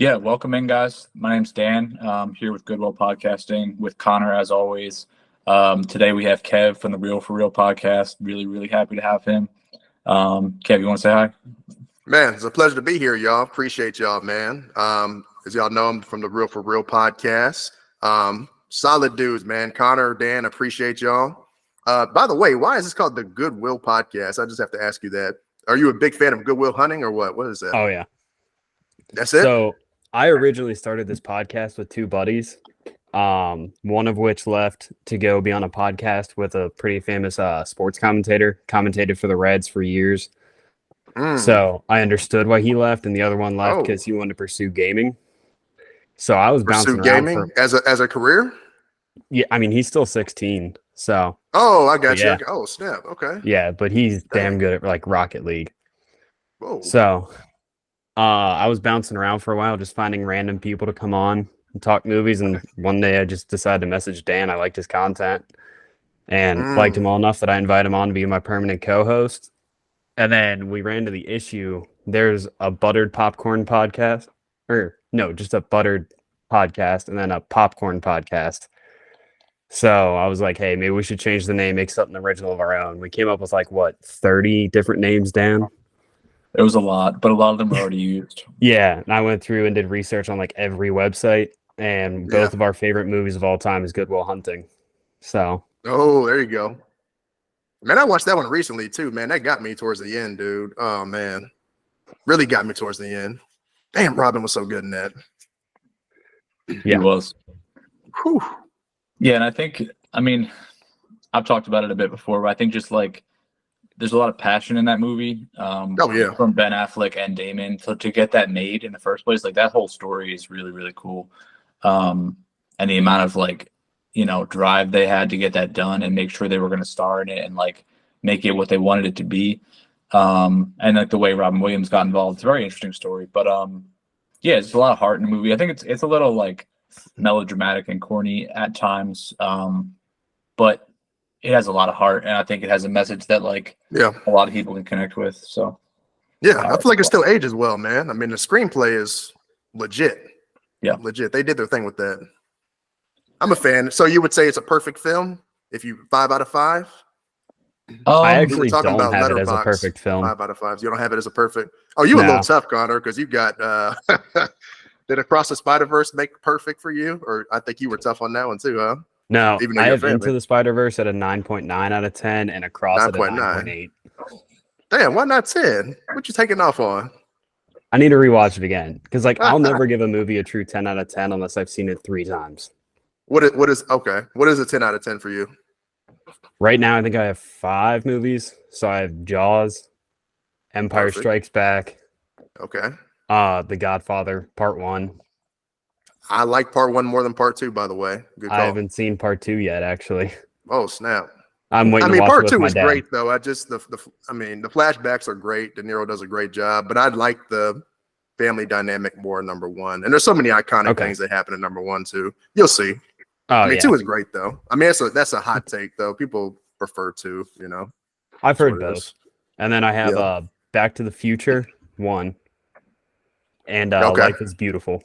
Yeah, welcome in, guys. My name's Dan. Here with Goodwill Podcasting with Connor, as always. Today we have Kev from the Real for Real podcast. Really happy to have him. Kev, you want to say hi? Man, it's a pleasure to be here, y'all. Appreciate y'all, man. As y'all know, I'm from the Real for Real podcast. Solid dudes, man. Conor, Dan, appreciate y'all. By the way, why is this called the Goodwill podcast? I just have to ask you that. Are you a big fan of Goodwill Hunting or what? What is that? Oh, yeah. That's it? So I originally started this podcast with two buddies, one of which left to go be on a podcast with a pretty famous sports commentated for the Reds for years. So I understood why he left, and the other one left because he wanted to pursue gaming. So I was bouncing around gaming as a career? Yeah, I mean, he's still 16, so. Oh, I got you. Yeah. Oh, snap. Okay. Yeah, but he's damn good at like Rocket League. Whoa. So I was bouncing around for a while, just finding random people to come on and talk movies. And one day I just decided to message Dan. I liked his content and liked him well enough that I invited him on to be my permanent co-host. And then we ran into the issue. There's a buttered popcorn podcast, or no, just a buttered podcast and then a popcorn podcast. So I was like, hey, maybe we should change the name, make something original of our own. We came up with 30 different names, Dan? It was a lot, but a lot of them were already used. Yeah, and I went through and did research on every website, and both of our favorite movies of all time is Goodwill Hunting. So. Oh, there you go. Man, I watched that one recently too, man. That got me towards the end, dude. Oh, man. Really got me towards the end. Damn, Robin was so good in that. Yeah, he was. Whew. Yeah, and I think, I've talked about it a bit before, but I think just there's a lot of passion in that movie. From Ben Affleck and Damon to get that made in the first place. That whole story is really cool. And the amount of drive they had to get that done and make sure they were going to star in it and make it what they wanted it to be. And the way Robin Williams got involved, it's a very interesting story. But yeah, there's a lot of heart in the movie. I think it's a little melodramatic and corny at times. But it has a lot of heart, and I think it has a message that a lot of people can connect with. So yeah, I feel like it still ages well, man. I mean, the screenplay is legit. Yeah, legit. They did their thing with that. I'm a fan. So you would say it's a perfect film? If you 5 out of 5? I actually don't have it as a perfect film. 5 out of 5. You don't have it as a perfect. Oh, you a little tough, Connor, because you got. Did Across the Spider-Verse make perfect for you? Or I think you were tough on that one too, huh? No, I have Into the Spider-Verse at a 9.9 out of 10 and Across at a 9.8. Damn, why not 10? What you taking off on? I need to rewatch it again because I'll never give a movie a true 10 out of 10 unless I've seen it 3 times. What is a 10 out of 10 for you? Right now, I think I have 5 movies. So I have Jaws, Empire Strikes Back. Okay. The Godfather, Part 1. I like Part 1 more than Part 2, by the way. Good call. I haven't seen Part 2 yet, actually. Oh, snap. I'm waiting to watch Part it 2 with is my dad. great, though. The flashbacks are great. De Niro does a great job, but I like the family dynamic more in number 1. And there's so many iconic things that happen in number 1, too. You'll see. 2 is great, though. That's a hot take, though. People prefer 2, I've heard both. And then I have Back to the Future 1 and Life is Beautiful.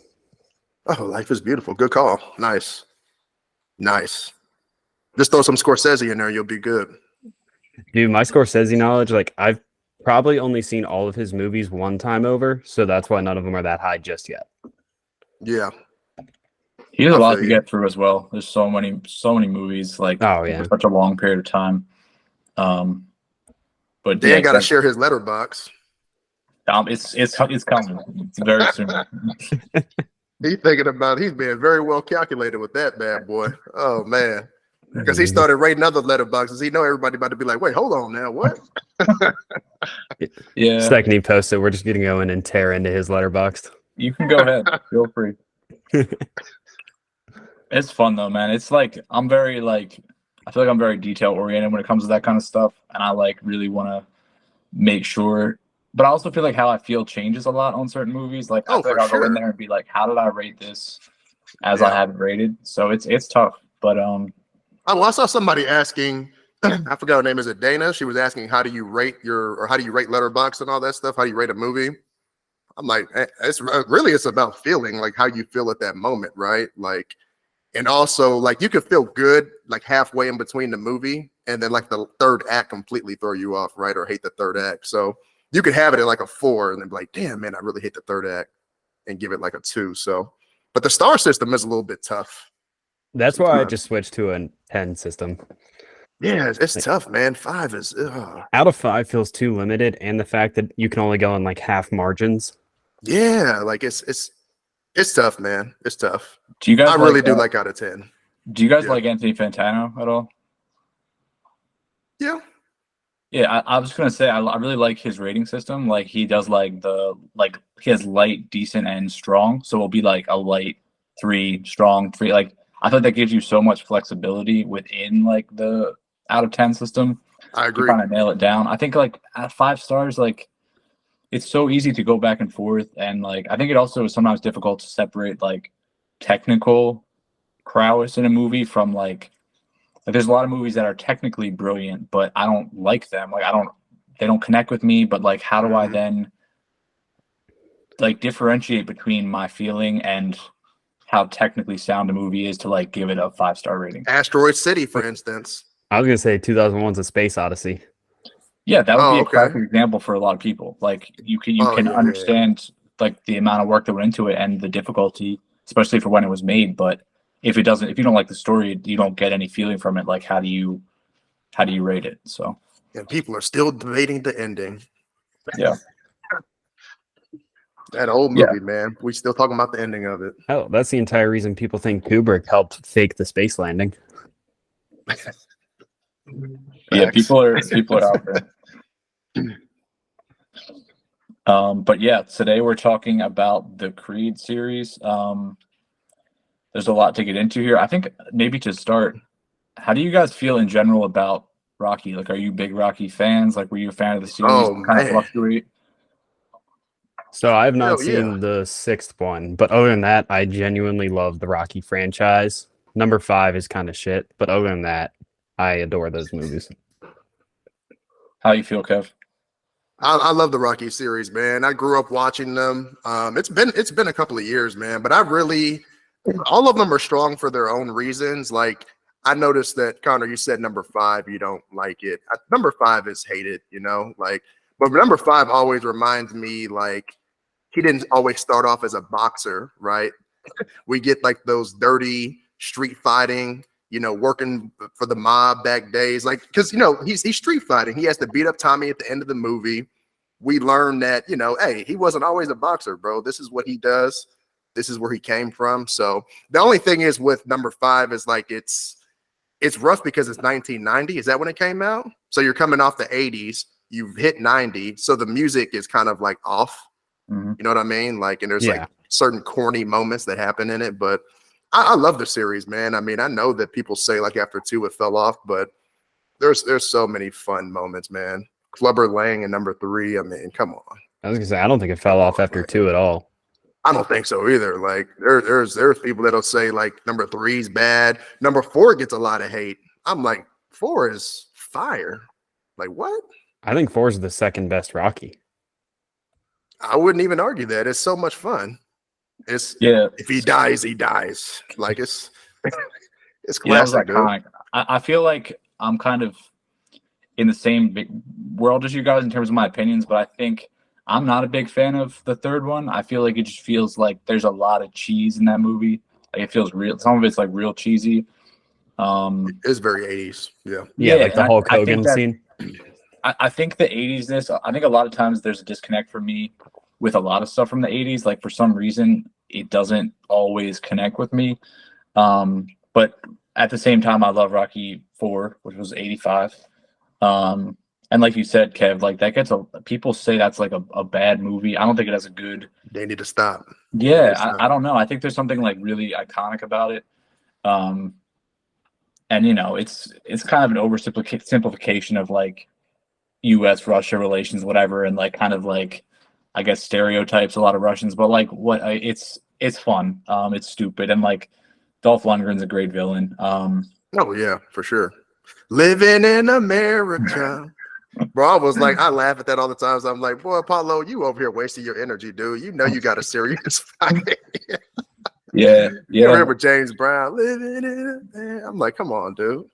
Oh, Life is Beautiful. Good call. Nice. Just throw some Scorsese in there. You'll be good. Dude, my Scorsese knowledge, I've probably only seen all of his movies one time over, so that's why none of them are that high just yet. Yeah. He has a lot to get through as well. There's so many movies, for such a long period of time. But Dan got to share his letterbox. It's coming. It's very soon. He's being very well calculated with that bad boy. Oh, man. Because he started rating other letterboxes. He know everybody about to be like, wait, hold on now. What? Yeah. Second he posted, we're just going to go in and tear into his letterbox. You can go ahead. Feel free. It's fun, though, man. It's I'm very, I feel like I'm very detail-oriented when it comes to that kind of stuff. And I, really want to make sure. But I also feel like how I feel changes a lot on certain movies. I feel like I'll go in there and be like, how did I rate this as I have it rated? So it's tough. But I saw somebody asking, I forgot her name. Is it Dana? She was asking, how do you rate Letterboxd and all that stuff? How do you rate a movie? I'm like, it's about feeling, like how you feel at that moment, right? Like, and also like you could feel good like halfway in between the movie, and then like the third act completely throw you off, right? Or hate the third act. So you could have it at like a 4 and then be like, damn man, I really hate the third act, and give it like a 2. So, but the star system is a little bit tough. That's why I Sometimes. just switched to a 10 system. Yeah, it's Like, tough, man. 5 is out of 5 feels too limited, and the fact that you can only go in like half margins. yeah, like it's tough, man. It's tough. Do you guys I really do like out of 10. Do you guys Yeah. like Anthony Fantano at all? Yeah. Yeah, I was just gonna say I really like his rating system. Like he does he has light, decent, and strong. So it'll be like a light 3, strong 3. Like I thought that gives you so much flexibility within like the out of 10 system. I agree. Kind of nail it down. I think like at 5 stars, like it's so easy to go back and forth, and like I think it also is sometimes difficult to separate like technical prowess in a movie from like there's a lot of movies that are technically brilliant, but I don't like them. Like they don't connect with me. But like, how do I then like differentiate between my feeling and how technically sound a movie is to like give it a 5-star rating? Asteroid City, for instance. I was gonna say 2001's A Space Odyssey. Yeah, that would be a perfect example for a lot of people. Like you can understand like the amount of work that went into it and the difficulty, especially for when it was made. But if you don't like the story, you don't get any feeling from it. Like how do you rate it? So and people are still debating the ending. Yeah. That old movie, man. We still talking about the ending of it. Oh, that's the entire reason people think Kubrick helped fake the space landing. Yeah, people are out there. But yeah, today we're talking about the Creed series. There's a lot to get into here. I think maybe to start, how do you guys feel in general about Rocky? Like, are you big Rocky fans? Like, were you a fan of the series? Oh, kind man. of fluctuate? So I have not seen the 6th one, but other than that, I genuinely love the Rocky franchise. Number 5 is kind of shit, but other than that, I adore those movies. How you feel, Kev? I love the Rocky series, man. I grew up watching them. It's been a couple of years, man, but all of them are strong for their own reasons. Like I noticed that Connor, you said number 5, you don't like it. Number 5 is hated, like, but number 5 always reminds me like he didn't always start off as a boxer, right? We get like those dirty street fighting, working for the mob back days, like because he's street fighting. He has to beat up Tommy at the end of the movie. We learn that hey, he wasn't always a boxer, bro. This is what he does. This is where he came from. So the only thing is with number 5 is like it's rough because it's 1990. Is that when it came out? So you're coming off the 80s. You've hit 90, so the music is kind of like off. Mm-hmm. You know what I mean? Like, and there's like certain corny moments that happen in it, but I love the series, man. I mean, I know that people say like after 2 it fell off, but there's so many fun moments, man. Clubber Lang in number 3. I mean, come on. I was gonna say I don't think it fell off after 2 at all. I don't think so either. Like there's people that'll say like number 3 is bad. Number 4 gets a lot of hate. I'm like 4 is fire. Like what? I think 4 is the second best Rocky. I wouldn't even argue that. It's so much fun. If he dies, he dies. Like it's classic. Iconic. I feel like I'm kind of in the same world as you guys in terms of my opinions, but I think I'm not a big fan of the 3rd one. I feel like it just feels like there's a lot of cheese in that movie. Like it feels real. Some of it's like real cheesy. It's very 80s. Yeah, like the Hulk Hogan scene. I think the 80s-ness, I think a lot of times there's a disconnect for me with a lot of stuff from the 80s. Like for some reason, it doesn't always connect with me. But at the same time, I love Rocky 4, which was 85. And like you said, Kev, like that people say that's like a bad movie. I don't think it has a good. They need to stop. Yeah, I don't know. I think there's something like really iconic about it. And it's kind of an oversimplification of like U.S.-Russia relations, whatever, and like kind of like I guess stereotypes a lot of Russians, but like it's fun. It's stupid, and like Dolph Lundgren's a great villain. Oh yeah, for sure. Living in America. Bro, I was like, I laugh at that all the time. So I'm like, boy, Apollo, you over here wasting your energy, dude. You know you got a serious fight. Yeah, You yeah, remember James Brown living in it? I'm like, come on, dude.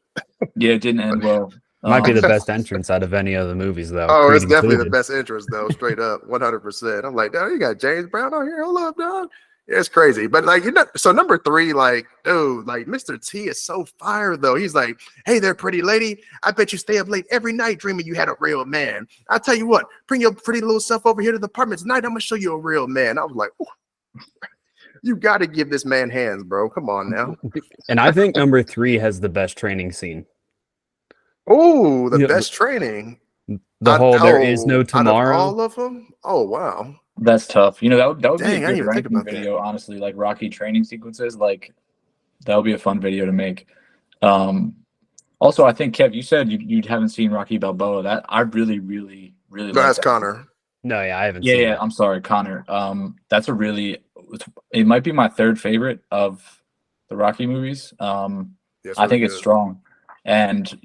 yeah. It didn't end well. Might be the best entrance out of any of the movies, though. Oh, Creed it's definitely the included. best interest, though, straight up, 100%. I'm like, dog, you got James Brown on here? Hold up, dog. Yeah, it's crazy. But like, so number 3, like, dude, like Mr. T is so fire, though. He's like, hey there, pretty lady. I bet you stay up late every night dreaming you had a real man. I'll tell you what, bring your pretty little self over here to the apartment tonight. I'm gonna show you a real man. I was like, you got to give this man hands, bro. Come on now. And I think number 3 has the best training scene. Oh, the You know, best training. the whole there is no Out of tomorrow. all of them? Oh, wow. That's tough. You know, that would Dang, be I a didn't good even think ranking about video, that. honestly. Like Rocky training sequences, like that would be a fun video to make. Also, I think Kev, you said you haven't seen Rocky Balboa. That I really, really, really No, like that's that. Connor. No, yeah, I haven't Yeah, seen yeah. it. I'm sorry, Connor. That's a really. It might be my third favorite of the Rocky movies. Yes, I really think it's good. strong, and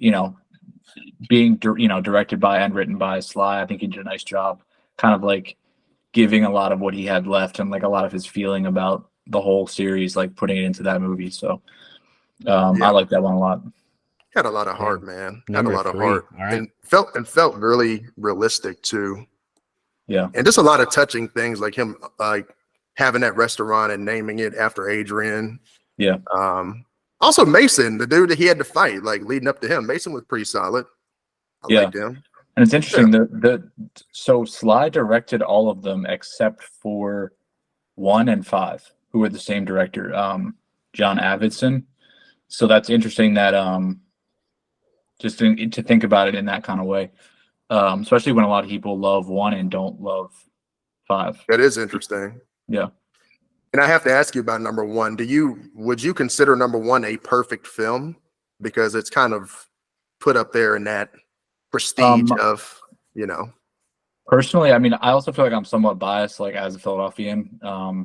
being directed by and written by Sly, I think he did a nice job, kind of like giving a lot of what he had left and like a lot of his feeling about the whole series, like putting it into that movie. So I like that one a lot. Had a lot of heart, man. Had a Number lot of 3. heart, All right. and felt really realistic too. Yeah, And just a lot of touching things, like him, like having that restaurant and naming it after Adrian. yeah. Also Mason, the dude that he had to fight, like leading up to him. Mason was pretty solid. I Yeah. liked him. And it's interesting so Sly directed all of them except for 1 and 5, who were the same director, John Avildsen. So that's interesting that just to think about it in that kind of way, especially when a lot of people love 1 and don't love 5. That is interesting. Yeah. And I have to ask you about number 1. Would you consider number 1 a perfect film? Because it's kind of put up there in that prestige of, Personally, I mean, I also feel like I'm somewhat biased, like as a Philadelphian. Oh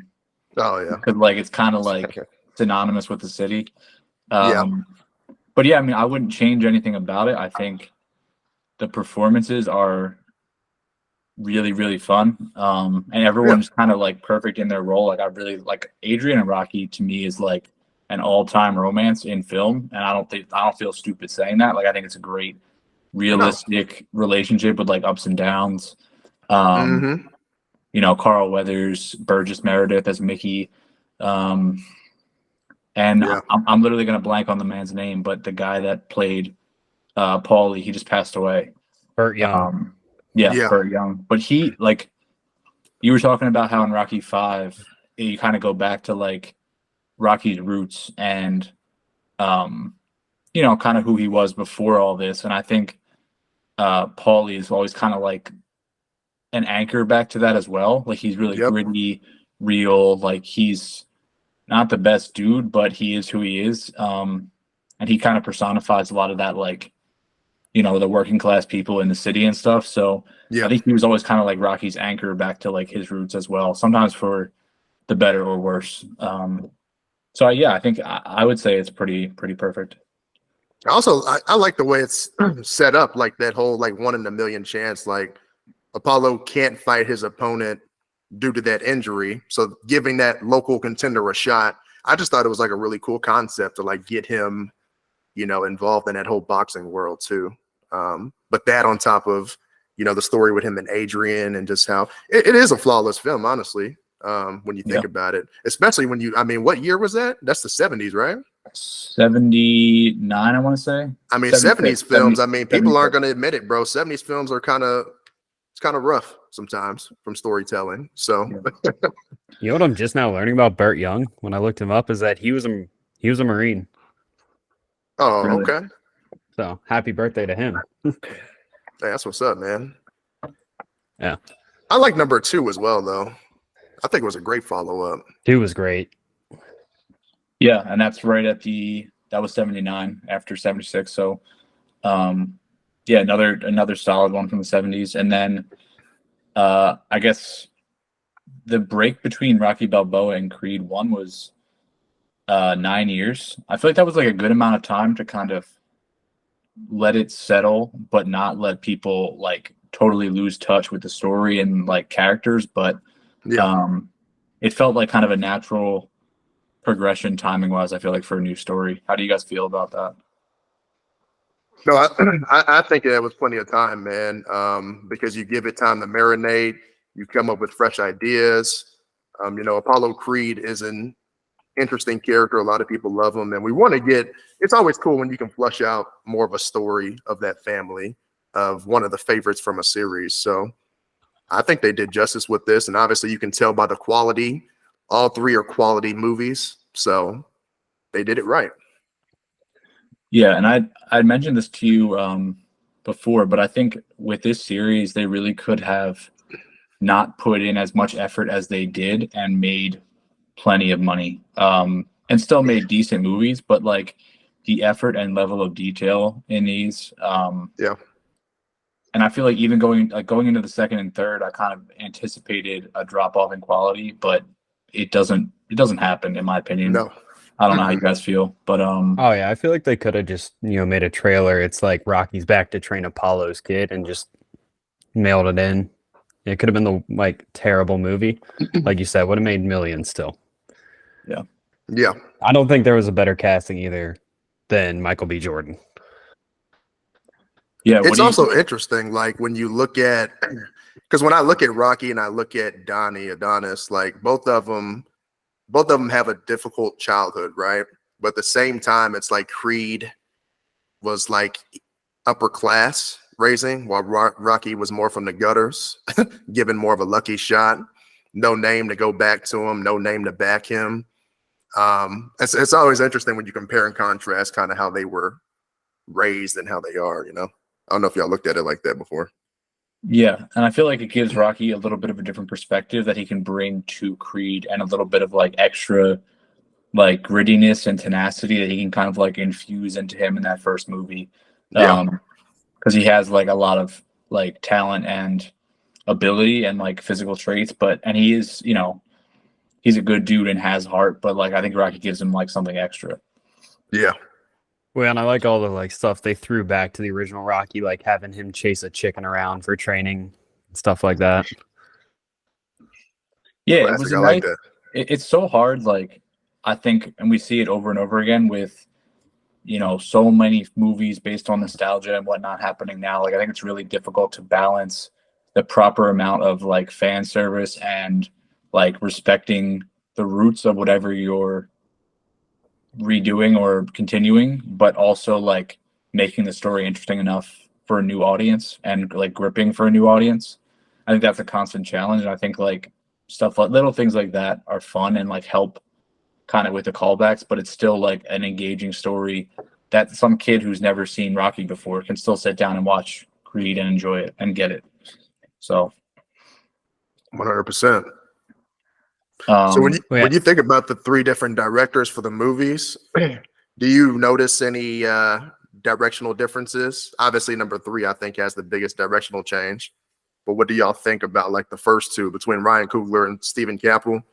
yeah. Because like it's kind of like synonymous with the city. Yeah. But yeah, I mean, I wouldn't change anything about it. I think the performances are really, really fun. And everyone's kind of like perfect in their role. Like I really like Adrian and Rocky to me is like an all-time romance in film. And I don't feel stupid saying that. Like I think it's a great realistic relationship with like ups and downs. Carl Weathers, Burgess Meredith as Mickey. I'm literally gonna blank on the man's name, but the guy that played Paulie, he just passed away. Burt Young. Burt Young. But he, like, you were talking about how in Rocky 5, you kind of go back to like Rocky's roots and kind of who he was before all this. And I think Paulie is always kind of like an anchor back to that as well. Like he's really gritty, real, like he's not the best dude, but he is who he is. And he kind of personifies a lot of that, like, the working class people in the city and stuff. So I think he was always kind of like Rocky's anchor back to like his roots as well, sometimes for the better or worse. So I think I would say it's pretty perfect. Also, I like the way it's set up, like that whole like 1 in a million chance. Like Apollo can't fight his opponent due to that injury, so giving that local contender a shot. I just thought it was like a really cool concept to like get him, involved in that whole boxing world too. But that on top of the story with him and Adrian and just how it is a flawless film, honestly. When you think about it, especially when what year was that? That's the 70s, right? 79, I want to say. 70s films. People aren't going to admit it, bro. 70s films are kind of rough sometimes from storytelling. So, you know what I'm just now learning about Burt Young when I looked him up is that he was a Marine. Oh, really? Okay. So happy birthday to him. Hey, that's what's up, man. Yeah. I like number 2 as well, though. I think it was a great follow-up. 2 was great. Yeah, and that's right at that was 79 after 76. So, another solid one from the 70s. And then I guess the break between Rocky Balboa and Creed 1 was 9 years. I feel like that was like a good amount of time to kind of let it settle, but not let people like totally lose touch with the story and like characters. But it felt like kind of a natural progression timing wise. I feel like for a new story. How do you guys feel about that? No, I think there was plenty of time, man. Because you give it time to marinate, you come up with fresh ideas. Apollo Creed is an interesting character. A lot of people love him, and we want to get. It's always cool when you can flush out more of a story of that family, of one of the favorites from a series. So I think they did justice with this, and obviously you can tell by the quality. All three are quality movies, so they did it right. Yeah, and I'd mentioned this to you before, but I think with this series they really could have not put in as much effort as they did and made plenty of money and still made decent movies, but like the effort and level of detail in these and I feel like even going into the second and third, I kind of anticipated a drop off in quality, but it doesn't happen in my opinion. No. I don't know how you guys feel, but oh yeah, I feel like they could have just made a trailer. It's like Rocky's back to train Apollo's kid and just mailed it in. It could have been the like terrible movie, like you said, would have made millions still. Yeah. I don't think there was a better casting either than Michael B. Jordan. Yeah, it's also interesting, like when you look at, because when I look at Rocky and I look at Adonis, like both of them have a difficult childhood, right? But at the same time, it's like Creed was like upper class raising, while Rocky was more from the gutters, given more of a lucky shot. No name to go back to him, no name to back him. It's always interesting when you compare and contrast kind of how they were raised and how they are, I don't know if y'all looked at it like that before. Yeah, and I feel like it gives Rocky a little bit of a different perspective that he can bring to Creed, and a little bit of like extra like grittiness and tenacity that he can kind of like infuse into him in that first movie. Because he has like a lot of like talent and ability and like physical traits, and he is, he's a good dude and has heart, but like I think Rocky gives him like something extra. Yeah. Well, and I like all the like stuff they threw back to the original Rocky, like having him chase a chicken around for training and stuff like that. Yeah, it was a nice. It's so hard, like I think, and we see it over and over again with, so many movies based on nostalgia and whatnot happening now. Like I think it's really difficult to balance the proper amount of like fan service and like respecting the roots of whatever you're redoing or continuing, but also like making the story interesting enough for a new audience and like gripping for a new audience. I think that's a constant challenge, and I think like stuff like little things like that are fun and like help kind of with the callbacks, but it's still like an engaging story that some kid who's never seen Rocky before can still sit down and watch Creed and enjoy it and get it. So 100%. So when you think about the three different directors for the movies, do you notice any directional differences? Obviously, number 3, I think, has the biggest directional change. But what do y'all think about like the first two between Ryan Coogler and Stephen Caple?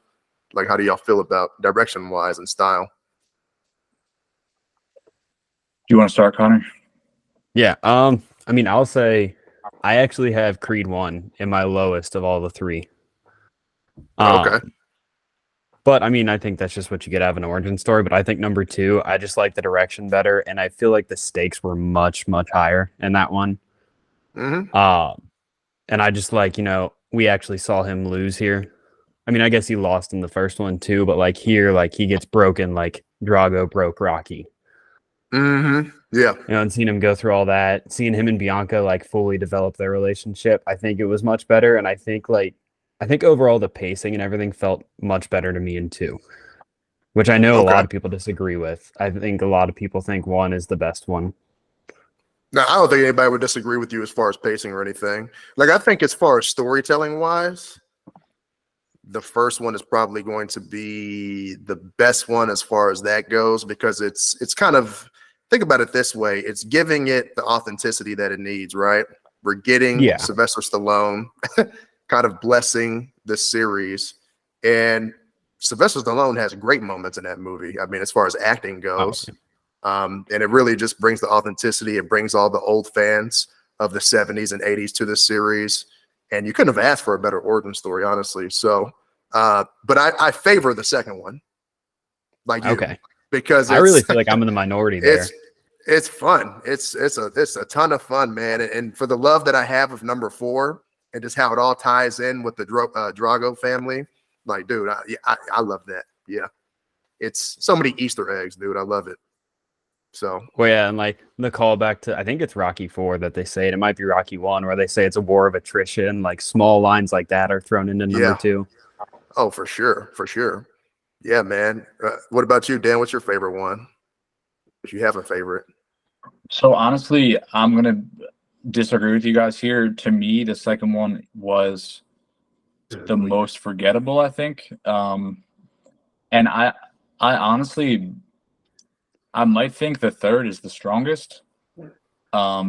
Like, how do y'all feel about direction-wise and style? Do you want to start, Connor? Yeah. I mean, I'll say I actually have Creed 1 in my lowest of all the 3. Okay. But I mean, I think that's just what you get out of an origin story. But I think number 2, I just like the direction better, and I feel like the stakes were much, much higher in that one. Mm-hmm. And I just like, we actually saw him lose here. I mean, I guess he lost in the first one too, but like here, like he gets broken, like Drago broke Rocky. Mm-hmm. Yeah. And seeing him go through all that, seeing him and Bianca like fully develop their relationship, I think it was much better. And I think overall the pacing and everything felt much better to me in 2, which I know a lot of people disagree with. I think a lot of people think 1 is the best one. Now, I don't think anybody would disagree with you as far as pacing or anything. Like, I think as far as storytelling wise, the first one is probably going to be the best one as far as that goes, because it's kind of, think about it this way, it's giving it the authenticity that it needs, right? We're getting Sylvester Stallone kind of blessing this series, and Sylvester Stallone has great moments in that movie. I mean, as far as acting goes, And it really just brings the authenticity. It brings all the old fans of the 70s and 80s to this series. And you couldn't have asked for a better origin story, honestly. So, but I favor the second one, like you, Okay. because I really feel like I'm in the minority there. It's fun. It's a ton of fun, man. And for the love that I have of number 4 and just how it all ties in with the Drago family, like, dude, I love that. Yeah, it's so many Easter eggs, dude. I love it. So, Well, yeah, and like the callback to, I think it's Rocky 4 that they say it. It might be Rocky 1 where they say it's a war of attrition. Like small lines like that are thrown into number 2. Oh, for sure, for sure. Yeah, man. What about you, Dan? What's your favorite one? If you have a favorite. So honestly, I'm gonna disagree with you guys here. To me, the second one was the most forgettable, I think. And I honestly, I might think the third is the strongest. Which I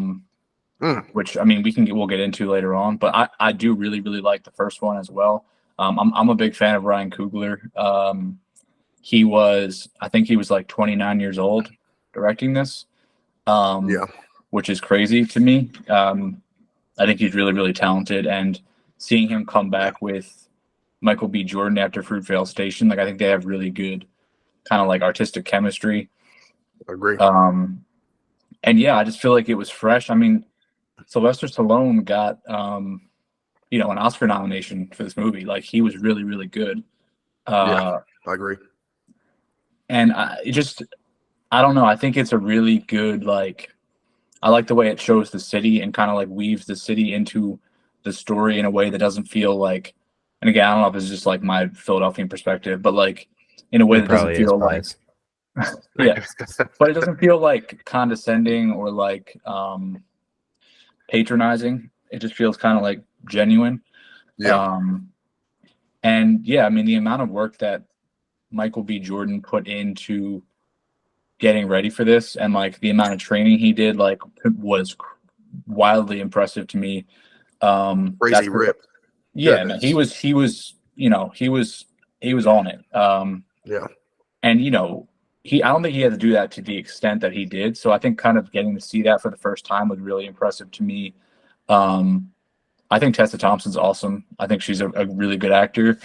mean, we'll get into later on. But I do really like the first one as well. I'm a big fan of Ryan Coogler. I think he was like 29 years old directing this. Which is crazy to me. I think he's really talented, and seeing him come back with Michael B. Jordan after Fruitvale Station, like I think they have really good kind of like artistic chemistry. Agree. And yeah, I just feel like it was fresh. I mean, Sylvester Stallone got an Oscar nomination for this movie. Like he was really good. I agree. And I don't know. I think it's a really good, like, I like the way it shows the city and kind of like weaves the city into the story in a way that doesn't feel like, and again, I don't know if it's just like my Philadelphian perspective, but like in a way that doesn't feel like, yeah, but it doesn't feel like condescending or like patronizing. It just feels kind of like genuine. And yeah, I mean, the amount of work that Michael B. Jordan put into getting ready for this and like the amount of training he did, like, was wildly impressive to me. Crazy rip. Yeah, man, he was on it. And I don't think he had to do that to the extent that he did. So I think kind of getting to see that for the first time was really impressive to me. I think Tessa Thompson's awesome. I think she's a really good actor.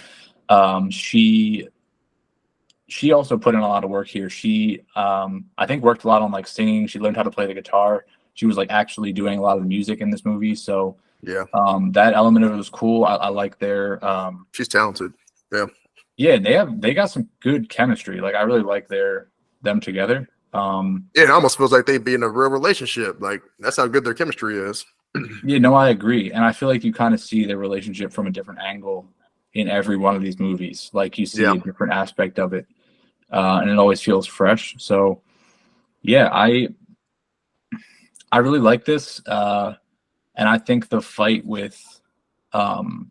She also put in a lot of work here. She, I think, worked a lot on like singing. She learned how to play the guitar. She was like actually doing a lot of music in this movie. So that element of it was cool. I like their. She's talented. Yeah, they got some good chemistry. Like I really like them together. It almost feels like they'd be in a real relationship. Like that's how good their chemistry is. Yeah, no, I agree, and I feel like you kind of see their relationship from a different angle in every one of these movies. Like you see a different aspect of it. And it always feels fresh. So yeah, I really like this. And I think the fight with Conlon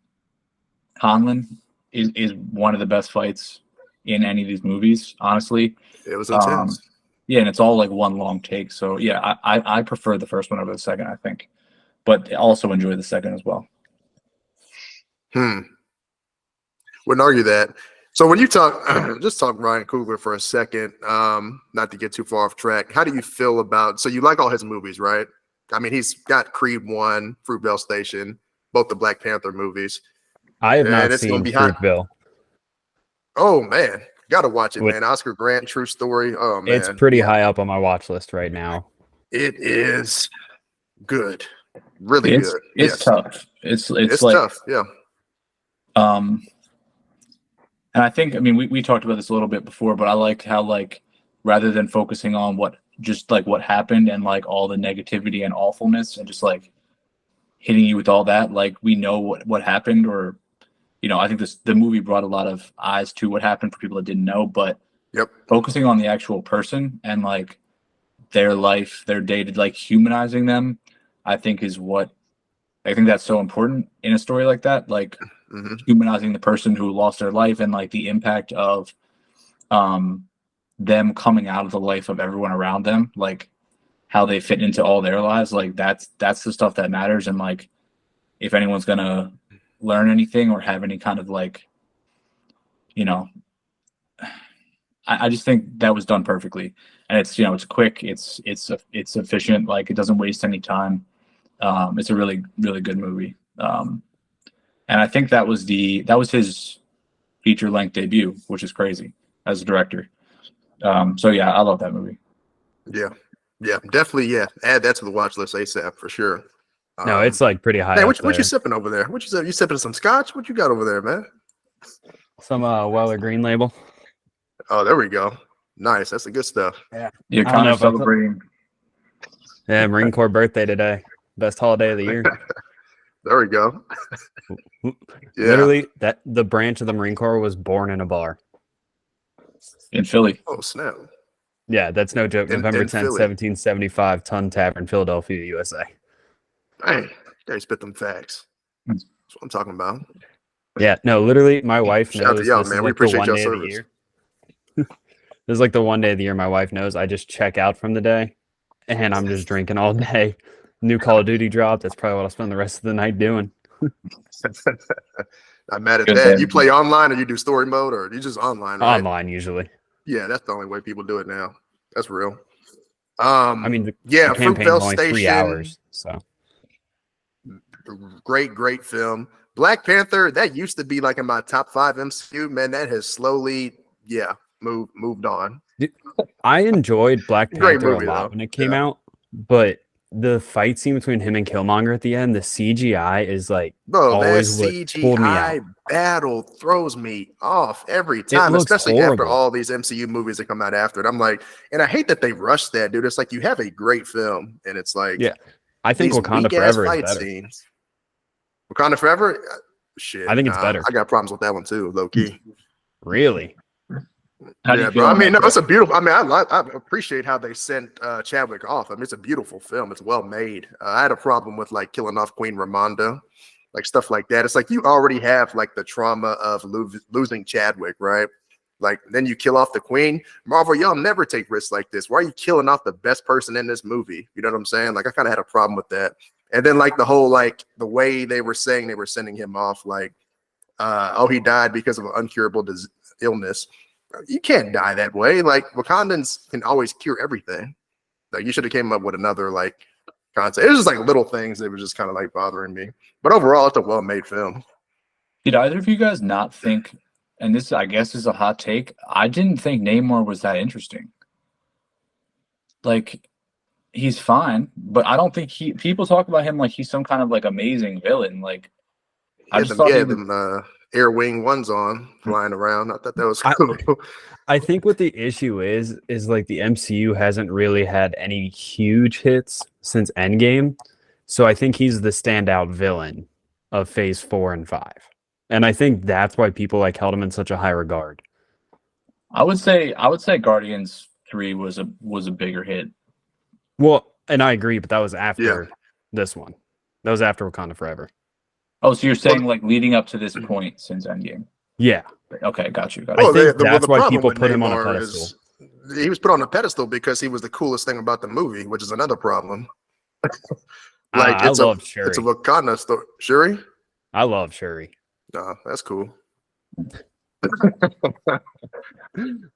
is one of the best fights in any of these movies, honestly. It was intense. Yeah, and it's all like one long take. So yeah, I prefer the first one over the second, I think. But also enjoy the second as well. Wouldn't argue that. So when you talk, just talk Ryan Coogler for a second, not to get too far off track. How do you feel about, so you like all his movies, right? I mean, he's got Creed 1, Fruitvale Station, both the Black Panther movies. I have not seen Fruitvale. Oh, man. Got to watch it, man. Oscar Grant, true story. Oh, man. It's pretty high up on my watch list right now. It is good. Really good. It's tough. It's like, tough, yeah. And I think, I mean, we talked about this a little bit before, but I like how, like, rather than focusing on what happened and like all the negativity and awfulness and just like hitting you with all that, like we know what happened, or, I think the movie brought a lot of eyes to what happened for people that didn't know, but focusing on the actual person and like their life, their day to like humanizing them, I think that's so important in a story like that. Like, humanizing the person who lost their life and like the impact of them coming out of the life of everyone around them, like how they fit into all their lives. Like that's the stuff that matters. And like if anyone's gonna learn anything or have any kind of like I I just think that was done perfectly, and it's it's quick, it's efficient, like it doesn't waste any time. It's a really really good movie, and I think that was his feature length debut, which is crazy as a director. So yeah, I love that movie. Yeah, definitely. Yeah, add that to the watch list ASAP for sure. No, it's like pretty high. Hey, up what you there. sipping over there? What you sipping? You sipping some scotch? What you got over there, man? Some Weller Green Label. Oh, there we go. Nice. That's the good stuff. Yeah, You're kind of celebrating. Yeah, Marine Corps birthday today. Best holiday of the year. There we go. Yeah. Literally, the branch of the Marine Corps was born in a bar in Philly. Oh, snap. Yeah, that's no joke. November 10th, Philly. 1775, Ton Tavern, Philadelphia, USA. Hey, they spit them facts. That's what I'm talking about. Yeah, no, literally, my wife Shout out knows to y'all, this man. is We like the appreciate one your day of the service. year. This is like the one day of the year my wife knows I just check out from the day, and I'm just drinking all day. New Call of Duty dropped. That's probably what I'll spend the rest of the night doing. I'm mad at Good that. thing. You play online, or you do story mode, or you just online, right? Online, usually. Yeah, that's the only way people do it now. That's real. I mean, the campaign's Fruitvale only 3 Station. hours, so. Great film. Black Panther, that used to be like in my top 5 MCU. Man, that has slowly, moved on. I enjoyed Black Great Panther movie, a lot though. when it came out, but the fight scene between him and Killmonger at the end, the CGI is like Bro, that always what pulled me out. CGI battle throws me off every time, looks especially after horrible. all these MCU movies that come out after it. I'm like, and I hate that they rushed that, dude. It's like you have a great film, and it's like, Yeah, I think these Wakanda weak-ass Forever is fight better. scenes. Wakanda Forever? Shit. I think it's better. I got problems with that one too, low key. Really? How do you Yeah, feel but I on mean, that no, it's a beautiful. I mean, I appreciate how they sent Chadwick off. I mean, it's a beautiful film. It's well made. I had a problem with like killing off Queen Ramonda, like stuff like that. It's like you already have like the trauma of losing Chadwick, right? Like then you kill off the Queen. Marvel, y'all never take risks like this. Why are you killing off the best person in this movie? You know what I'm saying? Like I kind of had a problem with that. And then like the whole like the way they were saying they were sending him off, like, oh, he died because of an uncurable illness. You can't die that way. Like Wakandans can always cure everything. Like you should have came up with another like concept. It was just like little things that were just kind of like bothering me. But overall, it's a well-made film. Did either of you guys not think, and this I guess is a hot take, I didn't think Namor was that interesting. Like he's fine, but I don't think people talk about him like he's some kind of like amazing villain. Like I just thought them Air Wing ones on flying around. I thought that was cool. I think what the issue is like the MCU hasn't really had any huge hits since Endgame. So I think he's the standout villain of phase 4 and 5. And I think that's why people like held him in such a high regard. I would say Guardians 3 was a bigger hit. Well, and I agree, but that was after this one. That was after Wakanda Forever. Oh, so you're saying like leading up to this point since Endgame? Yeah. Okay, got you. I think that's why people put him on a pedestal. He was put on a pedestal because he was the coolest thing about the movie, which is another problem. Like I love Shuri. It's a Wakanda story. Shuri? I love Shuri. That's cool.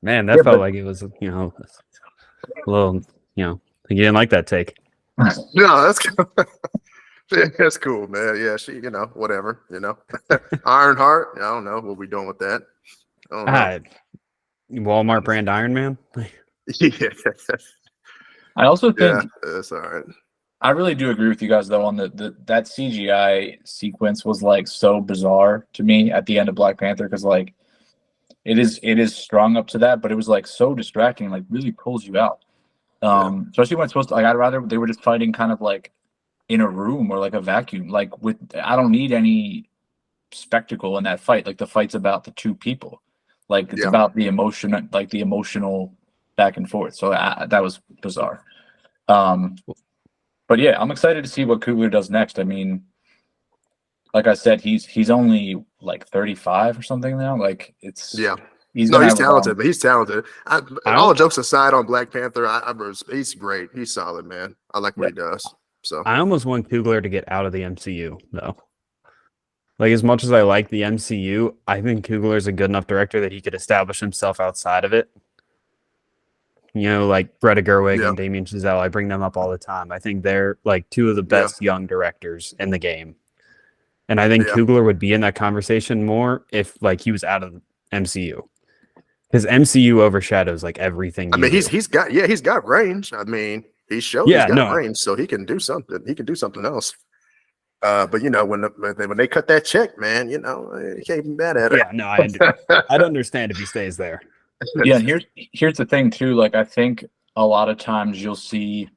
Man, that felt like it was, a little, you didn't like that take. No, that's cool. That's cool, man. Yeah, she, whatever, Ironheart. I don't know what we doing with that. Walmart brand Iron Man. Yeah. I also think that's all right. I really do agree with you guys though on that CGI sequence was like so bizarre to me at the end of Black Panther because like it is strung up to that, but it was like so distracting, like really pulls you out. Especially when it's supposed to like I'd rather they were just fighting kind of like in a room or like a vacuum. Like I don't need any spectacle in that fight. Like the fight's about the two people. Like it's about the emotion, like the emotional back and forth. So that was bizarre. But yeah, I'm excited to see what Coogler does next. I mean, like I said, he's only like 35 or something now. Like it's he's talented, but he's talented. All jokes aside on Black Panther, he's great. He's solid, man. I like what he does. So I almost want Coogler to get out of the MCU though. Like as much as I like the MCU, I think Coogler is a good enough director that he could establish himself outside of it like Greta Gerwig and Damien Chazelle. I bring them up all the time. I think they're like two of the best young directors in the game. And I think Coogler would be in that conversation more if like he was out of the MCU. Because MCU overshadows like everything. I mean, he's got range. I mean, he showed he's got range, so he can do something. He can do something else. But when they cut that check, man, you can't be mad at it. Yeah, no, I'd understand if he stays there. Yeah, and here's the thing too. Like, I think a lot of times you'll see,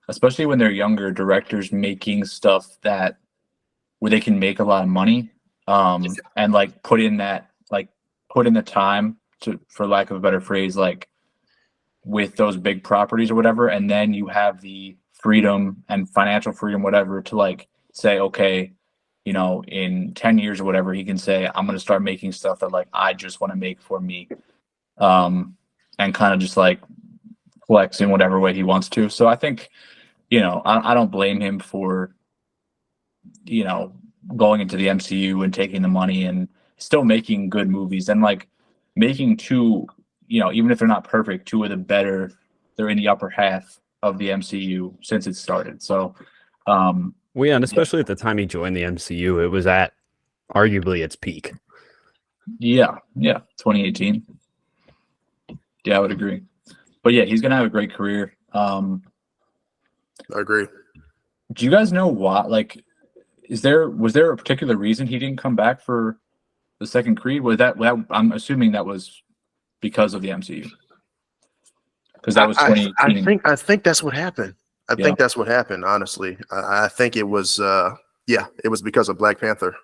especially when they're younger, directors making stuff where they can make a lot of money, and like put in the time to, for lack of a better phrase, like with those big properties or whatever, and then you have the freedom and financial freedom, whatever, to like say, okay, in 10 years or whatever, he can say, I'm going to start making stuff that like I just want to make for me, and kind of just like flex in whatever way he wants to. So I think, I don't blame him for, going into the MCU and taking the money and still making good movies and like making two, even if they're not perfect, two of the better, they're in the upper half of the MCU since it started. So, well, yeah, and especially at the time he joined the MCU, it was at arguably its peak. Yeah, 2018. Yeah, I would agree. But yeah, he's gonna have a great career. I agree. Do you guys know why? Like, was there a particular reason he didn't come back for the second Creed? Was that I'm assuming that was because of the MCU? Because that was 2018. I think that's what happened. I think that's what happened. Honestly, I think it was it was because of Black Panther.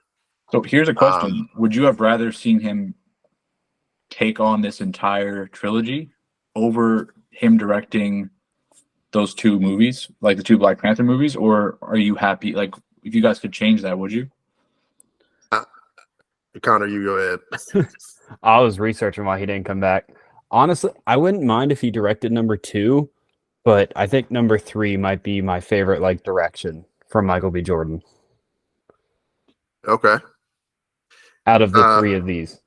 So here's a question: would you have rather seen him take on this entire trilogy over him directing those two movies, like the two Black Panther movies, or are you happy? Like, if you guys could change that, would you? Connor, you go ahead. I was researching why he didn't come back. Honestly, I wouldn't mind if he directed number 2, but I think number 3 might be my favorite like direction from Michael B. Jordan. Okay. Out of the 3 of these.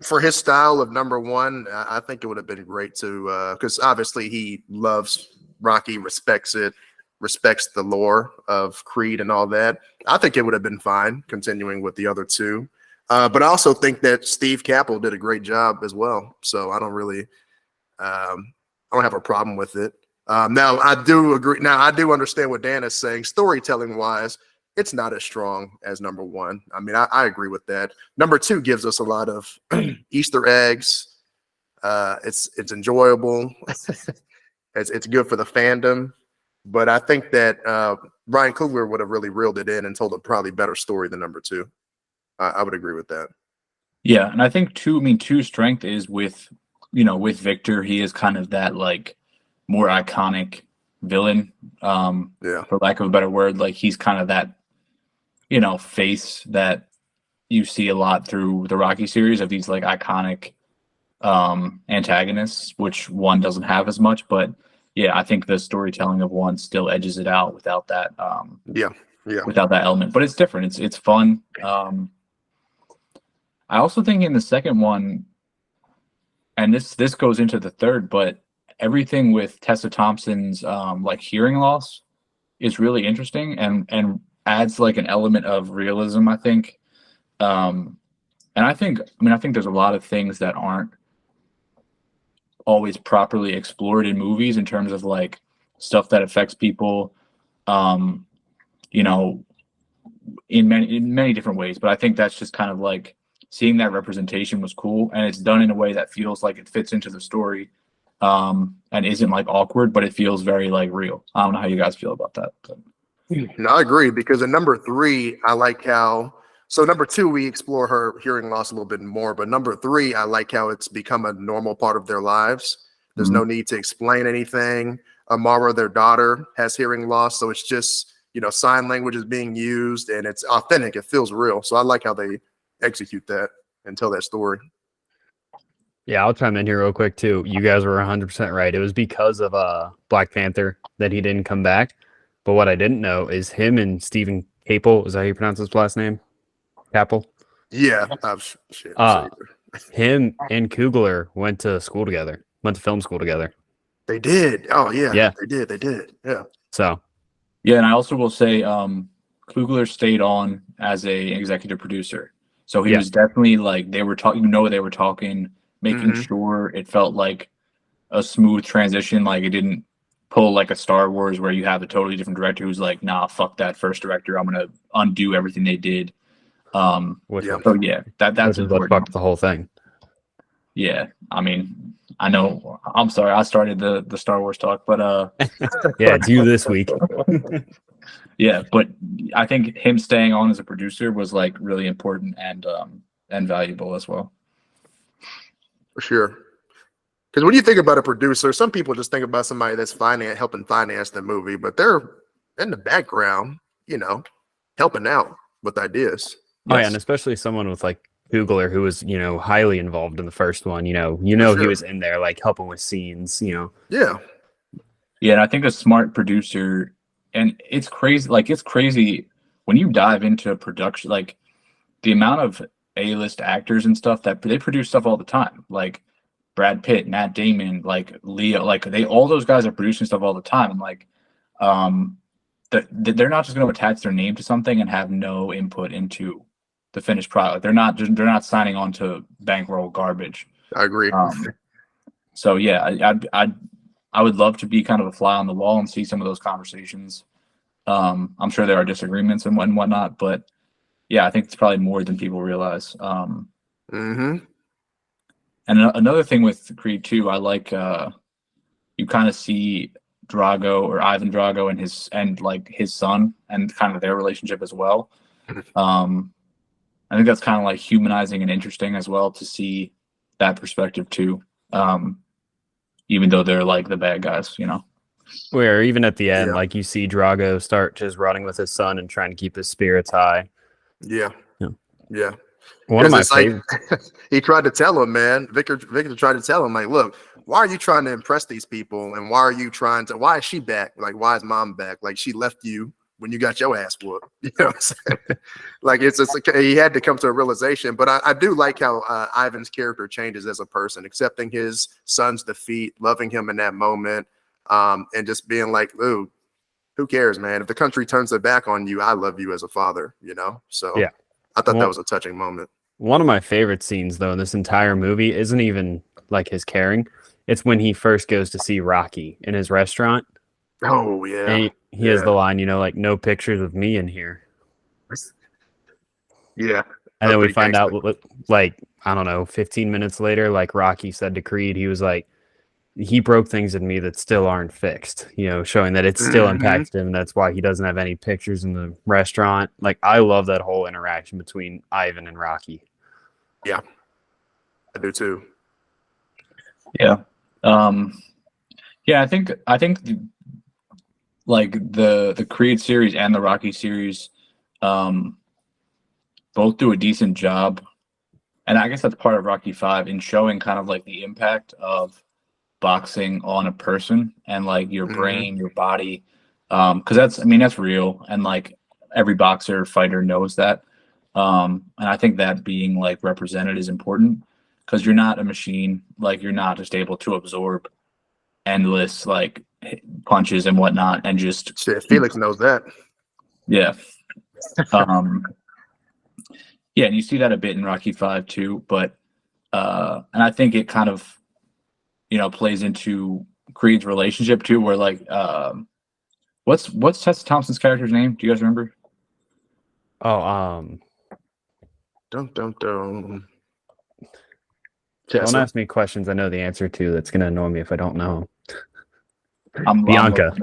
For his style of number 1, I think it would have been great to, because obviously he loves Rocky, respects it, respects the lore of Creed and all that. I think it would have been fine continuing with the other 2. But I also think that Steve Cappell did a great job as well. So I don't really, I don't have a problem with it. Now I do agree. Now I do understand what Dan is saying. Storytelling wise, it's not as strong as number 1. I mean, I agree with that. Number 2 gives us a lot of Easter eggs. It's enjoyable. It's good for the fandom. But I think that Ryan Coogler would have really reeled it in and told a probably better story than number 2. I would agree with that. Yeah, and I think 2's strength is with Victor. He is kind of that like more iconic villain, for lack of a better word. Like, he's kind of that, face that you see a lot through the Rocky series of these like itonic antagonists, which 1 doesn't have as much. But yeah, I think the storytelling of 1 still edges it out without that. Without that element, but it's different. It's fun. I also think in the second one, and this goes into the third, but everything with Tessa Thompson's like hearing loss is really interesting and adds like an element of realism, I think. And I think there's a lot of things that aren't always properly explored in movies in terms of like stuff that affects people, in many different ways. But I think that's just kind of like seeing that representation was cool, and it's done in a way that feels like it fits into the story, and isn't like awkward, but it feels very like real. I don't know how you guys feel about that. But. No, I agree, because in number 3, I like how. So number 2, we explore her hearing loss a little bit more, but number 3, I like how it's become a normal part of their lives. There's no need to explain anything. Amara, their daughter, has hearing loss, so it's just sign language is being used, and it's authentic. It feels real. So I like how they execute that and tell that story. Yeah, I'll chime in here real quick too. You guys were 100% right. It was because of Black Panther that he didn't come back. But what I didn't know is him and Stephen Capel, is that how you pronounce his last name? Capel? Yeah. Shit. Him and Coogler went to school together. Went to film school together. They did. Oh yeah. Yeah. They did. Yeah. So. Yeah, and I also will say, Coogler stayed on as a executive producer, so he was definitely like they were talking. You know, they were talking, making sure it felt like a smooth transition. Like it didn't pull like a Star Wars where you have a totally different director who's like, nah, fuck that first director. I'm gonna undo everything they did. So yeah, that's important. Fucked the whole thing. Yeah, I mean, I know. I'm sorry, I started the Star Wars talk, but yeah, it's you this week. Yeah, but I think him staying on as a producer was like really important and valuable as well. For sure. Because when you think about a producer, some people just think about somebody that's helping finance the movie, but they're in the background, you know, helping out with ideas. Oh yeah, and especially someone with like Coogler, who was, you know, highly involved in the first one. You know, he was in there like helping with scenes. You know. Yeah. Yeah, and I think a smart producer, and it's crazy. Like it's crazy when you dive into production, like the amount of A-list actors and stuff that they produce stuff all the time, like Brad Pitt, Matt Damon, like Leo, like all those guys are producing stuff all the time, and like they're not just going to attach their name to something and have no input into the finished product. They're not signing on to bankroll garbage. I agree. So yeah, I would love to be kind of a fly on the wall and see some of those conversations. I'm sure there are disagreements and whatnot, but yeah, I think it's probably more than people realize. And another thing with Creed 2, I like you kind of see Drago or Ivan Drago and his son and kind of their relationship as well. I think that's kind of like humanizing and interesting as well to see that perspective too. Even though they're like the bad guys, you know. Where even at the end, like you see Drago start just running with his son and trying to keep his spirits high. Yeah. One of my favorites. Like, he tried to tell him, man. Victor tried to tell him, like, look, why are you trying to impress these people? And why is she back? Like, why is mom back? Like, she left you when you got your ass whooped. You know what I'm saying? Like, it's just like, he had to come to a realization. But I do like how Ivan's character changes as a person, accepting his son's defeat, loving him in that moment, and just being like, ooh, who cares, man? If the country turns their back on you, I love you as a father, you know? So yeah. I thought that was a touching moment. One of my favorite scenes, though, in this entire movie isn't even like his caring. It's when he first goes to see Rocky in his restaurant. Oh, yeah. And he has the line, you know, like, no pictures of me in here. Yeah. And then we find out, like, I don't know, 15 minutes later, like Rocky said to Creed, he was like, he broke things in me that still aren't fixed, you know, showing that it's still impacted him. That's why he doesn't have any pictures in the restaurant. Like, I love that whole interaction between Ivan and Rocky. Yeah, I do too. Yeah. Yeah, I think like the Creed series and the Rocky series both do a decent job. And I guess that's part of Rocky 5 in showing kind of like the impact of boxing on a person and like your brain, your body, because that's real, and like every boxer fighter knows that, and I think that being like represented is important because you're not a machine. Like you're not just able to absorb endless like punches and whatnot and just Felix knows that. Yeah. Yeah, and you see that a bit in Rocky 5 too, but and I think it kind of, you know, plays into Creed's relationship too, where like what's Tessa Thompson's character's name? Do you guys remember? Don't ask me questions I know the answer to. That's gonna annoy me if I don't know. Bianca,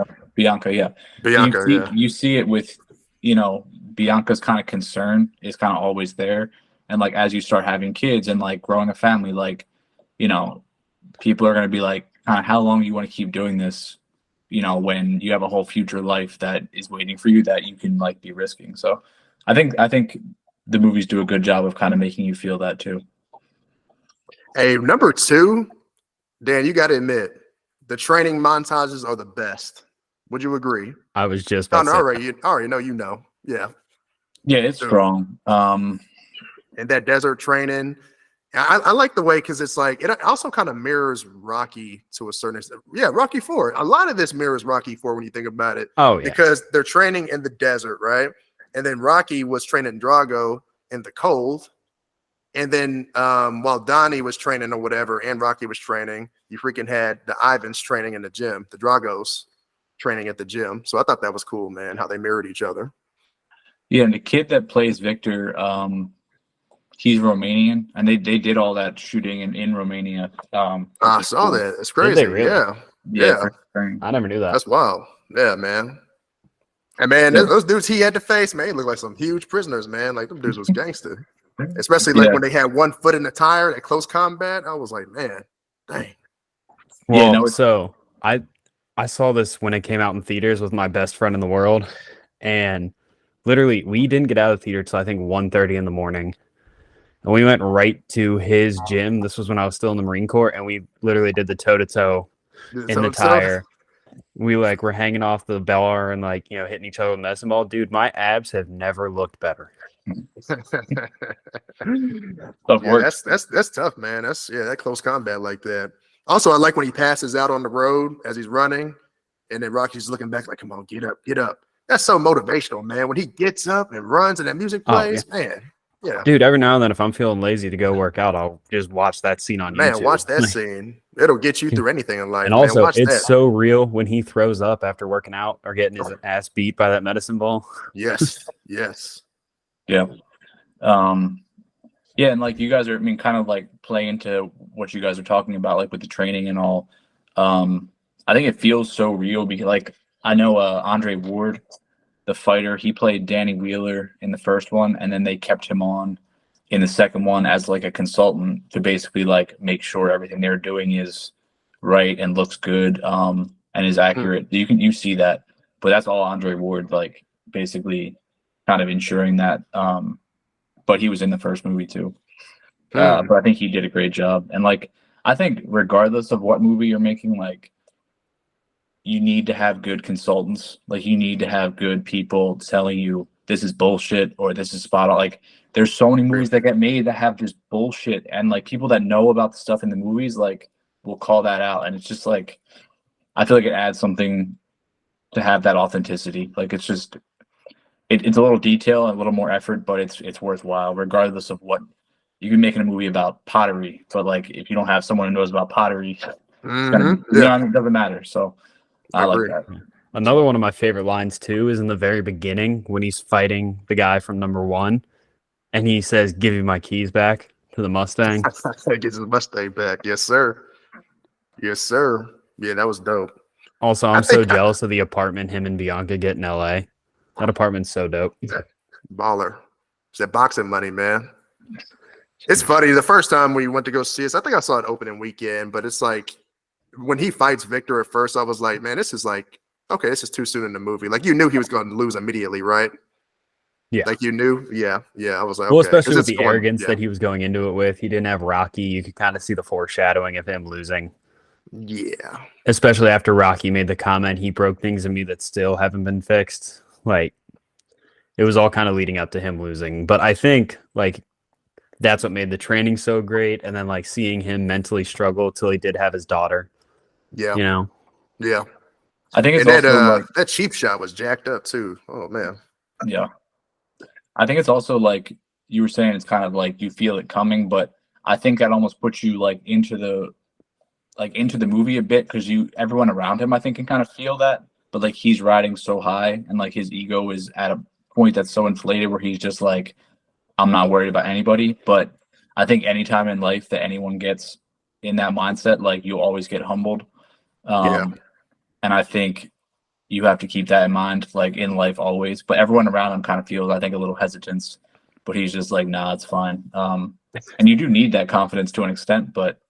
yeah. Bianca, you see it with, you know, Bianca's kind of concern is kind of always there, and like as you start having kids and like growing a family, like, you know, people are going to be like, how long do you want to keep doing this, you know, when you have a whole future life that is waiting for you that you can like be risking. So I think the movies do a good job of kind of making you feel that too. Hey, number 2, Dan, you got to admit, the training montages are the best. Would you agree? I was just about to say already know, you know. Yeah. Yeah, it's strong. and that desert training. I like the way, because it's like, it also kind of mirrors Rocky to a certain extent. Yeah, Rocky 4. A lot of this mirrors Rocky 4 when you think about it. Oh, yeah. Because they're training in the desert, right? And then Rocky was training Drago in the cold. And then while Donnie was training or whatever, and Rocky was training, you freaking had the Ivans training in the gym, the Dragos training at the gym. So I thought that was cool, man, how they mirrored each other. Yeah, and the kid that plays Victor, he's Romanian, and they did all that shooting in Romania. I saw that. It's crazy. Did they really? Yeah. I never knew that. That's wild. Yeah, man. And man, those dudes he had to face, man, looked like some huge prisoners, man. Like, them dudes was gangster. Especially like when they had one foot in the tire at close combat. I was like, man, dang. Well, so I saw this when it came out in theaters with my best friend in the world, and literally we didn't get out of the theater till I think 1:30 in the morning. And we went right to his gym. This was when I was still in the Marine Corps, and we literally did the toe-to-toe in the tire. We were hanging off the bar and hitting each other with a medicine ball. Dude, my abs have never looked better. That's tough, man. That close combat like that. Also, I like when he passes out on the road as he's running, and then Rocky's looking back like, come on, get up, get up. That's so motivational, man. When he gets up and runs and that music plays, man. Yeah. Dude, every now and then if I'm feeling lazy to go work out, I'll just watch that scene on YouTube. Man, watch that scene. It'll get you through anything in life. And also, it's so real when he throws up after working out or getting his ass beat by that medicine ball. Yes. Yes. Yeah. Yeah, and you guys are, kind of play into what you guys are talking about, with the training and all. I think it feels so real because I know Andre Ward, the fighter, he played Danny Wheeler in the first one, and then they kept him on in the second one as a consultant to basically make sure everything they're doing is right and looks good and is accurate. You see that, but that's all Andre Ward basically kind of ensuring that. But he was in the first movie too. But I think he did a great job. And I think regardless of what movie you're making, you need to have good consultants. You need to have good people telling you this is bullshit or this is spot on. There's so many movies that get made that have just bullshit, and people that know about the stuff in the movies will call that out. And it's just I feel like it adds something to have that authenticity. It's just it's a little detail and a little more effort, but it's worthwhile regardless of what. You can make a movie about pottery, but if you don't have someone who knows about pottery, it doesn't matter. So I like that. Another one of my favorite lines too is in the very beginning when he's fighting the guy from number 1, and he says, "Give me my keys back" to the Mustang. Gets the Mustang back. Yes, sir. Yes, sir. Yeah, that was dope. Also, I'm so jealous of the apartment him and Bianca get in LA. That apartment's so dope. Baller. It's that boxing money, man. It's funny. The first time we went to go see us, I think I saw it opening weekend, but it's when he fights Victor at first, I was like, man, this is okay, this is too soon in the movie. You knew he was going to lose immediately, right? Yeah. You knew? Yeah. Yeah. I was like, well, okay. Especially with the arrogance that he was going into it with. He didn't have Rocky. You could kind of see the foreshadowing of him losing. Yeah. Especially after Rocky made the comment, he broke things in me that still haven't been fixed. It was all kind of leading up to him losing. But I think, that's what made the training so great. And then seeing him mentally struggle till he did have his daughter. Yeah. Yeah. I think it's also that cheap shot was jacked up too. Oh man. Yeah. I think it's also you were saying, it's kind of you feel it coming, but I think that almost puts you into the movie a bit, because everyone around him I think can kind of feel that, but he's riding so high and his ego is at a point that's so inflated where he's just I'm not worried about anybody. But I think anytime in life that anyone gets in that mindset, you always get humbled. And I think you have to keep that in mind, in life always. But everyone around him kind of feels, I think, a little hesitance. But he's just nah, it's fine. And you do need that confidence to an extent, but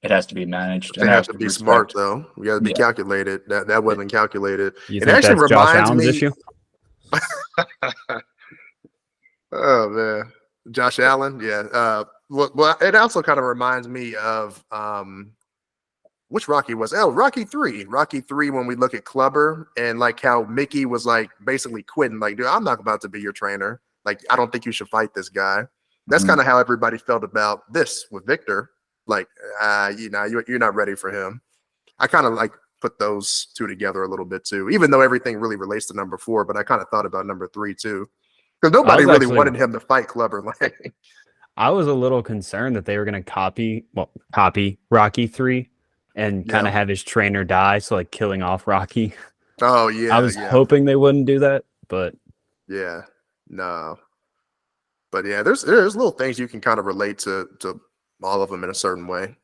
it has to be managed. It has to be smart, though. You got to be calculated. That wasn't calculated. You think that's Josh Allen's issue? Oh man, Josh Allen. Yeah. Well, it also kind of reminds me of which Rocky was? Oh, Rocky 3. Rocky 3. When we look at Clubber and how Mickey was basically quitting. Dude, I'm not about to be your trainer. I don't think you should fight this guy. That's kind of how everybody felt about this with Victor. Like, you're not ready for him. I kind of like put those two together a little bit too, even though everything really relates to number 4. But I kind of thought about number 3 too, because nobody really wanted him to fight Clubber Lang. I was a little concerned that they were going to copy Rocky 3 and kind of have his trainer die, so like killing off Rocky. Oh yeah, I was hoping they wouldn't do that, but no. But yeah, there's little things you can kind of relate to all of them in a certain way.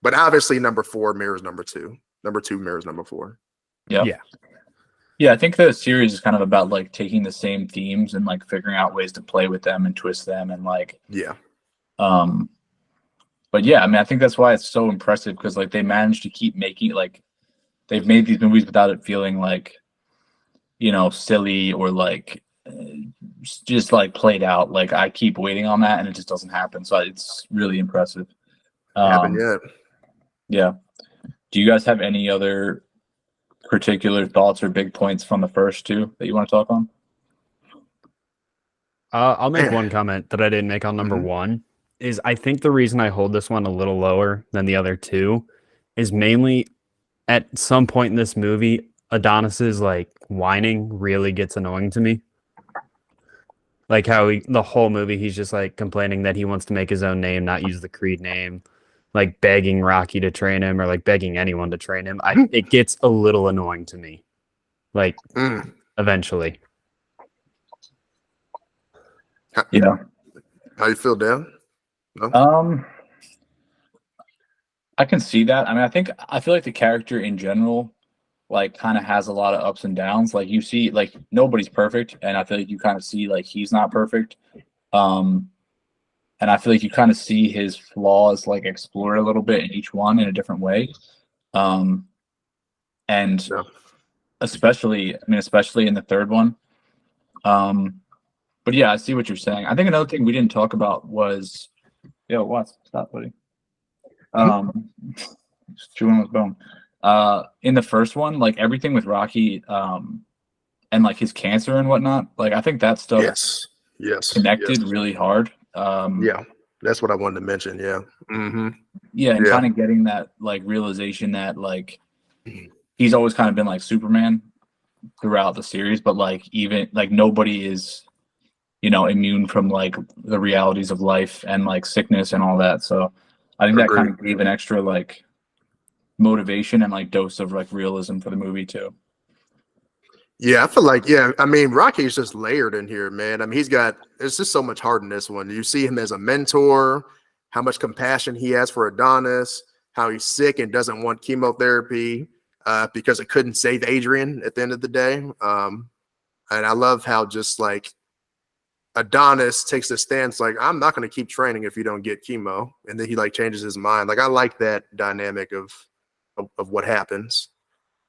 But obviously, number 4 mirrors number 2. Number 2 mirrors number 4. Yeah. I think the series is kind of about like taking the same themes and like figuring out ways to play with them and twist them and like But yeah, I mean, I think that's why it's so impressive, because like they managed to keep making, like, they've made these movies without it feeling like, silly or like just like played out. Like I keep waiting on that and it just doesn't happen. So it's really impressive. Haven't yet. Yeah. Do you guys have any other particular thoughts or big points from the first two that you want to talk on? I'll make one comment that I didn't make on number 1. Is I think the reason I hold this one a little lower than the other two is mainly at some point in this movie, Adonis's like whining really gets annoying to me. Like how the whole movie, he's just like complaining that he wants to make his own name, not use the Creed name, like begging Rocky to train him or like begging anyone to train him. It gets a little annoying to me. Like eventually. Yeah. How you feel, Dan? No? I can see that. I mean, I feel like the character in general, like, kind of has a lot of ups and downs. Like, you see, like, nobody's perfect, and I feel like you kind of see, like, he's not perfect. And I feel like you kind of see his flaws, like, explored a little bit in each one in a different way. Especially in the third one. But yeah, I see what you're saying. I think another thing we didn't talk about was, stop, buddy. Just chewing on his bone. In the first one, like everything with Rocky, and like his cancer and whatnot, like I think that stuff connected really hard. That's what I wanted to mention. And kind of getting that like realization that like he's always kind of been like Superman throughout the series, but like even like nobody is immune from like the realities of life and like sickness and all that. So I think that kind of gave an extra like motivation and like dose of like realism for the movie too. Yeah, I feel like, I mean, Rocky's just layered in here, man. I mean, there's just so much heart in this one. You see him as a mentor, how much compassion he has for Adonis, how he's sick and doesn't want chemotherapy because it couldn't save Adrian at the end of the day. And I love how just like Adonis takes the stance like, I'm not going to keep training if you don't get chemo. And then he like changes his mind. Like, I like that dynamic of what happens.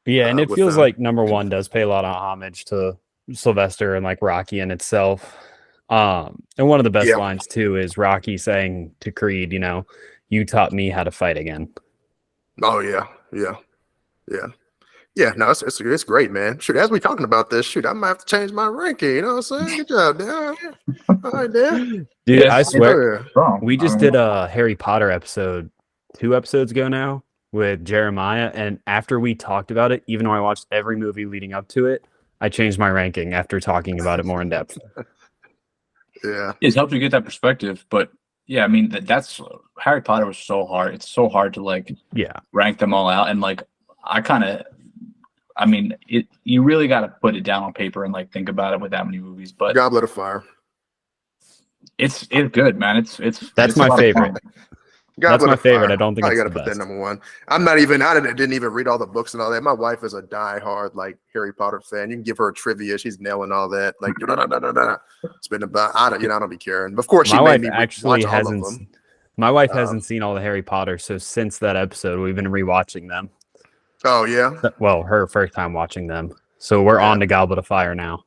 Yeah, and it feels like number 1 does pay a lot of homage to Sylvester and like Rocky in itself. And one of the best lines too is Rocky saying to Creed, you taught me how to fight again. Oh yeah. No, it's great, man. Shoot, as we talking about this, I might have to change my ranking. You know what I'm saying? Good job, Dan. All right, Dan. Dude, I swear, we just did a Harry Potter episode 2 episodes ago now with Jeremiah, and after we talked about it, even though I watched every movie leading up to it, I changed my ranking after talking about it more in depth. It's helped you get that perspective, but yeah, I mean that's Harry Potter was so hard. It's so hard to like rank them all out, and like you really got to put it down on paper and like think about it with that many movies. But Goblet of Fire, it's good, man. That's my favorite. That's my favorite. I don't think I it's gotta the put best. that number 1. I didn't even read all the books and all that. My wife is a diehard like Harry Potter fan. You can give her a trivia, she's nailing all that. Like it's been about I don't be caring. Of course, my wife actually hasn't. My wife hasn't seen all the Harry Potter, so since that episode, we've been rewatching them. Oh yeah. Well, her first time watching them, so we're on to Goblet of Fire now.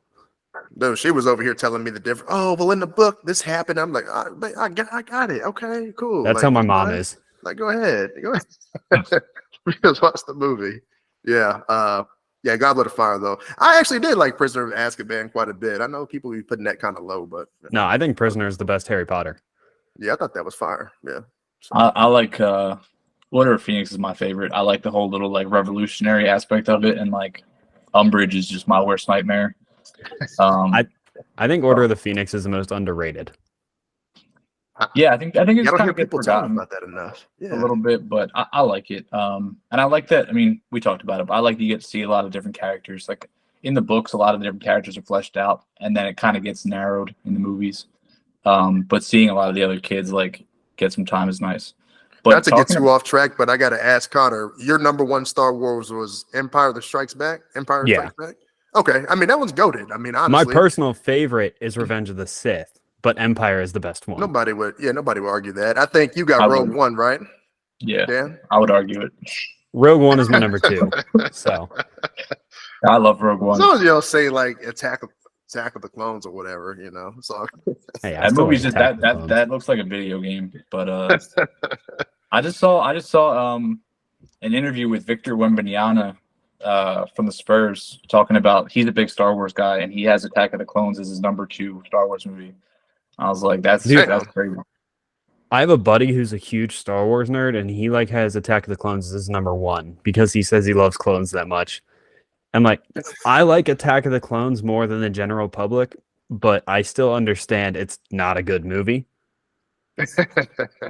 No, she was over here telling me the difference. Oh, well, in the book, this happened. I'm like, I got it. Okay, cool. That's how my mom is. Like, go ahead. Just watch the movie. Yeah. Goblet of Fire, though. I actually did like Prisoner of Azkaban quite a bit. I know people be putting that kind of low, but no, I think Prisoner is the best Harry Potter. Yeah, I thought that was fire. Yeah. So. I like Order of Phoenix is my favorite. I like the whole little like revolutionary aspect of it, and like Umbridge is just my worst nightmare. I think Order of the Phoenix is the most underrated. Yeah, I think it's I don't kind hear of get people talking forgotten about that enough. Yeah. a little bit, but I like it. And I like that. I mean, we talked about it, but I like that you get to see a lot of different characters. Like in the books, a lot of the different characters are fleshed out, and then it kind of gets narrowed in the movies. But seeing a lot of the other kids like get some time is nice. But not to get too off track, but I got to ask Connor, your number one Star Wars was Empire that Strikes Back? Empire Strikes Back? Okay. I mean, that one's goated. I mean, honestly. My personal favorite is Revenge of the Sith, but Empire is the best one. Nobody would argue that. I think you got Rogue One, right? Yeah. Dan? I would argue it. Rogue One is my number 2. So I love Rogue One. As long as you don't say like Attack of the Clones or whatever, So hey, that movie's just that looks like a video game. But I just saw an interview with Victor Wembanyama from the Spurs talking about he's a big Star Wars guy and he has Attack of the Clones as his number 2 Star Wars movie. I was like, that's crazy. I have a buddy who's a huge Star Wars nerd, and he like has Attack of the Clones as his number 1 because he says he loves clones that much. I'm like, I like Attack of the Clones more than the general public, but I still understand it's not a good movie.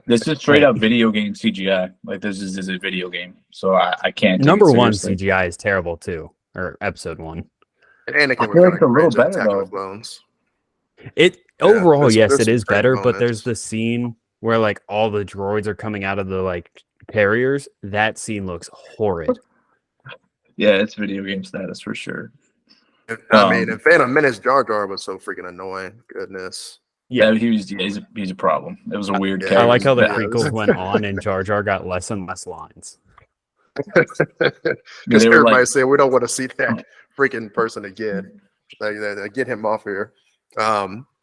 This is straight up video game CGI. Like this is a video game, so I can't. Number 1 CGI is terrible too, or episode 1. Anakin I feel like it's a little better though. Overall, yes, it is better, but there's the scene where like all the droids are coming out of the like carriers. That scene looks horrid. Yeah, it's video game status for sure. I mean, in Phantom Menace, Jar Jar was so freaking annoying. Goodness. Yeah, he's a problem. It was a weird character. I like how the prequels went on and Jar Jar got less and less lines. Because everybody said we don't want to see that freaking person again. Get him off here.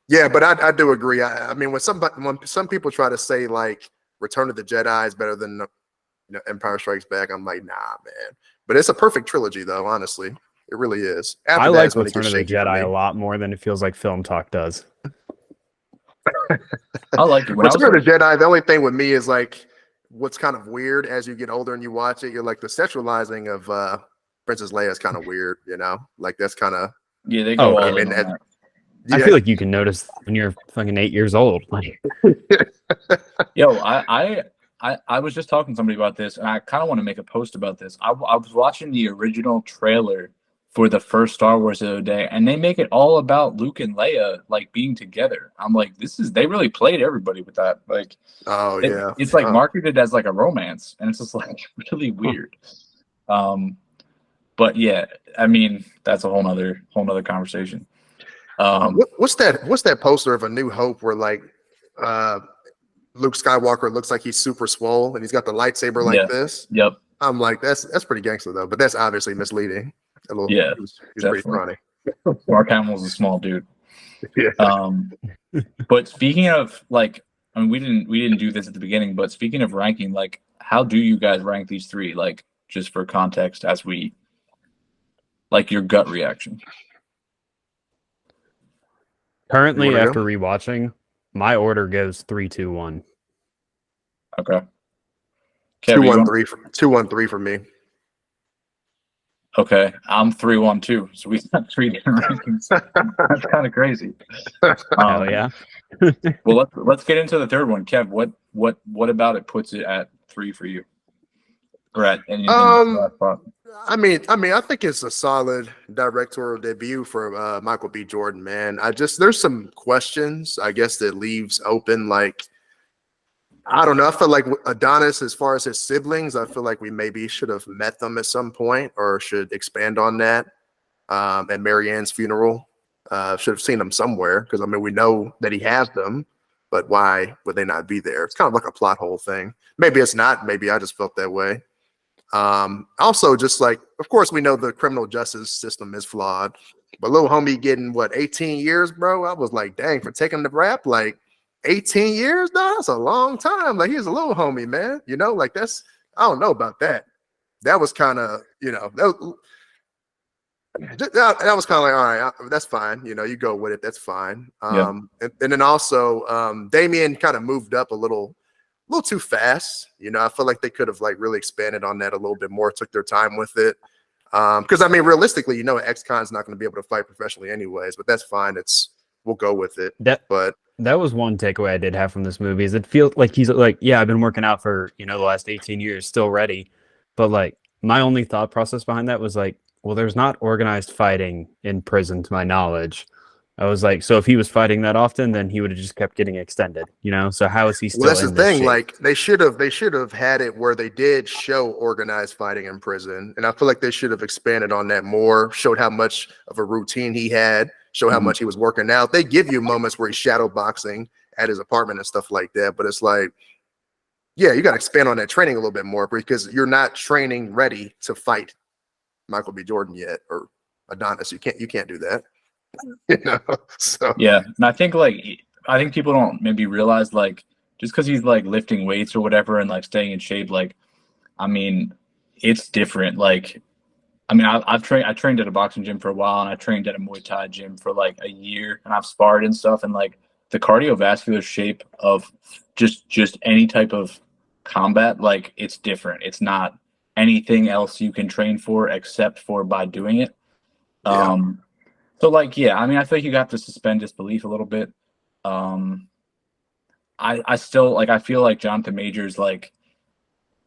Yeah, but I do agree. I mean, when some people try to say like Return of the Jedi is better than Empire Strikes Back, I'm like, nah, man. But it's a perfect trilogy, though. Honestly, it really is. I like Return of the Jedi a lot more than it feels like Film Talk does. I like it. Return of the Jedi. The only thing with me is like what's kind of weird as you get older and you watch it. You're like the sexualizing of Princess Leia is kind of weird. Like that's kind of they go. I feel like you can notice when you're fucking 8 years old. Like, yo, I was just talking to somebody about this, and I kind of want to make a post about this. I was watching the original trailer for the first Star Wars the other day, and they make it all about Luke and Leia like being together. I'm like, they really played everybody with that. Like, it's like marketed as like a romance, and it's just like really weird. But yeah, I mean, that's a whole nother conversation. What's that poster of A New Hope where like Luke Skywalker looks like he's super swole and he's got the lightsaber like this? Yep. I'm like, that's pretty gangster though, but that's obviously misleading. He's pretty funny. Mark Hamill's a small dude. Yeah. But speaking of like, I mean, we didn't do this at the beginning, but speaking of ranking, like, how do you guys rank these 3? Like, just for context, as we like your gut reaction. Currently, after rewatching, my order goes 3, 2, 1. Okay. 2-1-3 for me. Okay, I'm 3-1-2, so we got 3 different rankings. That's kind of crazy. Hell yeah. Well, let's get into the third one, Kev. What about it puts it at 3 for you? Or at any spot? I mean, I think it's a solid directorial debut for Michael B. Jordan, man. There's some questions, I guess, that leaves open. Like, I don't know. I feel like Adonis, as far as his siblings, I feel like we maybe should have met them at some point or should expand on that. At Marianne's funeral, should have seen them somewhere because, I mean, we know that he has them, but why would they not be there? It's kind of like a plot hole thing. Maybe it's not. Maybe I just felt that way. Also, just like, of course, we know the criminal justice system is flawed, but little homie getting 18 years, bro. I was like, dang, for taking the rap, like 18 years, dog, that's a long time. Like, he's a little homie, man. Like I don't know about that. That was kind of, That was kind of like, all right, that's fine. You know, you go with it. That's fine. Yeah. And then also, Damien kind of moved up a little too fast. You know, I feel like they could have like really expanded on that a little bit more, took their time with it. Because I mean, realistically, you know, ex-con's not going to be able to fight professionally anyways, but that's fine. We'll go with it. But that was one takeaway I did have from this movie is it feels like he's like, yeah, I've been working out for, you know, the last 18 years, still ready. But like my only thought process behind that was like, well, there's not organized fighting in prison to my knowledge. I was like, so if he was fighting that often, then he would have just kept getting extended, you know? So how is he still that's the in this thing. shape? Like they should have had it where they did show organized fighting in prison. And I feel like they should have expanded on that more, showed how much of a routine he had, show how much he was working out. They give you moments where he's shadow boxing at his apartment and stuff like that. But it's like, yeah, you got to expand on that training a little bit more because you're not training ready to fight Michael B. Jordan yet or Adonis. You can't do that. You know? So Yeah. And I think people don't maybe realize like just because he's like lifting weights or whatever and like staying in shape, like I mean, it's different. Like I mean, I trained at a boxing gym for a while and I trained at a Muay Thai gym for like a year and I've sparred and stuff and like the cardiovascular shape of just any type of combat, like it's different. It's not anything else you can train for except for by doing it. yeah. So like, yeah, I mean, I feel like you have to suspend disbelief a little bit. I still like, I feel like Jonathan Majors, like,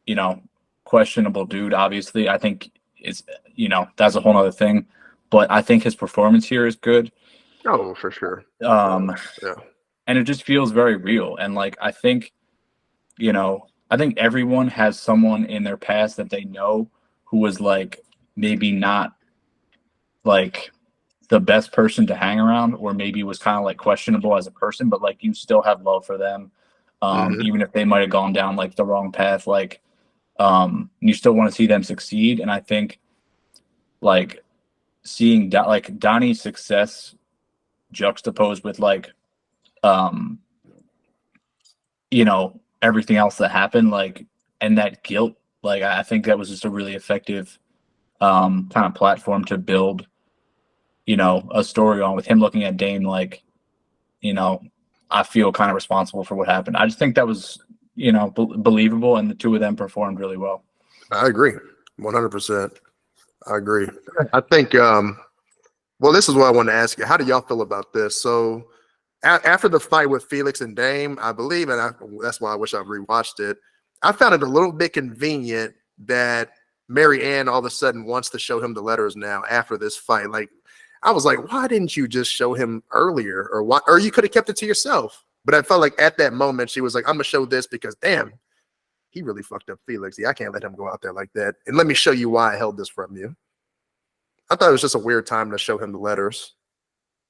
you know, questionable dude, obviously. I think it's, you know, that's a whole other thing, but I think his performance here is good. Oh, for sure. Yeah. And it just feels very real. And like, I think, you know, I think everyone has someone in their past that they know who was like, maybe not like the best person to hang around or maybe was kind of like questionable as a person, but like you still have love for them. Even if they might have gone down like the wrong path, like you still want to see them succeed. And I think like seeing like Donnie's success juxtaposed with like you know, everything else that happened, like, and that guilt, like I think that was just a really effective kind of platform to build, you know, a story on with him looking at Dane like, you know, I feel kind of responsible for what happened. I just think that was, you know, believable, and the two of them performed really well. I agree, 100%. I agree. I think. Well, this is what I want to ask you. How do y'all feel about this? So, after the fight with Felix and Dame, I believe, and that's why I wish I rewatched it. I found it a little bit convenient that Mary Ann all of a sudden wants to show him the letters now after this fight. Like, I was like, why didn't you just show him earlier, or why? Or you could have kept it to yourself. But I felt like at that moment she was like, I'm gonna show this because damn, he really fucked up Felix. Yeah, I can't let him go out there like that. And let me show you why I held this from you. I thought it was just a weird time to show him the letters,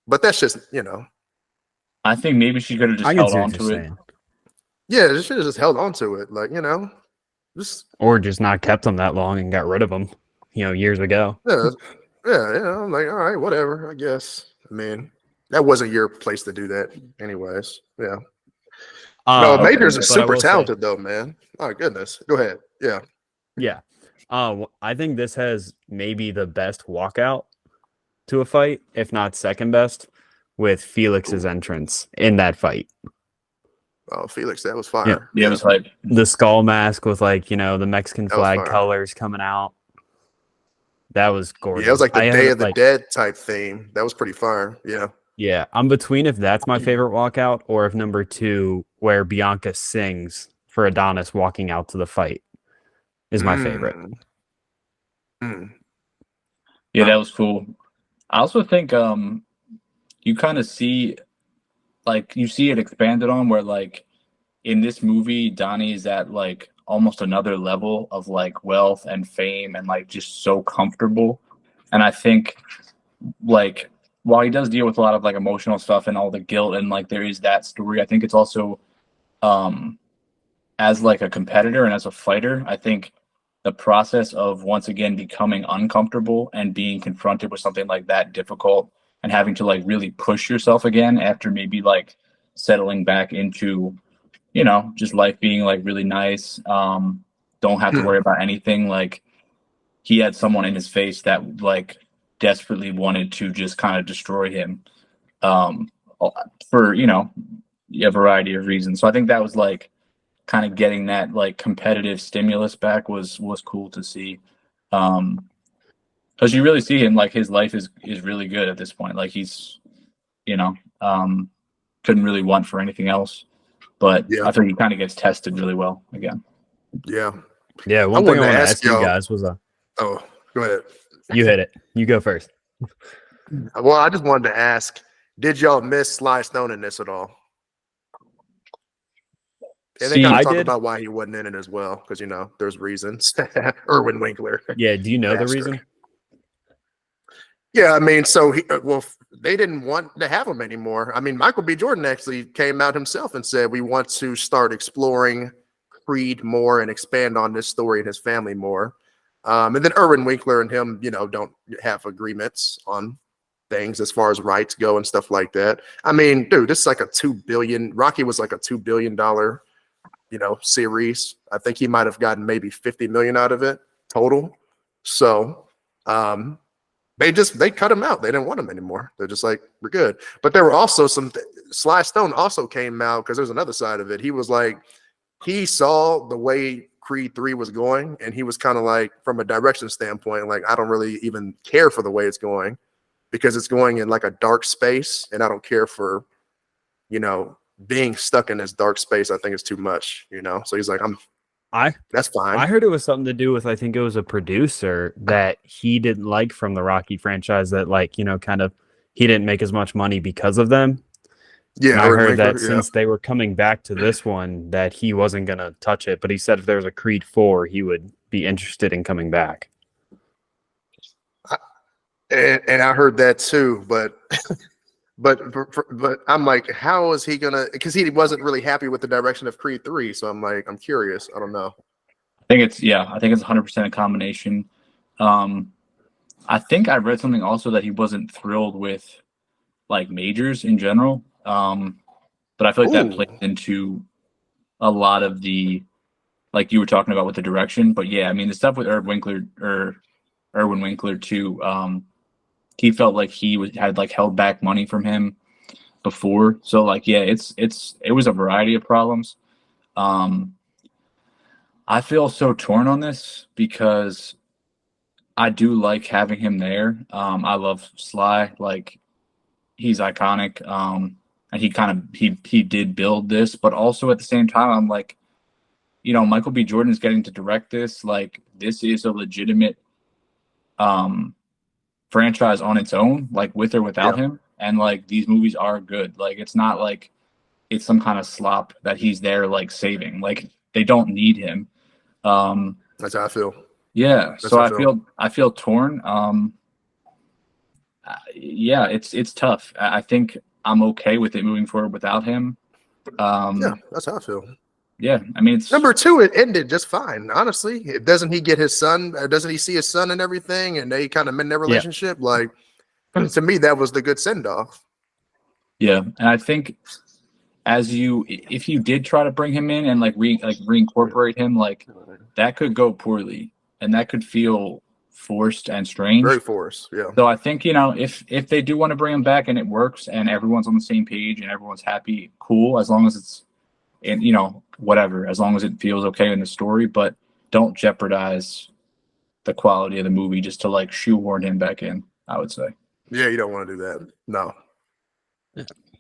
but that's just, you know. I think maybe she could have just held on to it. Saying. Yeah, she should have just held on to it, like, you know, or just not kept them that long and got rid of them, you know, years ago. Yeah, yeah. I'm like, all right, whatever. I guess. I mean, that wasn't your place to do that, anyways. Yeah. No, Majors is super talented, though, man. Oh goodness. Go ahead. Yeah. Yeah. I think this has maybe the best walkout to a fight, if not second best, with Felix's entrance in that fight. Oh, Felix, that was fire. Yeah, it was like the skull mask with like, you know, the Mexican flag colors coming out. That was gorgeous. Yeah, it was like the Day of the Dead type theme. That was pretty fire. Yeah. Yeah. I'm between if that's my favorite walkout or if number 2, where Bianca sings for Adonis walking out to the fight, is my favorite. Yeah, that was cool. I also think you kind of see, like, you see it expanded on where, like, in this movie, Donnie is at, like, almost another level of, like, wealth and fame and, like, just so comfortable. And I think, like, while he does deal with a lot of, like, emotional stuff and all the guilt and, like, there is that story, I think it's also, as, like, a competitor and as a fighter, I think the process of once again becoming uncomfortable and being confronted with something like that difficult and having to like really push yourself again after maybe like settling back into, you know, just life being like really nice. Don't have to worry about anything. Like he had someone in his face that like desperately wanted to just kind of destroy him, um, for a variety of reasons. So I think that was like kind of getting that like competitive stimulus back was cool to see. Because you really see him, like his life is really good at this point. Like he's, you know, couldn't really want for anything else. But Yeah. I think he kind of gets tested really well again. Yeah. Yeah. One thing I want to ask you y'all, guys was oh, go ahead. you hit it. You go first. Well, I just wanted to ask, did y'all miss Sly Stone in this at all? And they kind of talk about why he wasn't in it as well, because there's reasons. Erwin Winkler. Yeah, do you know the reason? Yeah, I mean, so they didn't want to have him anymore. I mean, Michael B. Jordan actually came out himself and said, we want to start exploring Creed more and expand on this story and his family more. And then Erwin Winkler and him, don't have agreements on things as far as rights go and stuff like that. I mean, dude, this is like Rocky was like a $2 billion series. I think he might have gotten maybe 50 million out of it total. So they cut him out. They didn't want him anymore. They're just like, we're good. But there were also Sly Stone also came out because there's another side of it. He was like, he saw the way Creed 3 was going, and he was kind of like, from a direction standpoint, like, I don't really even care for the way it's going because it's going in like a dark space, and I don't care for, being stuck in this dark space. I think it's too much, So he's like, that's fine. I heard it was something to do with, I think it was a producer that he didn't like from the Rocky franchise that kind of he didn't make as much money because of them. Yeah, and I heard that since they were coming back to this one that he wasn't going to touch it, but he said if there was a Creed 4, he would be interested in coming back. And I heard that too, but but I'm like, how is he gonna? Because he wasn't really happy with the direction of Creed 3, so I'm like, I'm curious. I don't know. I think it's 100% a combination. I think I read something also that he wasn't thrilled with like majors in general. But I feel like that plays into a lot of the, like you were talking about with the direction. But yeah, I mean the stuff with Erwin Winkler too. He felt like had like held back money from him before. So like yeah, it was a variety of problems. I feel so torn on this because I do like having him there. I love Sly, like he's iconic. And he did build this, but also at the same time, I'm like, Michael B. Jordan is getting to direct this. Like this is a legitimate franchise on its own, like with or without him. And like these movies are good. Like it's not like it's some kind of slop that he's there like saving. Like they don't need him. That's how I feel. Yeah. So I feel torn. Yeah, it's tough. I think I'm okay with it moving forward without him. Yeah, that's how I feel. Yeah, I mean, it's number 2. It ended just fine, honestly. Doesn't he get his son? Doesn't he see his son and everything? And they kind of mend their relationship. Yeah. Like to me, that was the good send off. Yeah, and I think if you did try to bring him in and like reincorporate him, like that could go poorly, and that could feel forced and strange. Very forced, yeah. So I think if they do want to bring him back and it works and everyone's on the same page and everyone's happy, cool. As long as it's whatever, as long as it feels okay in the story, but don't jeopardize the quality of the movie just to like shoehorn him back in, I would say. Yeah, you don't want to do that. No.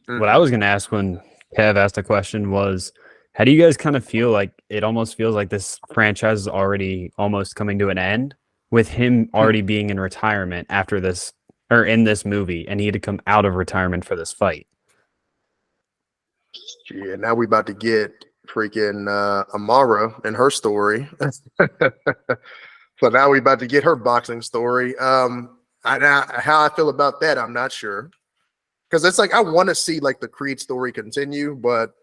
What I was going to ask when Kev asked a question was, how do you guys kind of feel like it almost feels like this franchise is already almost coming to an end with him already being in retirement after this or in this movie, and he had to come out of retirement for this fight? Yeah, now we about to get freaking Amara and her story. So now we about to get her boxing story. How I feel about that, I'm not sure. Because it's like I want to see like the Creed story continue, but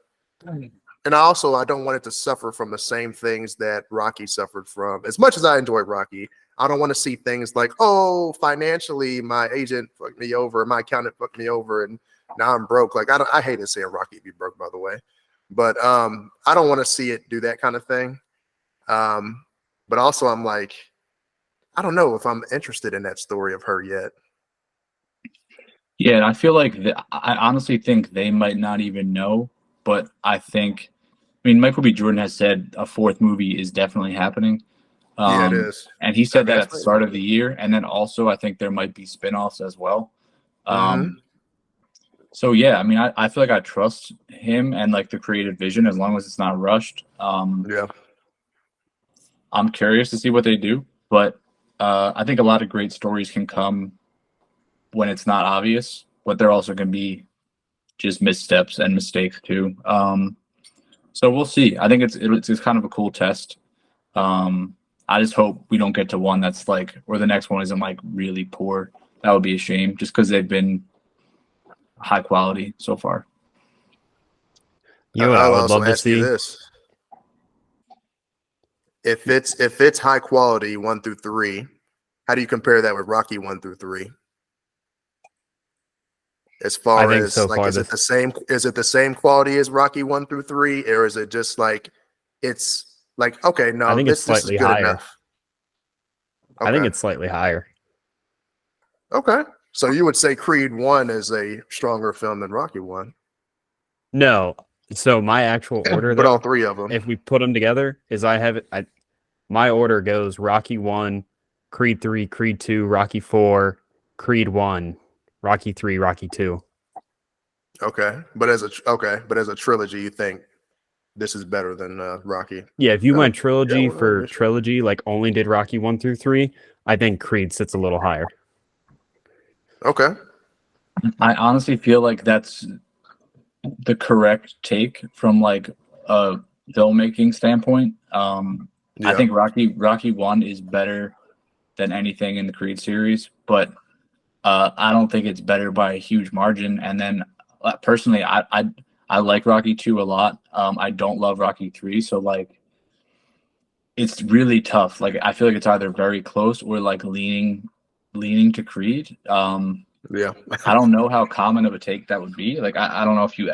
and I don't want it to suffer from the same things that Rocky suffered from. As much as I enjoy Rocky, I don't want to see things like, oh, financially, my agent fucked me over, my accountant fucked me over, and now I'm broke. Like I hated saying Rocky be broke, by the way, but I don't want to see it do that kind of thing. But also I'm like, I don't know if I'm interested in that story of her yet. Yeah, and I feel like I honestly think they might not even know, but I mean, Michael B. Jordan has said a fourth movie is definitely happening. Yeah, it is. And he said that at the Definitely. start of the year, and then also I think there might be spin-offs as well. Mm-hmm. So yeah, I mean, I feel like I trust him and like the creative vision as long as it's not rushed. Yeah. I'm curious to see what they do, but I think a lot of great stories can come when it's not obvious, but they're also going to be just missteps and mistakes too. So we'll see. I think it's kind of a cool test. I just hope we don't get to one that's like, or the next one isn't like really poor. That would be a shame, just because they've been high quality so far. You know what I I'll would also love to ask you see? this: if it's high quality 1 through 3, how do you compare that with Rocky 1 through 3? As I far think as so like, far is it the same? Is it the same quality as Rocky 1 through 3, or is it just like it's like, okay, I no, think it's this is slightly good higher. enough? I think Okay, it's slightly higher. okay. So you would say Creed 1 is a stronger film than Rocky 1, No. So my actual order but all though, three of them. if we put them together, is I have it. My order goes Rocky 1, Creed 3, Creed 2, Rocky 4, Creed 1, Rocky 3, Rocky 2. Okay, but as a trilogy, you think this is better than Rocky? Yeah, if you No, went yeah, trilogy well, no for issue. trilogy, like only did Rocky 1 through 3, I think Creed sits a little higher. Okay, I honestly feel like that's the correct take from like a filmmaking standpoint. I yeah, think Rocky 1 is better than anything in the Creed series, but I don't think it's better by a huge margin. And then personally, I like Rocky 2 a lot. I don't love Rocky 3, so like it's really tough. Like I feel like it's either very close or like leaning to Creed. yeah. I don't know how common of a take that would be. Like I don't know if you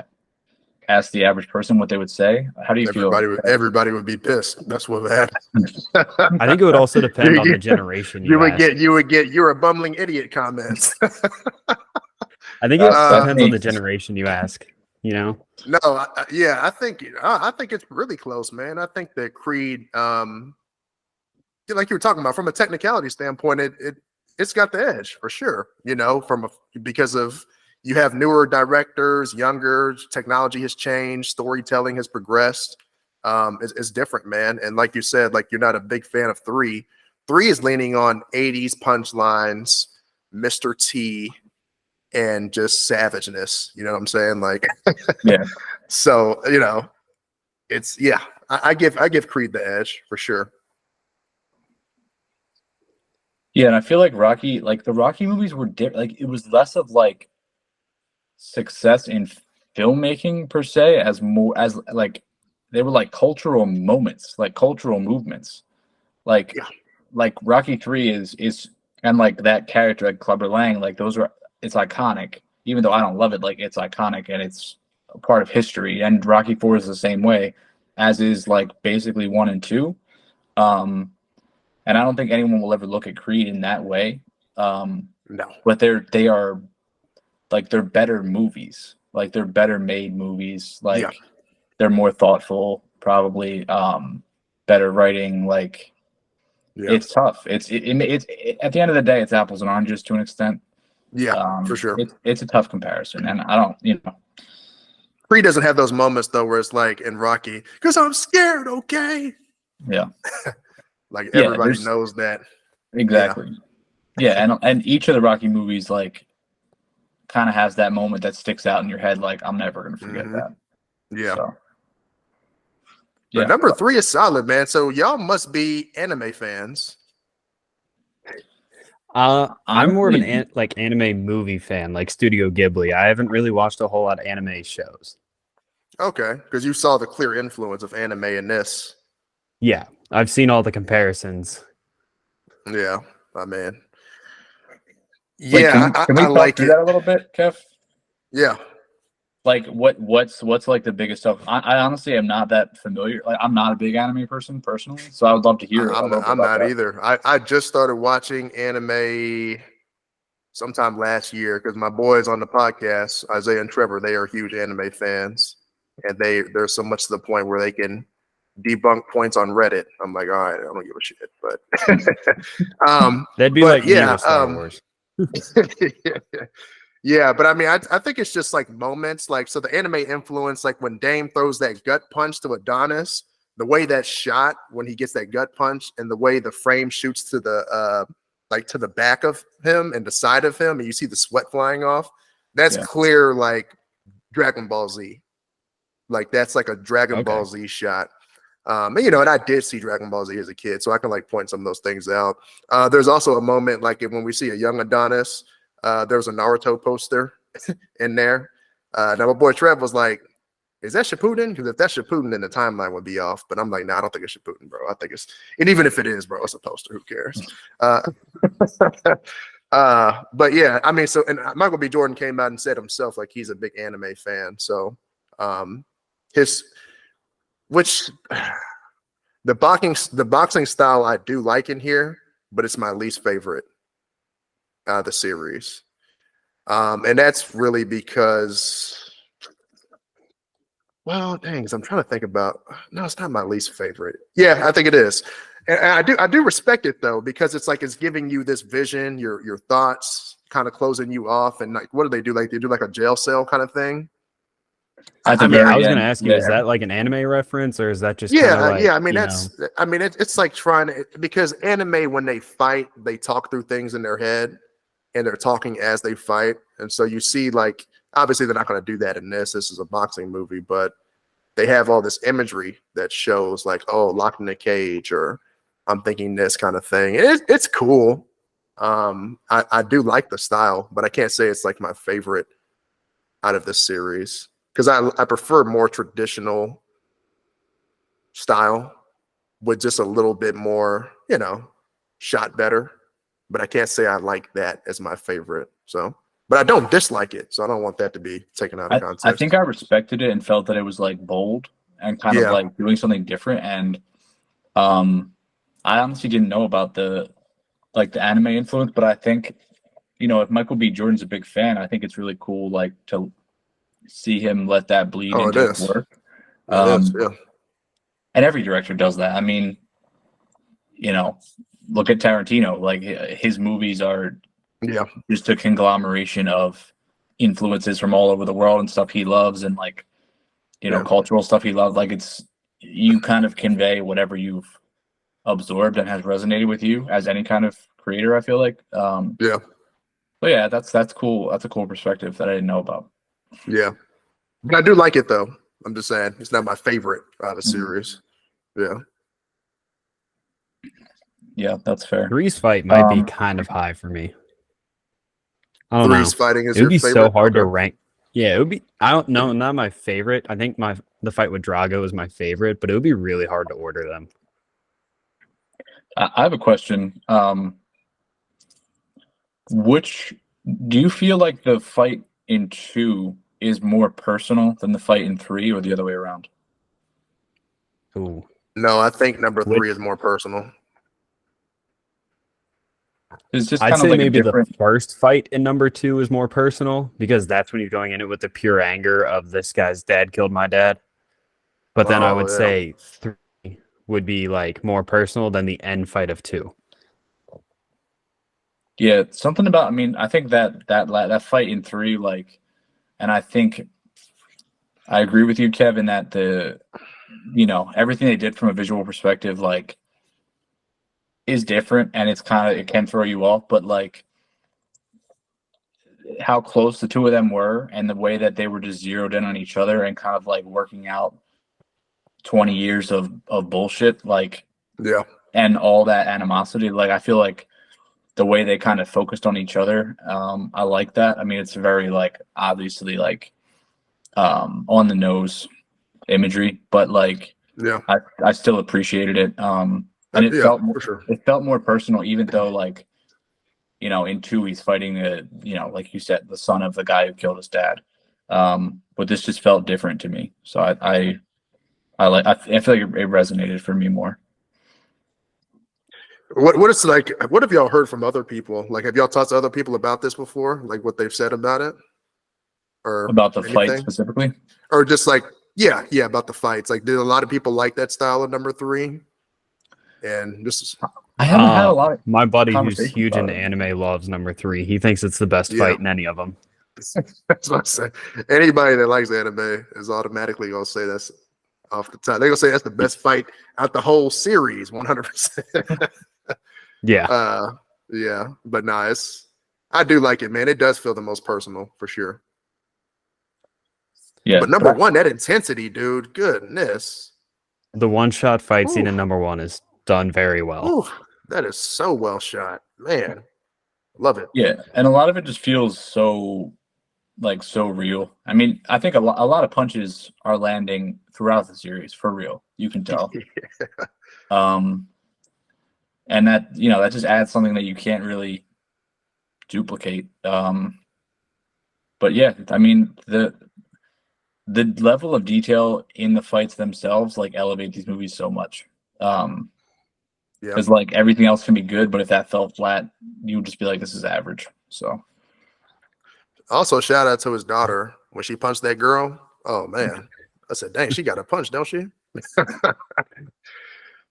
ask the average person what they would say. How do you feel? Everybody would be pissed. That's what would happen. I think it would also depend on the generation You you would ask. get you're a bumbling idiot comments. I think it That depends on the makes generation you ask, you know? No, yeah, I think it's really close, man. I think that Creed, like you were talking about, from a technicality standpoint, it's got the edge for sure. You know, because of you have newer directors, younger technology has changed, storytelling has progressed. It's different, man. And like you said, like you're not a big fan of 3. 3 is leaning on 80s punchlines, Mr. T, and just savageness. You know what I'm saying? Like, yeah. so it's yeah. I give Creed the edge for sure. Yeah, and I feel like the Rocky movies were different. Like it was less of like success in filmmaking per se, as more as like they were like cultural moments, like cultural movements. Like Yeah, like Rocky 3 is and like that character like Clubber Lang, like those are it's iconic. Even though I don't love it, like it's iconic and it's a part of history. And Rocky 4 is the same way, as is like basically 1 and 2. Um, and I don't think anyone will ever look at Creed in that way. no, But they are like they're better movies. Like they're better made movies. yeah, Like they're more thoughtful, probably better writing. Like yeah, it's tough. At the end of the day, it's apples and oranges to an extent. yeah, for sure. It's a tough comparison, and I don't, Creed doesn't have those moments though where it's like in Rocky, because I'm scared. Okay, yeah, like yeah. everybody There's knows that. Yeah, exactly, yeah, and each of the Rocky movies like kind of has that moment that sticks out in your head. Like I'm never gonna forget hmm that. yeah. So But yeah, number 3 is solid, man. So y'all must be anime fans. I'm more of an honestly, anime movie fan, like Studio Ghibli. I haven't really watched a whole lot of anime shows. Okay, because you saw the clear influence of anime in this. Yeah, I've seen all the comparisons. Yeah, my man. wait, Yeah, can I we talk like through it. that a little bit, Kev? Yeah, Like what's like the biggest stuff? I honestly am not that familiar. Like I'm not a big anime person personally, so I would love to hear a little bit I'm about not that. either. I just started watching anime sometime last year because my boys on the podcast, Isaiah and Trevor, they are huge anime fans, and they're so much to the point where they can debunk points on Reddit. I'm like, all right, I don't give a shit, but that'd be like me with Star Wars. Yeah, but I mean, I think it's just like moments, like so the anime influence, like when Dame throws that gut punch to Adonis, the way that's shot when he gets that gut punch, and the way the frame shoots to the like to the back of him and the side of him, and you see the sweat flying off. That's clear, like Dragon Ball Z. Like that's like a Dragon Ball Z shot. And, you know, and I did see Dragon Ball Z as a kid, so I can like point some of those things out. There's also a moment like when we see a young Adonis, there's a Naruto poster in there. Now my boy Trev was like, is that Shippuden? Because if that's Shippuden, then the timeline would be off. But I'm like, nah, I don't think it's Shippuden, bro. I think it's, and even if it is, bro, it's a poster. Who cares? But yeah, I mean, so, and Michael B. Jordan came out and said himself, like, he's a big anime fan. So which the boxing style I do like in here, but it's my least favorite the series. And that's really because, well, dang, I'm trying to think about, no, it's not my least favorite. Yeah, I think it is. And I do respect it though, because it's like it's giving you this vision, your thoughts, kind of closing you off. And like, what do? Like they do like a jail cell kind of thing. I was going to ask you, is that like an anime reference, or is that just like, yeah? I mean, it's like trying to, because anime, when they fight, they talk through things in their head, and they're talking as they fight, and so you see, like, obviously they're not going to do that in this. This is a boxing movie, but they have all this imagery that shows, like, oh, locked in a cage, or I'm thinking this kind of thing. It's cool. I do like the style, but I can't say it's like my favorite out of this series. Because I prefer more traditional style with just a little bit more, you know, shot better. But I can't say I like that as my favorite. So, but I don't dislike it. So I don't want that to be taken out of context. I think I respected it and felt that it was like bold and kind of like doing something different. And I honestly didn't know about the anime influence, but I think, you know, if Michael B. Jordan's a big fan, I think it's really cool, like, to see him let that bleed into his work. And every director does that. I mean, you know, look at Tarantino. Like, his movies are just a conglomeration of influences from all over the world and stuff he loves, and, like, you know, cultural stuff he loves. Like, it's, you kind of convey whatever you've absorbed and has resonated with you as any kind of creator, I feel like. But yeah, that's cool. That's a cool perspective that I didn't know about. Yeah, but I do like it though. I'm just saying it's not my favorite out of the series. Yeah, that's fair. Three's fight might be kind of high for me. I don't Three's know. fighting is it would be favorite? So hard to rank. Yeah, it would be. I don't know, not my favorite. I think the fight with Drago is my favorite, but it would be really hard to order them. I have a question. Which do you feel like the fight in 2 is more personal than the fight in 3, or the other way around? Ooh. No, I think number 3 is more personal. It's just I'd kind say of like maybe the first fight in number 2 is more personal, because that's when you're going in it with the pure anger of this guy's dad killed my dad. But then I would say 3 would be like more personal than the end fight of 2. Yeah, something about, I mean, I think that fight in 3, like, and I think I agree with you, Kevin, that you know, everything they did from a visual perspective, like, is different, and it can throw you off, but like how close the two of them were and the way that they were just zeroed in on each other and kind of like working out 20 years of bullshit, like, and all that animosity. Like, I feel like the way they kind of focused on each other, I like that. I mean, it's very, like, obviously, like, on the nose imagery, but like, I still appreciated it. And it felt more personal, even though, like, you know, in 2 he's fighting you know, like you said, the son of the guy who killed his dad. But this just felt different to me. So I feel like it resonated for me more. What is like? What have y'all heard from other people? Like, have y'all talked to other people about this before? Like, what they've said about it, or About the fight anything, specifically? or just like, yeah, about the fights. Like, did a lot of people like that style of number three? And just, I haven't had a lot of my buddy who's conversations huge about into it. anime loves number 3. He thinks it's the best yeah, fight in any of them. that's what I say. Anybody that likes anime is automatically gonna say that's off the top. They're gonna say that's the best fight out the whole series, 100%. Yeah. Yeah, but nice. I do like it, man. It does feel the most personal for sure. Yeah, But number one, that intensity, dude. Goodness. The one-shot fight scene Ooh. in number 1 is done very well. Ooh, that is so well shot, man. Love it. yeah, and a lot of it just feels so real. I mean, I think a lot of punches are landing throughout the series for real. You can tell. And that that just adds something that you can't really duplicate. But yeah, I mean the level of detail in the fights themselves like elevate these movies so much. Because like everything else can be good, but if that fell flat, you would just be like, this is average. So also, shout out to his daughter when she punched that girl. Oh man, I said, dang, she got a punch, don't she?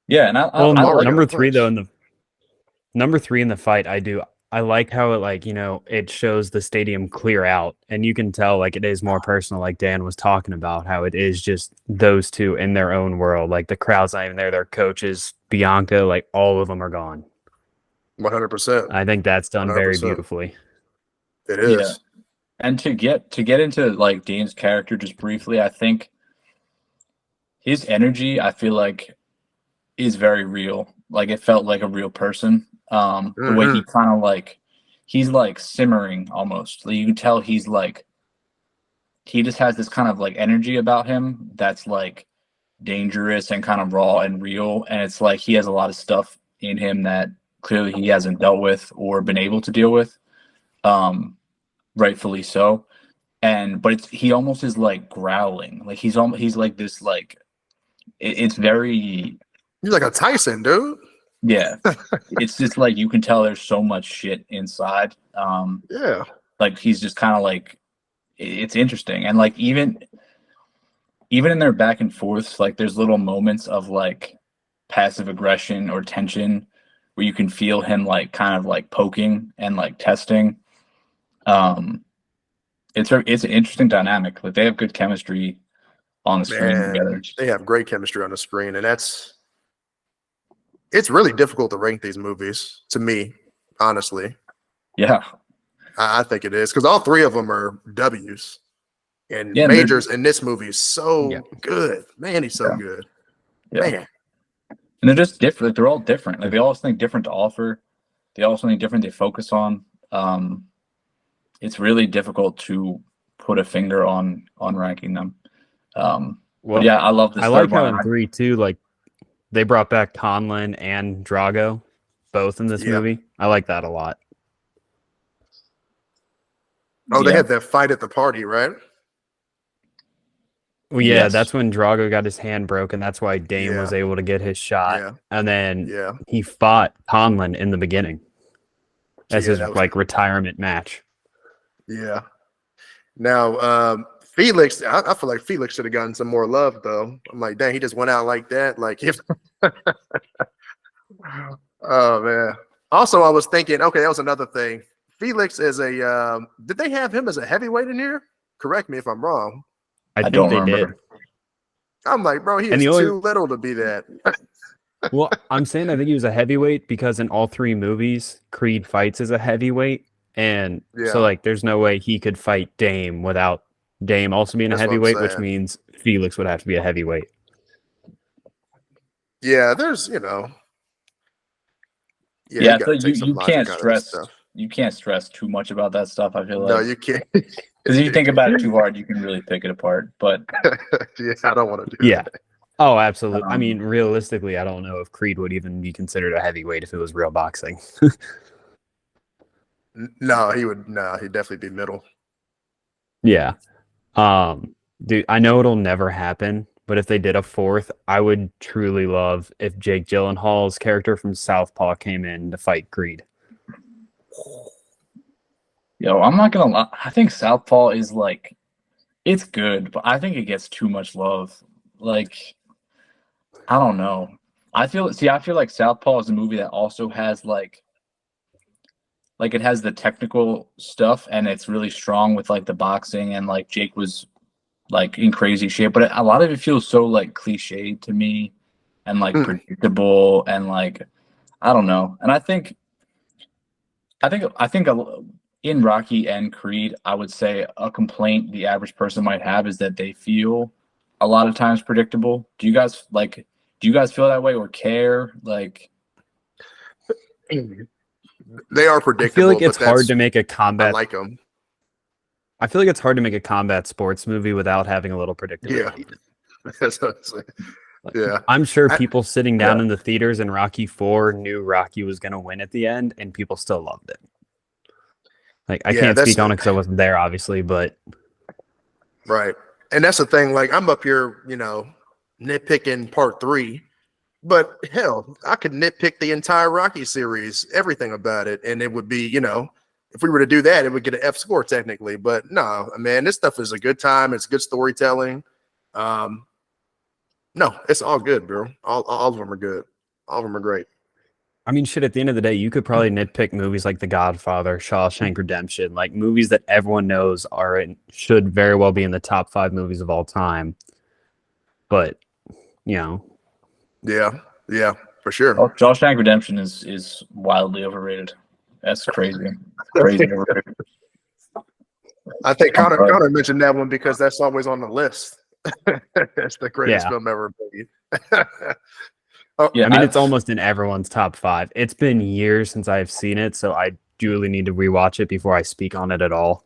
yeah, and I Well, like number 3 though, number 3 in the fight, I like how it it shows the stadium clear out, and you can tell like it is more personal, like Dan was talking about, how it is just those two in their own world. Like the crowd's not even there, their coaches, Bianca, like all of them are gone. 100%. I think that's done 100%. very beautifully. It is. Yeah. And to get into like Dane's character just briefly, I think his energy, I feel like, is very real. Like it felt like a real person. The way he kind of like he's like simmering almost. Like, you can tell he's like he just has this kind of like energy about him that's like dangerous and kind of raw and real. And it's like he has a lot of stuff in him that clearly he hasn't dealt with or been able to deal with. Rightfully so. But he almost is like growling. Like he's like this like it's very. He's like a Tyson, dude. Yeah, it's just like you can tell there's so much shit inside. Yeah, like he's just kind of like it's interesting, and like even in their back and forths, like there's little moments of like passive aggression or tension where you can feel him like kind of like poking and like testing. It's an interesting dynamic. Like they have good chemistry on the screen together. They have great chemistry on the screen, and it's really difficult to rank these movies, to me, honestly. Yeah. I think it is, because all three of them are W's. And Majors in this movie is so good. Man, he's so good. Yeah. Man. And they're just different. They're all different. Like they all have something different to offer. They all have something different they focus on. It's really difficult to put a finger on ranking them. Well, yeah, I love this. I like how in 3 too, like they brought back Conlon and Drago, both in this movie. I like that a lot. Oh, they had that fight at the party, right? Well, yeah, that's when Drago got his hand broken. That's why Dame was able to get his shot. Yeah. And then he fought Conlon in the beginning as his like retirement match. Yeah. Now, Felix, I feel like Felix should have gotten some more love, though. I'm like, dang, he just went out like that. Like, if oh man. Also, I was thinking, okay, that was another thing. Felix is a. Did they have him as a heavyweight in here? Correct me if I'm wrong. I think they did. I'm like, bro, he is too little to be that. Well, I'm saying I think he was a heavyweight because in all 3 movies, Creed fights as a heavyweight, and so like, there's no way he could fight Dame without Dame also being a heavyweight, which means Felix would have to be a heavyweight. Yeah, there's Yeah, so you can't stress. You can't stress too much about that stuff. I feel like no, you can't. Because if you think about it too hard, you can really pick it apart. But yeah, I don't want to do that. Oh, absolutely. I mean, realistically, I don't know if Creed would even be considered a heavyweight if it was real boxing. No, he would. No, he'd definitely be middle. Yeah. Dude, I know it'll never happen, but if they did a fourth, I would truly love if Jake Gyllenhaal's character from Southpaw came in to fight Creed. Yo, I'm not gonna lie. I think Southpaw is like, it's good, but I think it gets too much love. Like, I don't know. I feel like Southpaw is a movie that also has like it has the technical stuff and it's really strong with like the boxing and like Jake was like in crazy shape, but a lot of it feels so like cliche to me and like predictable and like I don't know. And I think in Rocky and Creed, I would say a complaint the average person might have is that they feel a lot of times predictable. Do you guys feel that way or care? Like, they are predictable. I feel like it's hard to make a combat. I like them. I feel like it's hard to make a combat sports movie without having a little predictability. Yeah. That's what I'm saying. Yeah. I'm sure people sitting down in the theaters in Rocky 4 knew Rocky was going to win at the end, and people still loved it. Like, I can't speak on it because I wasn't there, obviously, but... Right. And that's the thing. Like, I'm up here, nitpicking part 3. But, hell, I could nitpick the entire Rocky series, everything about it, and it would be, if we were to do that, it would get an F score technically. But, no, man, this stuff is a good time. It's good storytelling. No, it's all good, bro. All of them are good. All of them are great. I mean, shit, at the end of the day, you could probably nitpick movies like The Godfather, Shawshank Redemption, like movies that everyone knows should very well be in the top 5 movies of all time. But, Yeah, for sure. Oh, Shawshank Redemption is wildly overrated. That's crazy. Crazy overrated. I think Conor mentioned that one because that's always on the list. That's the greatest film ever made. Yeah, I mean, it's almost in everyone's top 5. It's been years since I've seen it, so I duly need to rewatch it before I speak on it at all.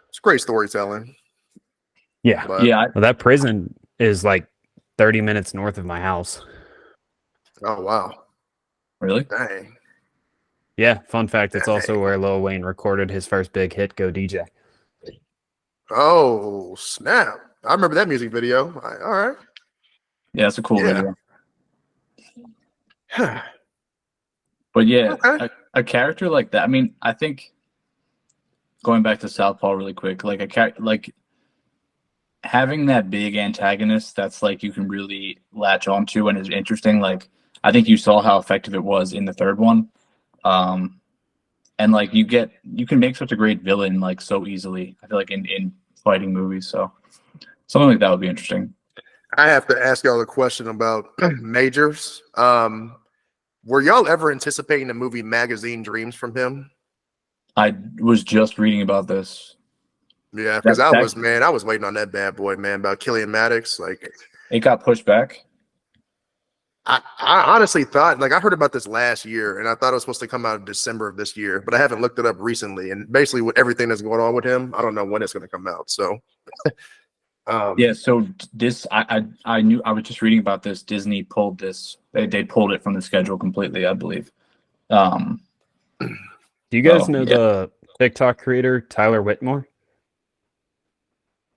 It's great storytelling. Yeah. Well, that prison is like 30 minutes north of my house. Oh, wow. Really? Dang. Yeah, fun fact, it's also where Lil Wayne recorded his first big hit, Go DJ. Oh, snap. I remember that music video. All right. Yeah, it's a cool video. But yeah, okay. a character like that. I mean, I think going back to Southpaw really quick, like having that big antagonist that's like you can really latch onto and is interesting. Like I think you saw how effective it was in the third one, and like you can make such a great villain like so easily. I feel like in fighting movies, so something like that would be interesting. I have to ask y'all a question about Majors. Were y'all ever anticipating the movie Magazine Dreams from him? I was just reading about this. Yeah, because I was waiting on that bad boy, man, about Killian Maddox. Like, it got pushed back. I honestly thought, like, I heard about this last year, and I thought it was supposed to come out in December of this year, but I haven't looked it up recently. And basically, with everything that's going on with him, I don't know when it's going to come out. So, yeah. So this, I knew. I was just reading about this. Disney pulled this. They pulled it from the schedule completely, I believe. Do you guys know the TikTok creator Tyler Whitmore?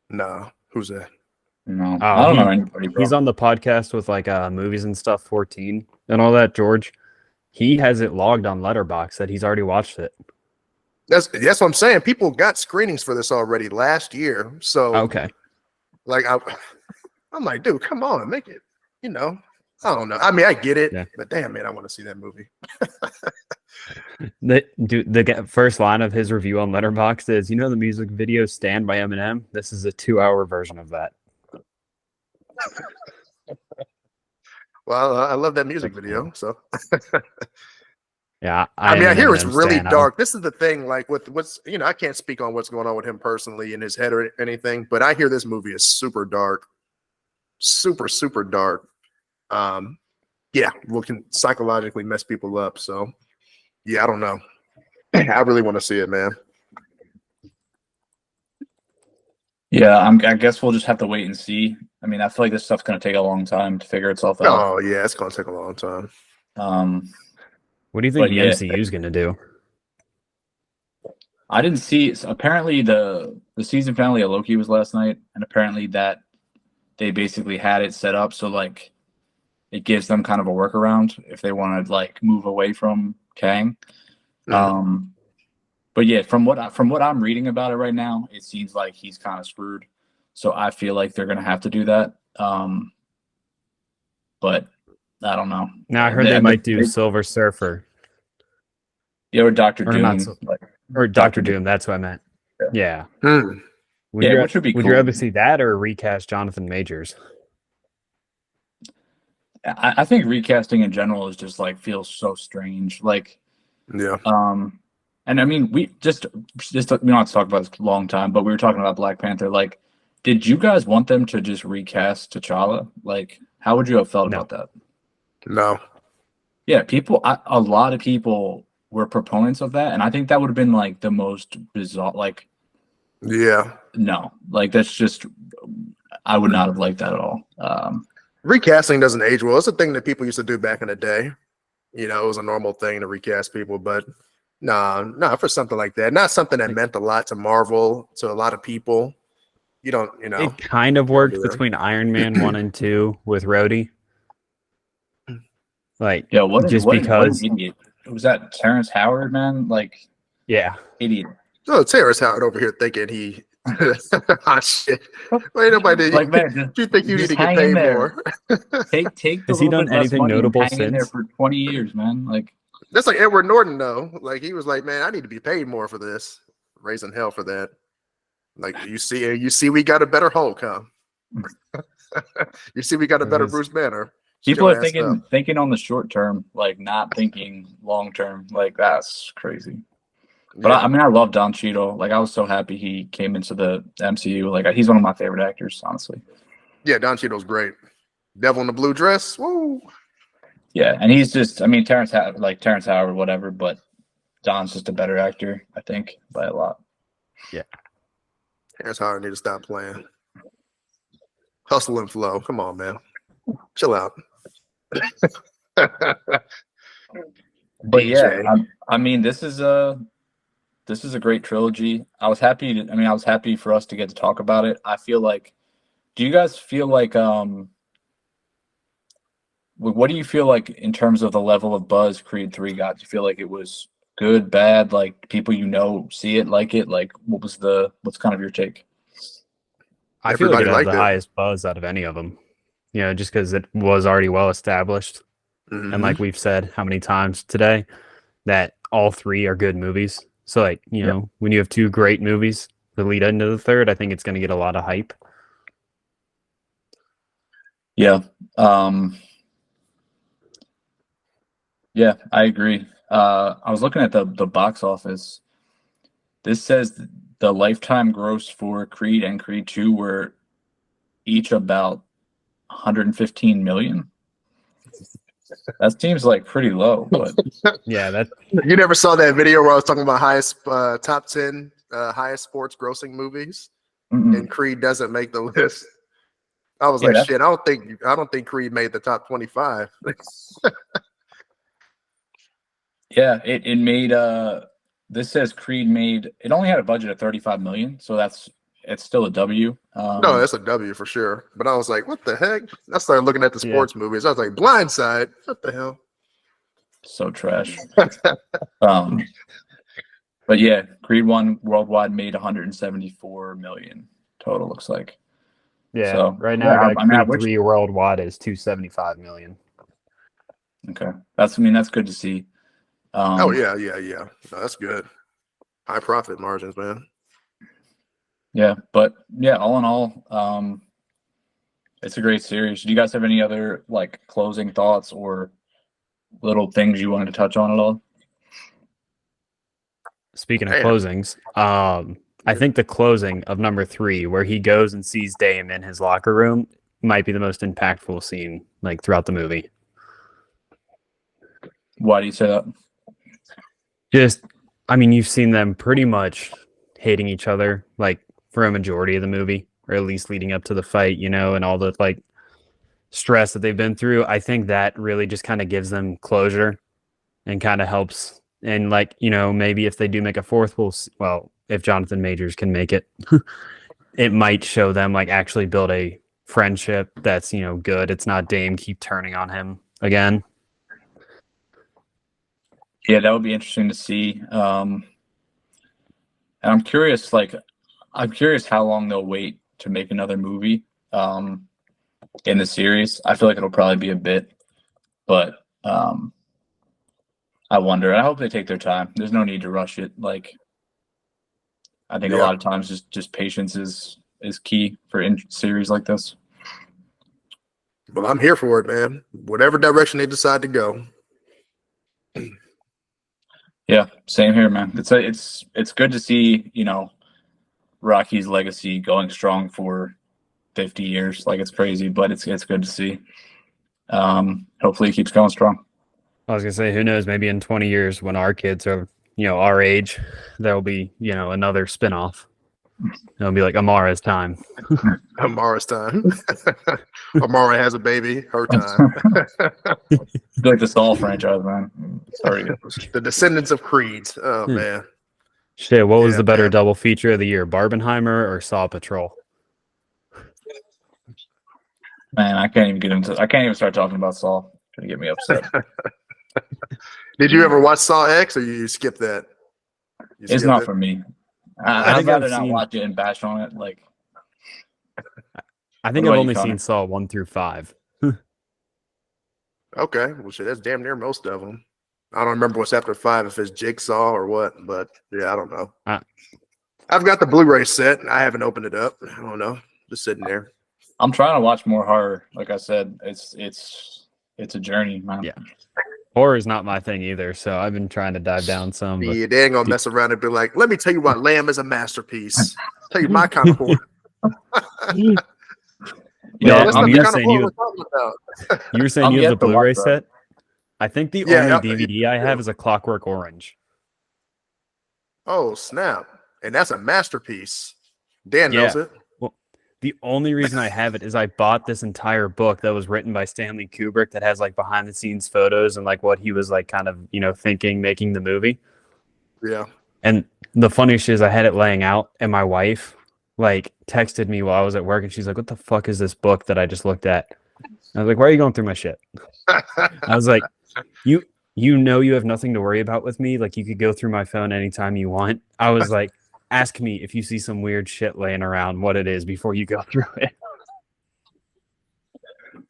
No, who's that? No, I don't know anybody, bro. He's on the podcast with like Movies and Stuff 14 and all that, George. He has it logged on Letterboxd that he's already watched it. That's what I'm saying. People got screenings for this already last year. So okay. Like I'm like, dude, come on, make it, I don't know. I mean, I get it, but damn, man, I want to see that movie. The first line of his review on Letterboxd is, the music video Stand by Eminem? This is a 2-hour version of that. Well, I love that music video, so. Yeah. I mean, I hear it's really dark. This is the thing, like with what's, I can't speak on what's going on with him personally in his head or anything, but I hear this movie is super dark, super, super dark. Yeah, can psychologically mess people up. So, yeah, I don't know. I really want to see it, man. Yeah, I guess we'll just have to wait and see. I mean, I feel like this stuff's going to take a long time to figure itself out. Oh, yeah, it's going to take a long time. What do you think the MCU is going to do? I didn't see. Apparently, the season finale of Loki was last night, and apparently that they basically had it set up so like it gives them kind of a workaround if they want to like move away from Kang. But yeah, from what I'm reading about it right now, it seems like he's kind of screwed. So I feel like they're gonna have to do that. But I don't know. Now I heard they might do Silver Surfer. Yeah, or Doctor Doom. Or Doctor Doom. That's what I meant. Yeah. Hmm. Which would be cool. Would you rather see that or recast Jonathan Majors? I think recasting in general is just like feels so strange. Like, yeah. And I mean, we just we don't have to talk about this a long time, but we were talking about Black Panther. Like, did you guys want them to just recast T'Challa? Like, how would you have felt about that? No. Yeah, a lot of people were proponents of that, and I think that would have been like the most bizarre. Like, yeah, no, like that's just I would not have liked that at all. Recasting doesn't age well. It's a thing that people used to do back in the day. You know, it was a normal thing to recast people, but no, for something like that, not something that meant a lot to Marvel, to a lot of people. You don't, you know. It kind of worked between Iron Man 1 and 2 with Rhodey. Like, yeah, what because an idiot. Was that Terrence Howard, man? Like, yeah, idiot. Oh, Terrence Howard over here thinking he. Oh shit! Wait, nobody. Like, man, you think you need to get paid more? Take. Has he done anything notable since? In there for 20 years, man. Like, that's like Edward Norton, though. Like, he was like, man, I need to be paid more for this. Raising hell for that. Like, you see, we got a better Hulk, huh? You see, we got a better Bruce Banner. People are thinking on the short term, like not thinking long term. Like, that's crazy. But yeah. I mean, I love Don Cheadle. Like, I was so happy he came into the MCU. Like, he's one of my favorite actors, honestly. Yeah, Don Cheadle's great. Devil in the blue dress. Woo. Yeah, and he's just, I mean, Terrence Howard, whatever, but Don's just a better actor, I think, by a lot. Yeah. Terrence Howard need to stop playing. Hustle and flow. Come on, man. Chill out. But yeah, I mean, this is a great trilogy. I was happy for us to get to talk about it. I feel like, do you guys feel like, what do you feel like in terms of the level of buzz Creed 3 got? Do you feel like it was good, bad, like people see it, like it? Like, what's kind of your take? I feel like it had the highest buzz out of any of them. You know, just because it was already well established. Mm-hmm. And like we've said how many times today, that all three are good movies. So, like, you know, when you have two great movies that lead into the third, I think it's going to get a lot of hype. Yeah. Yeah, I agree. I was looking at the box office. This says the lifetime gross for Creed and Creed 2 were each about 115 million. That seems like pretty low, but yeah, that you never saw that video where I was talking about highest top 10 highest sports grossing movies, and Creed doesn't make the list. I was like, shit, I don't think Creed made the top 25. Yeah, it made this says Creed made, it only had a budget of 35 million, so it's still a W. No, that's a W for sure. But I was like, what the heck? I started looking at the sports movies. I was like, Blindside. What the hell? So trash. But yeah, Creed 1 worldwide made 174 million total, looks like. Yeah, so, right now Creed 3 worldwide is 275 million. Okay. That's good to see. Oh yeah. No, that's good. High profit margins, man. Yeah, but yeah, all in all, it's a great series. Do you guys have any other like closing thoughts or little things you wanted to touch on at all? Speaking of closings, I think the closing of number 3, where he goes and sees Dame in his locker room, might be the most impactful scene like throughout the movie. Why do you say that? Just, I mean, you've seen them pretty much hating each other, like, for a majority of the movie, or at least leading up to the fight, you know, and all the like stress that they've been through. I think that really just kind of gives them closure and kind of helps. And like, you know, maybe if they do make a fourth, well, if Jonathan Majors can make it, it might show them like actually build a friendship that's, good. It's not Dame keep turning on him again. Yeah, that would be interesting to see. And I'm curious, how long they'll wait to make another movie in the series. I feel like it'll probably be a bit, but I wonder. I hope they take their time. There's no need to rush it. I think a lot of times just patience is key for series like this. Well, I'm here for it, man. Whatever direction they decide to go. Yeah, same here, man. It's good to see, Rocky's legacy going strong for 50 years. It's crazy, but it's good to see. Hopefully it keeps going strong. I was gonna say, who knows, maybe in 20 years when our kids are, our age, there'll be, another spinoff. It'll be like Amara's time. Amara's time. Amara has a baby, her time. Like the Saul franchise, man. Sorry. The Descendants of Creed. Oh man. Shit, what was the better double feature of the year? Barbenheimer or Saw Patrol? Man, I can't even start talking about Saul. It's gonna get me upset. Did you ever watch Saw X or you skipped that? It's not for me. I'd rather not watch it and bash on it. I think I've only seen Saw 1 through 5. Okay, well, shit, that's damn near most of them. I don't remember what's after 5, if it's Jigsaw or what, but yeah, I don't know. I've got the Blu-ray set. I haven't opened it up. I don't know, just sitting there. I'm trying to watch more horror. Like I said, it's a journey, man. Yeah. Horror is not my thing either, so I've been trying to dive down some. Yeah, they ain't gonna mess around and be like, let me tell you why Lamb is a masterpiece. Tell you my kind of horror. You were saying you have the Blu-ray set? I think the only DVD I have is A Clockwork Orange. Oh, snap. And that's a masterpiece. Dan knows it. Well, the only reason I have it is I bought this entire book that was written by Stanley Kubrick that has behind the scenes photos and what he was kind of, thinking, making the movie. Yeah. And the funniest is I had it laying out and my wife texted me while I was at work and she's like, what the fuck is this book that I just looked at? I was like, why are you going through my shit? I was like, you have nothing to worry about with me. You could go through my phone anytime you want. I was like, ask me if you see some weird shit laying around what it is before you go through it.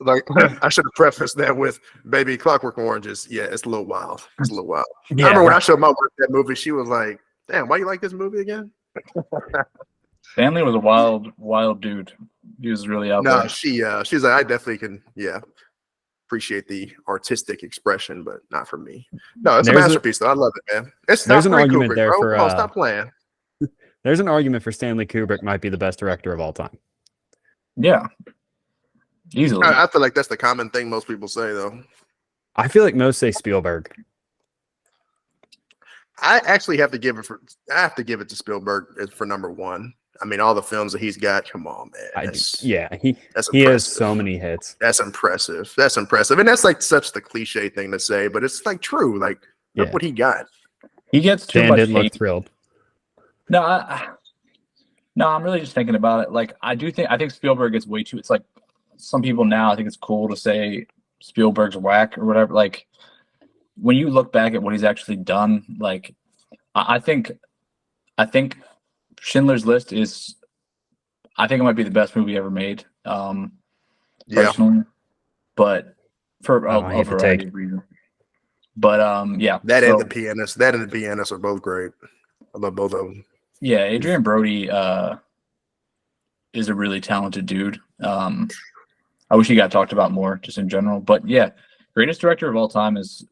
I should have prefaced that with, baby, Clockwork Orange is, it's a little wild. It's a little wild. Yeah. I remember when I showed my wife that movie, she was like, damn, why you like this movie again? Stanley was a wild dude. He was really out there. No, she's like, I definitely can, appreciate the artistic expression, but not for me. No, it's a masterpiece, though. I love it, man. There's an argument Kubrick, there bro. For stop playing. There's an argument for Stanley Kubrick might be the best director of all time. Yeah, easily. I feel like that's the common thing most people say, though. I feel like most say Spielberg. I actually have to give it to Spielberg for number one. I mean, all the films that he's got, come on, man. He has so many hits. That's impressive. And that's such the cliche thing to say, but it's true. Look what he got. He gets too Dan much didn't hate. look thrilled. No, I'm really just thinking about it. I think Spielberg gets way too. It's some people now, I think it's cool to say Spielberg's whack or whatever. When you look back at what he's actually done, I think Schindler's List I think it might be the best movie ever made. Personally, but for a variety of reasons. But that and the pianist are both great. I love both of them. Yeah, Adrian Brody is a really talented dude. I wish he got talked about more, just in general. But yeah, greatest director of all time is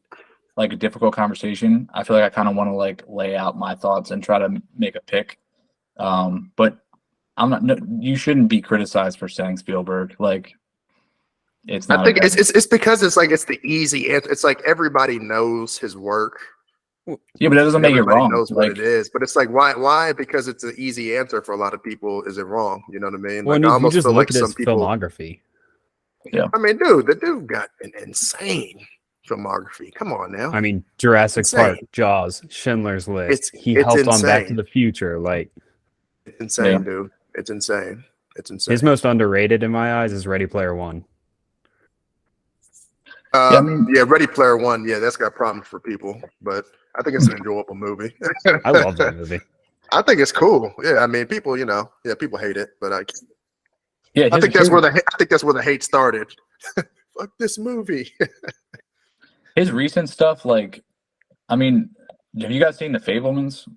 a difficult conversation. I feel like I kind of want to lay out my thoughts and try to make a pick. But I'm not. No, you shouldn't be criticized for saying Spielberg. It's not. I think it's because it's the easy answer. It's everybody knows his work. Yeah, but that doesn't make it wrong. Knows what it is, but it's why? Because it's an easy answer for a lot of people. Is it wrong? You know what I mean? Well, I almost just feel look at some his people. Filmography. Yeah, I mean, the dude got an insane filmography. Come on now. I mean, Jurassic Park, Jaws, Schindler's List. He helped on Back to the Future. It's insane, dude. It's insane. It's insane. His most underrated in my eyes is Ready Player One. Ready Player One. Yeah, that's got problems for people, but I think it's an enjoyable movie. I love that movie. I think it's cool. Yeah, I mean, people, people hate it, but I I think that's where the hate started. Fuck this movie. His recent stuff, like, I mean, have you guys seen The Fabelmans?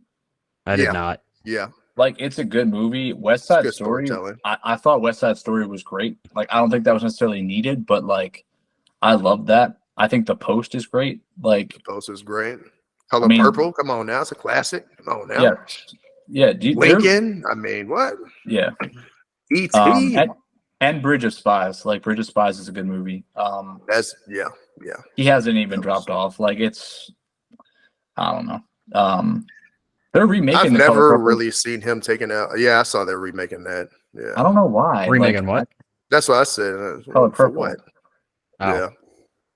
I did not. Yeah. Like, it's a good movie. West Side Story. I thought West Side Story was great. Like, I don't think that was necessarily needed, but like, I love that. I think The Post is great. Like, The Post is great. Color Purple. Come on now, it's a classic. Come on now. Yeah. Lincoln. I mean, what? Yeah. E.T. And Bridge of Spies. Like, Bridge of Spies is a good movie. Yeah. He hasn't even dropped off. Like, it's, I don't know. They're remaking. I've never really seen him taken out. Yeah, I saw they're remaking that. Yeah. I don't know why. Remaking what? That's what I said. Color For Purple. what? Oh. Yeah.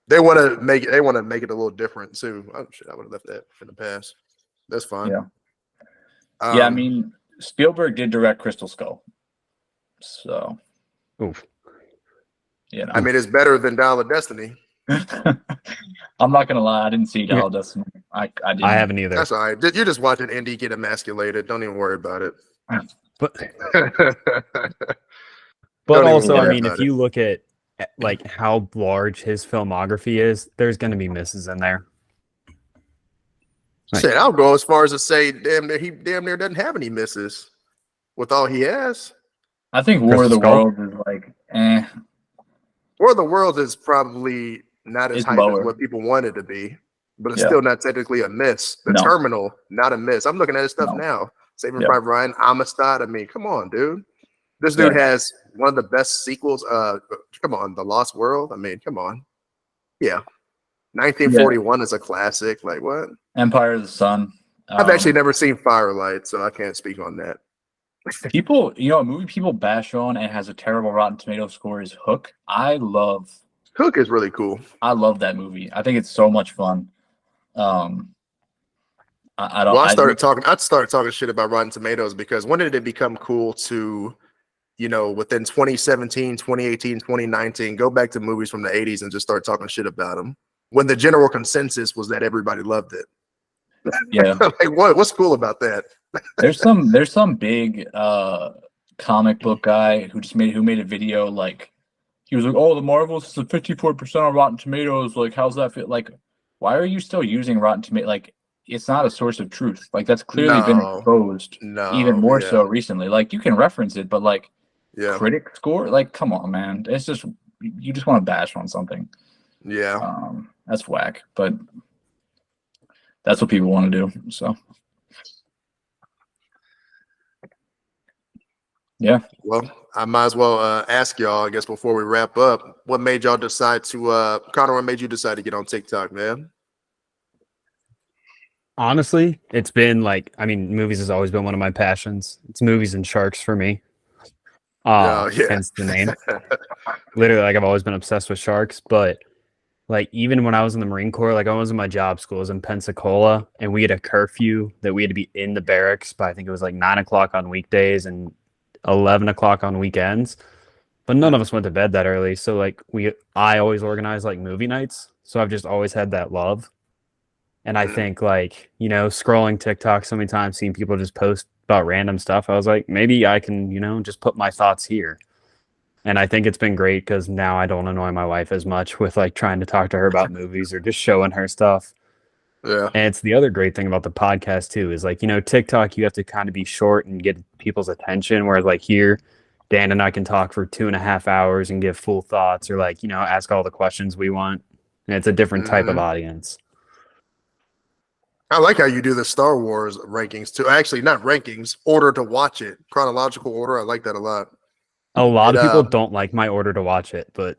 They want to make it a little different too. Oh shit, I would have left that in the past. That's fine. Yeah. I mean, Spielberg did direct Crystal Skull. So. Oof. I mean, it's better than Dial of Destiny. I'm not gonna lie, I didn't see Dial of Destiny. I didn't. I haven't either. That's all right. You're just watching Indy get emasculated. Don't even worry about it. But also, I mean, if you look at like how large his filmography is, there's going to be misses in there. Shit, I'll go as far as to say, he damn near doesn't have any misses with all he has. I think War of the Worlds is like, War of the Worlds is probably not as hype as what people want it to be, but it's still not technically a miss. The Terminal, not a miss. I'm looking at his stuff now. Saving Private Ryan, Amistad. I mean, come on, dude. This dude has one of the best sequels. Come on, The Lost World. I mean, come on. Yeah. 1941 is a classic. Like, what? Empire of the Sun. I've actually never seen Firelight, so I can't speak on that. People, a movie people bash on and has a terrible Rotten Tomatoes score is Hook. Hook is really cool. I love that movie. I think it's so much fun. I started talking shit about Rotten Tomatoes because when did it become cool to, within 2017, 2018, 2019, go back to movies from the 80s and just start talking shit about them when the general consensus was that everybody loved it. Yeah. Like what's cool about that? There's some big comic book guy who made a video like he was like, oh, the Marvels is a 54% on Rotten Tomatoes. Like, how's that fit? Like, why are you still using Rotten Tomatoes? Like, it's not a source of truth. Like, that's clearly been exposed even more so recently. Like, you can reference it, but like critic score, like, come on, man. It's just you just want to bash on something. Yeah. That's whack. But that's what people want to do. So yeah. Well, I might as well ask y'all, I guess, before we wrap up, what made y'all decide to Conor, what made you decide to get on TikTok, man? Honestly, it's been like, I mean, movies has always been one of my passions. It's movies and sharks for me. Hence the name. Literally, like, I've always been obsessed with sharks. But like, even when I was in the Marine Corps, like, I was in my job school, I was in Pensacola, and we had a curfew that we had to be in the barracks by, I think it was like 9 o'clock on weekdays and 11 o'clock on weekends. But none of us went to bed that early. So like, I always organized like movie nights. So I've just always had that love. And I think, like, scrolling TikTok so many times, seeing people just post about random stuff, I was like, maybe I can, just put my thoughts here. And I think it's been great because now I don't annoy my wife as much with like trying to talk to her about movies or just showing her stuff. Yeah. And it's the other great thing about the podcast too, is like, TikTok, you have to kind of be short and get people's attention. Whereas like here, Dan and I can talk for 2.5 hours and give full thoughts or like, ask all the questions we want. And it's a different type of audience. I like how you do the Star Wars rankings too. Actually, not rankings, order to watch it, chronological order. I like that a lot. A lot of people don't like my order to watch it, but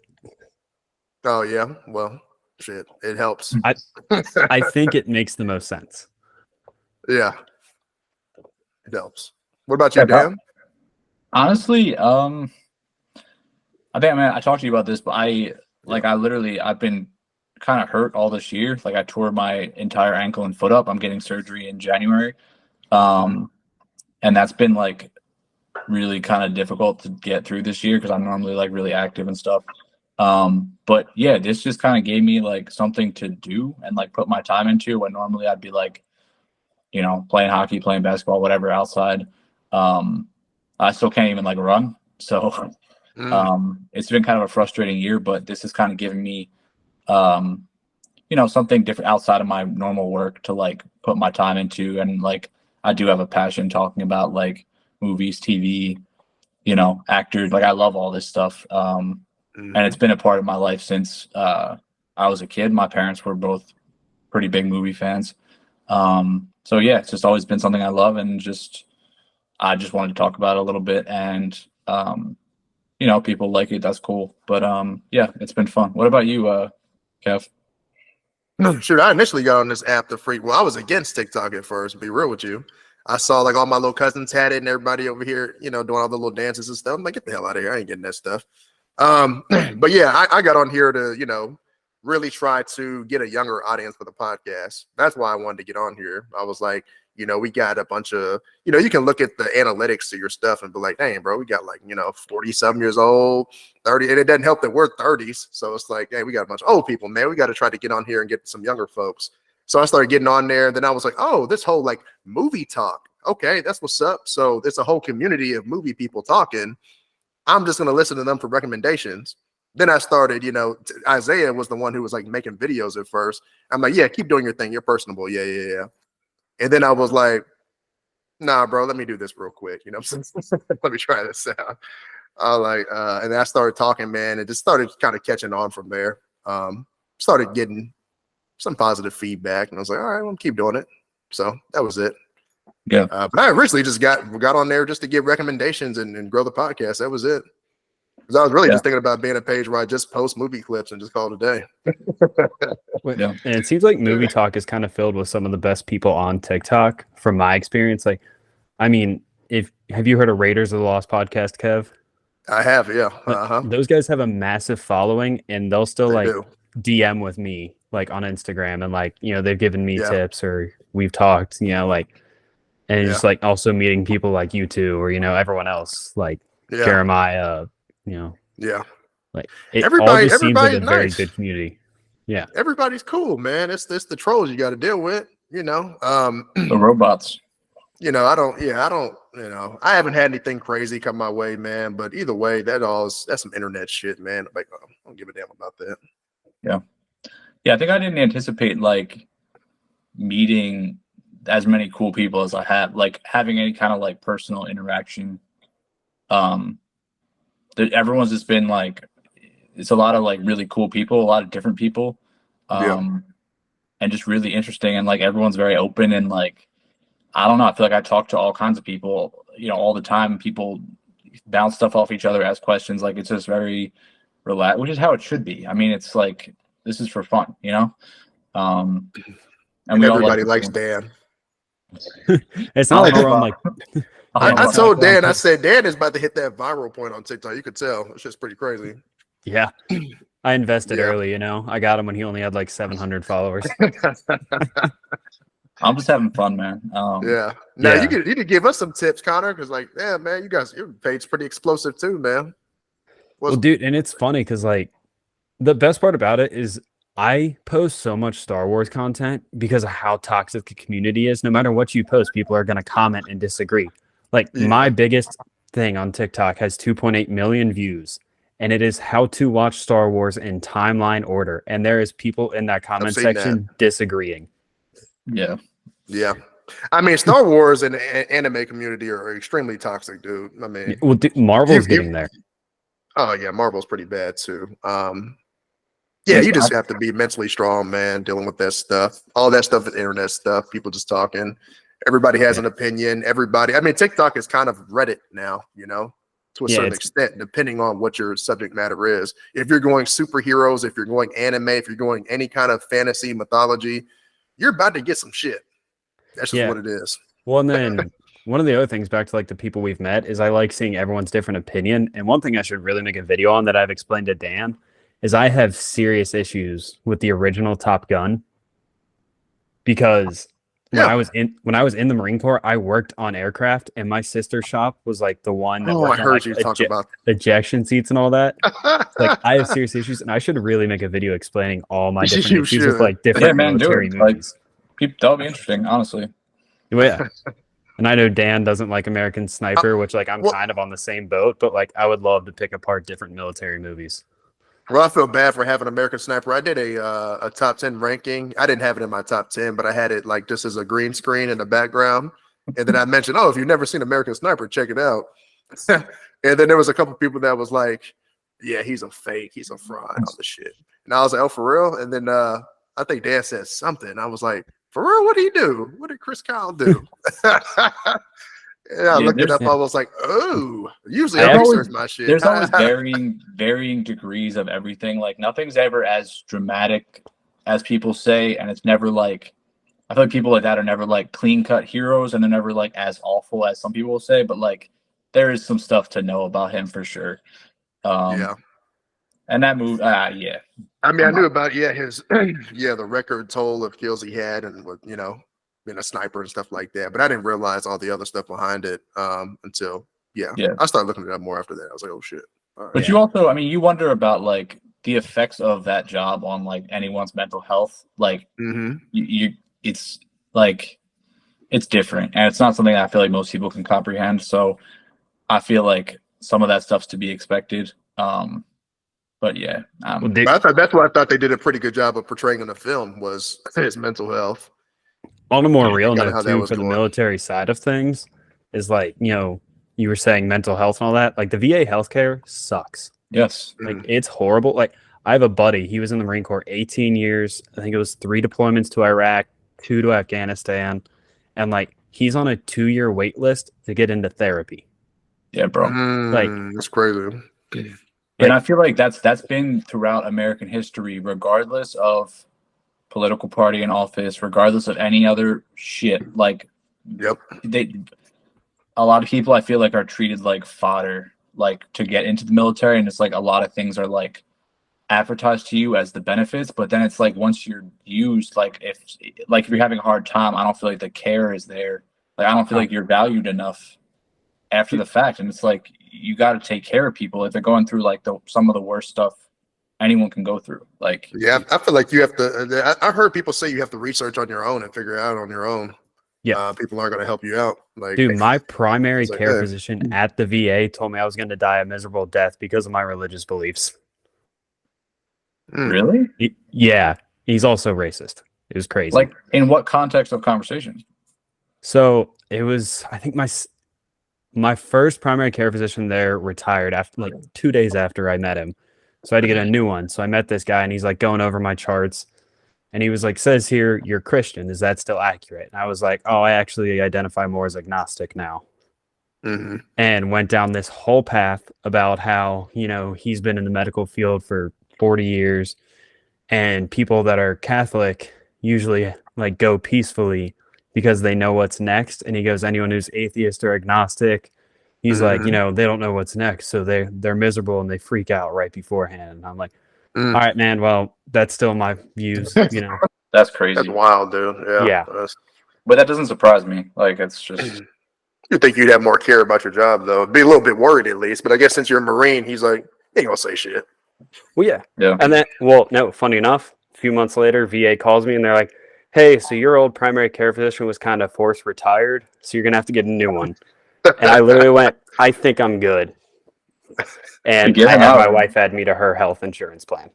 oh yeah, well, shit, it helps. I think it makes the most sense. Yeah, it helps. What about you, Dan? Honestly, I think I talked to you about this, but I've been kind of hurt all this year. Like, I tore my entire ankle and foot up. I'm getting surgery in January. And that's been like really kind of difficult to get through this year because I'm normally like really active and stuff. But yeah, this just kind of gave me like something to do and like put my time into when normally I'd be like, playing hockey, playing basketball, whatever outside. I still can't even like run. So it's been kind of a frustrating year, but this has kind of given me, something different outside of my normal work to like put my time into. And like, I do have a passion talking about like movies, TV, actors. Like I love all this stuff. And it's been a part of my life since I was a kid. My parents were both pretty big movie fans. So yeah, it's just always been something I love, and I just wanted to talk about it a little bit, and people like it. That's cool. But yeah, it's been fun. What about you, Kev? Shoot, I initially got on this app to freak. Well, I was against TikTok at first, to be real with you. I saw like all my little cousins had it and everybody over here, doing all the little dances and stuff. I'm like, get the hell out of here. I ain't getting that stuff. But yeah, I got on here to, really try to get a younger audience for the podcast. That's why I wanted to get on here. I was like, we got a bunch of, you can look at the analytics to your stuff and be like, dang, bro, we got like, 40-something years old, 30, and it doesn't help that we're 30s. So it's like, hey, we got a bunch of old people, man. We got to try to get on here and get some younger folks. So I started getting on there. And then I was like, oh, this whole like movie talk. Okay, that's what's up. So there's a whole community of movie people talking. I'm just going to listen to them for recommendations. Then I started, Isaiah was the one who was like making videos at first. I'm like, yeah, keep doing your thing. You're personable. Yeah. And then I was like, nah, bro, let me do this real quick. Let me try this out. And then I started talking, man. It just started kind of catching on from there. Started getting some positive feedback. And I was like, all right, well, keep doing it. So that was it. Yeah. But I originally just got on there just to give recommendations and grow the podcast. That was it. Because I was really just thinking about being a page where I just post movie clips and just call it a day. And it seems like movie talk is kind of filled with some of the best people on TikTok from my experience. Like, I mean, have you heard of Raiders of the Lost podcast, Kev? I have, yeah. Those guys have a massive following, and they'll still DM with me like on Instagram, and like, they've given me tips, or we've talked, and just like also meeting people like you two, or everyone else, like Jeremiah. Like everybody seems like a very good community. Yeah, everybody's cool, man. It's the trolls you got to deal with. The robots. I haven't had anything crazy come my way, man. But either way, that's some internet shit, man. Like, I don't give a damn about that. Yeah. I think I didn't anticipate like meeting as many cool people as I have, like having any kind of like personal interaction. Everyone's just been like, it's a lot of like really cool people, a lot of different people, and just really interesting. And like everyone's very open, and like, I don't know, I feel like I talk to all kinds of people, all the time. People bounce stuff off each other, ask questions. Like it's just very relaxed, which is how it should be. I mean, it's like, this is for fun, and everybody likes Dan. It's not like we're on like. I told Dan, I said, Dan is about to hit that viral point on TikTok. You could tell. It's just pretty crazy. Yeah. I invested early, I got him when he only had like 700 followers. I'm just having fun, man. You could give us some tips, Connor, because like, yeah, man, your page's pretty explosive too, man. Well, dude, and it's funny because like the best part about it is I post so much Star Wars content because of how toxic the community is. No matter what you post, people are going to comment and disagree. Like my biggest thing on TikTok has 2.8 million views, and it is how to watch Star Wars in timeline order. And there is people in that comment section disagreeing. Yeah. I mean, Star Wars and anime community are extremely toxic, dude. I mean, well, Marvel's getting there. Oh yeah, Marvel's pretty bad too. You just have to be mentally strong, man, dealing with that stuff. All that stuff is internet stuff. People just talking. Everybody has an opinion. I mean, TikTok is kind of Reddit now, to a certain extent, depending on what your subject matter is. If you're going superheroes, if you're going anime, if you're going any kind of fantasy mythology, you're about to get some shit. That's just what it is. Well, and then one of the other things, back to like the people we've met, is I like seeing everyone's different opinion. And one thing I should really make a video on that I've explained to Dan is I have serious issues with the original Top Gun, because when I was in the Marine Corps, I worked on aircraft, and my sister's shop was like the one that worked I on heard like you talk about ejection seats and all that. Like I have serious issues, and I should really make a video explaining all my different You issues with should. like different man, do military it. Like, movies. that'll be interesting, honestly. Yeah. And I know Dan doesn't like American Sniper, which like I'm kind of on the same boat, but like I would love to pick apart different military movies. Well, I feel bad for having American Sniper. I did a top 10 ranking. I didn't have it in my top 10, but I had it like just as a green screen in the background. And then I mentioned, if you've never seen American Sniper, check it out. And then there was a couple people that was like, yeah, he's a fake. He's a fraud on the shit. And I was like, oh, for real? And then I think Dan said something. I was like, for real? What did he do? What did Chris Kyle do? I looked it up. I was like, oh, usually I research my shit. There's always varying degrees of everything. Like nothing's ever as dramatic as people say, and it's never like, I feel like people like that are never like clean cut heroes, and they're never like as awful as some people will say. But like, there is some stuff to know about him for sure. Yeah. And that movie, yeah. I mean, I knew about his the record toll of kills he had, and being a sniper and stuff like that. But I didn't realize all the other stuff behind it until I started looking it up more after that. I was like, oh shit. But you also, I mean, you wonder about like the effects of that job on like anyone's mental health. Like it's like it's different, and it's not something I feel like most people can comprehend. So I feel like some of that stuff's to be expected. But yeah, that's why I thought they did a pretty good job of portraying in the film was his mental health. On a more real note too, for the military side of things, is like, you were saying mental health and all that. Like the VA healthcare sucks. Yes. Like it's horrible. Like I have a buddy, he was in the Marine Corps 18 years. I think it was 3 deployments to Iraq, 2 to Afghanistan. And like he's on a 2-year wait list to get into therapy. Yeah, bro. Like that's crazy. And I feel like that's been throughout American history, regardless of political party in office, regardless of any other shit. Like, a lot of people I feel like are treated like fodder, like to get into the military, and it's like a lot of things are like advertised to you as the benefits, but then it's like once you're used, like if you're having a hard time, I don't feel like the care is there. Like I don't feel like you're valued enough after the fact, and it's like you got to take care of people if they're going through like some of the worst stuff anyone can go through. Like, yeah, I feel like you have to. I heard people say you have to research on your own and figure it out on your own. Yeah, people aren't going to help you out. Like, dude, my primary care physician at the VA told me I was going to die a miserable death because of my religious beliefs. Really? Yeah, he's also racist. It was crazy. Like, in what context of conversation? So it was, I think my first primary care physician there retired after like 2 days after I met him. So I had to get a new one. So I met this guy and he's like going over my charts. And he was like, says here, you're Christian. Is that still accurate? And I was like, oh, I actually identify more as agnostic now. And went down this whole path about how, he's been in the medical field for 40 years. And people that are Catholic usually like go peacefully because they know what's next. And he goes, anyone who's atheist or agnostic, he's like, they don't know what's next. So they're miserable and they freak out right beforehand. And I'm like, all right, man, well, that's still my views, That's crazy. That's wild, dude. Yeah. But that doesn't surprise me. Like, it's just... You'd think you'd have more care about your job, though. Be a little bit worried at least. But I guess since you're a Marine, he's like, he ain't gonna say shit. Well, yeah. And then, no, funny enough, a few months later, VA calls me and they're like, hey, so your old primary care physician was kind of forced retired, so you're going to have to get a new one. And I literally went, I think I'm good. And I had my wife add me to her health insurance plan.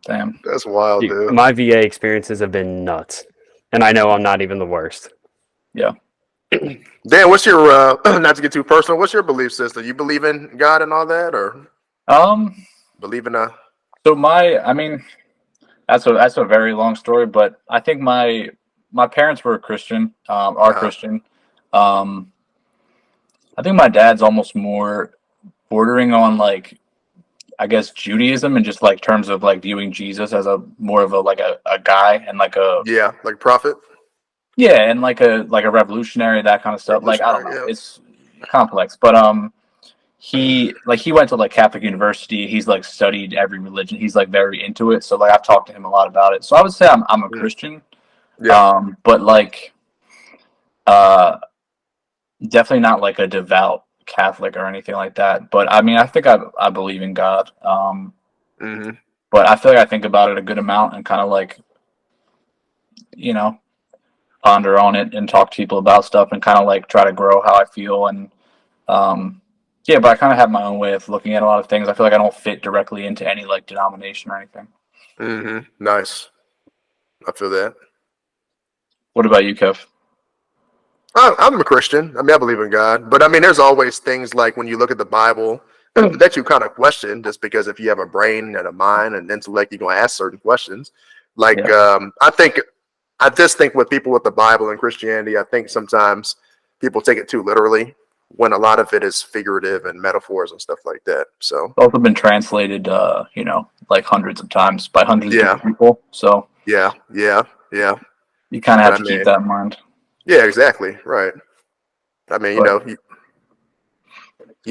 Damn. That's wild, dude. My VA experiences have been nuts. And I know I'm not even the worst. Yeah. Dan, what's your, not to get too personal, what's your belief system? You believe in God and all that, or? Believe in So that's a very long story, but I think my parents were Christian, are Christian. I think my dad's almost more bordering on like, I guess Judaism and just like terms of like viewing Jesus as a more of a guy and like a like prophet. Yeah, and like a revolutionary, that kind of stuff. Like I don't know, it's complex, but he went to like Catholic University. He's like studied every religion. He's like very into it. So like I've talked to him a lot about it. So I would say I'm a Christian. Yeah. But like definitely not like a devout Catholic or anything like that. But I mean, I think I believe in God. But I feel like I think about it a good amount and kind of like, you know, ponder on it and talk to people about stuff and kind of like try to grow how I feel. And yeah, but I kind of have my own way of looking at a lot of things. I feel like I don't fit directly into any like denomination or anything. Nice. I feel that. What about you, Kev? I'm a Christian. I mean, I believe in God, but I mean, there's always things like when you look at the Bible that you kind of question, just because if you have a brain and a mind and intellect, you're going to ask certain questions. Like, I just think with people with the Bible and Christianity, I think sometimes people take it too literally when a lot of it is figurative and metaphors and stuff like that. So It's also been translated, you know, like hundreds of times by hundreds of different people. So yeah. you kind of have to keep that in mind. Yeah, exactly. Right. I mean, you know,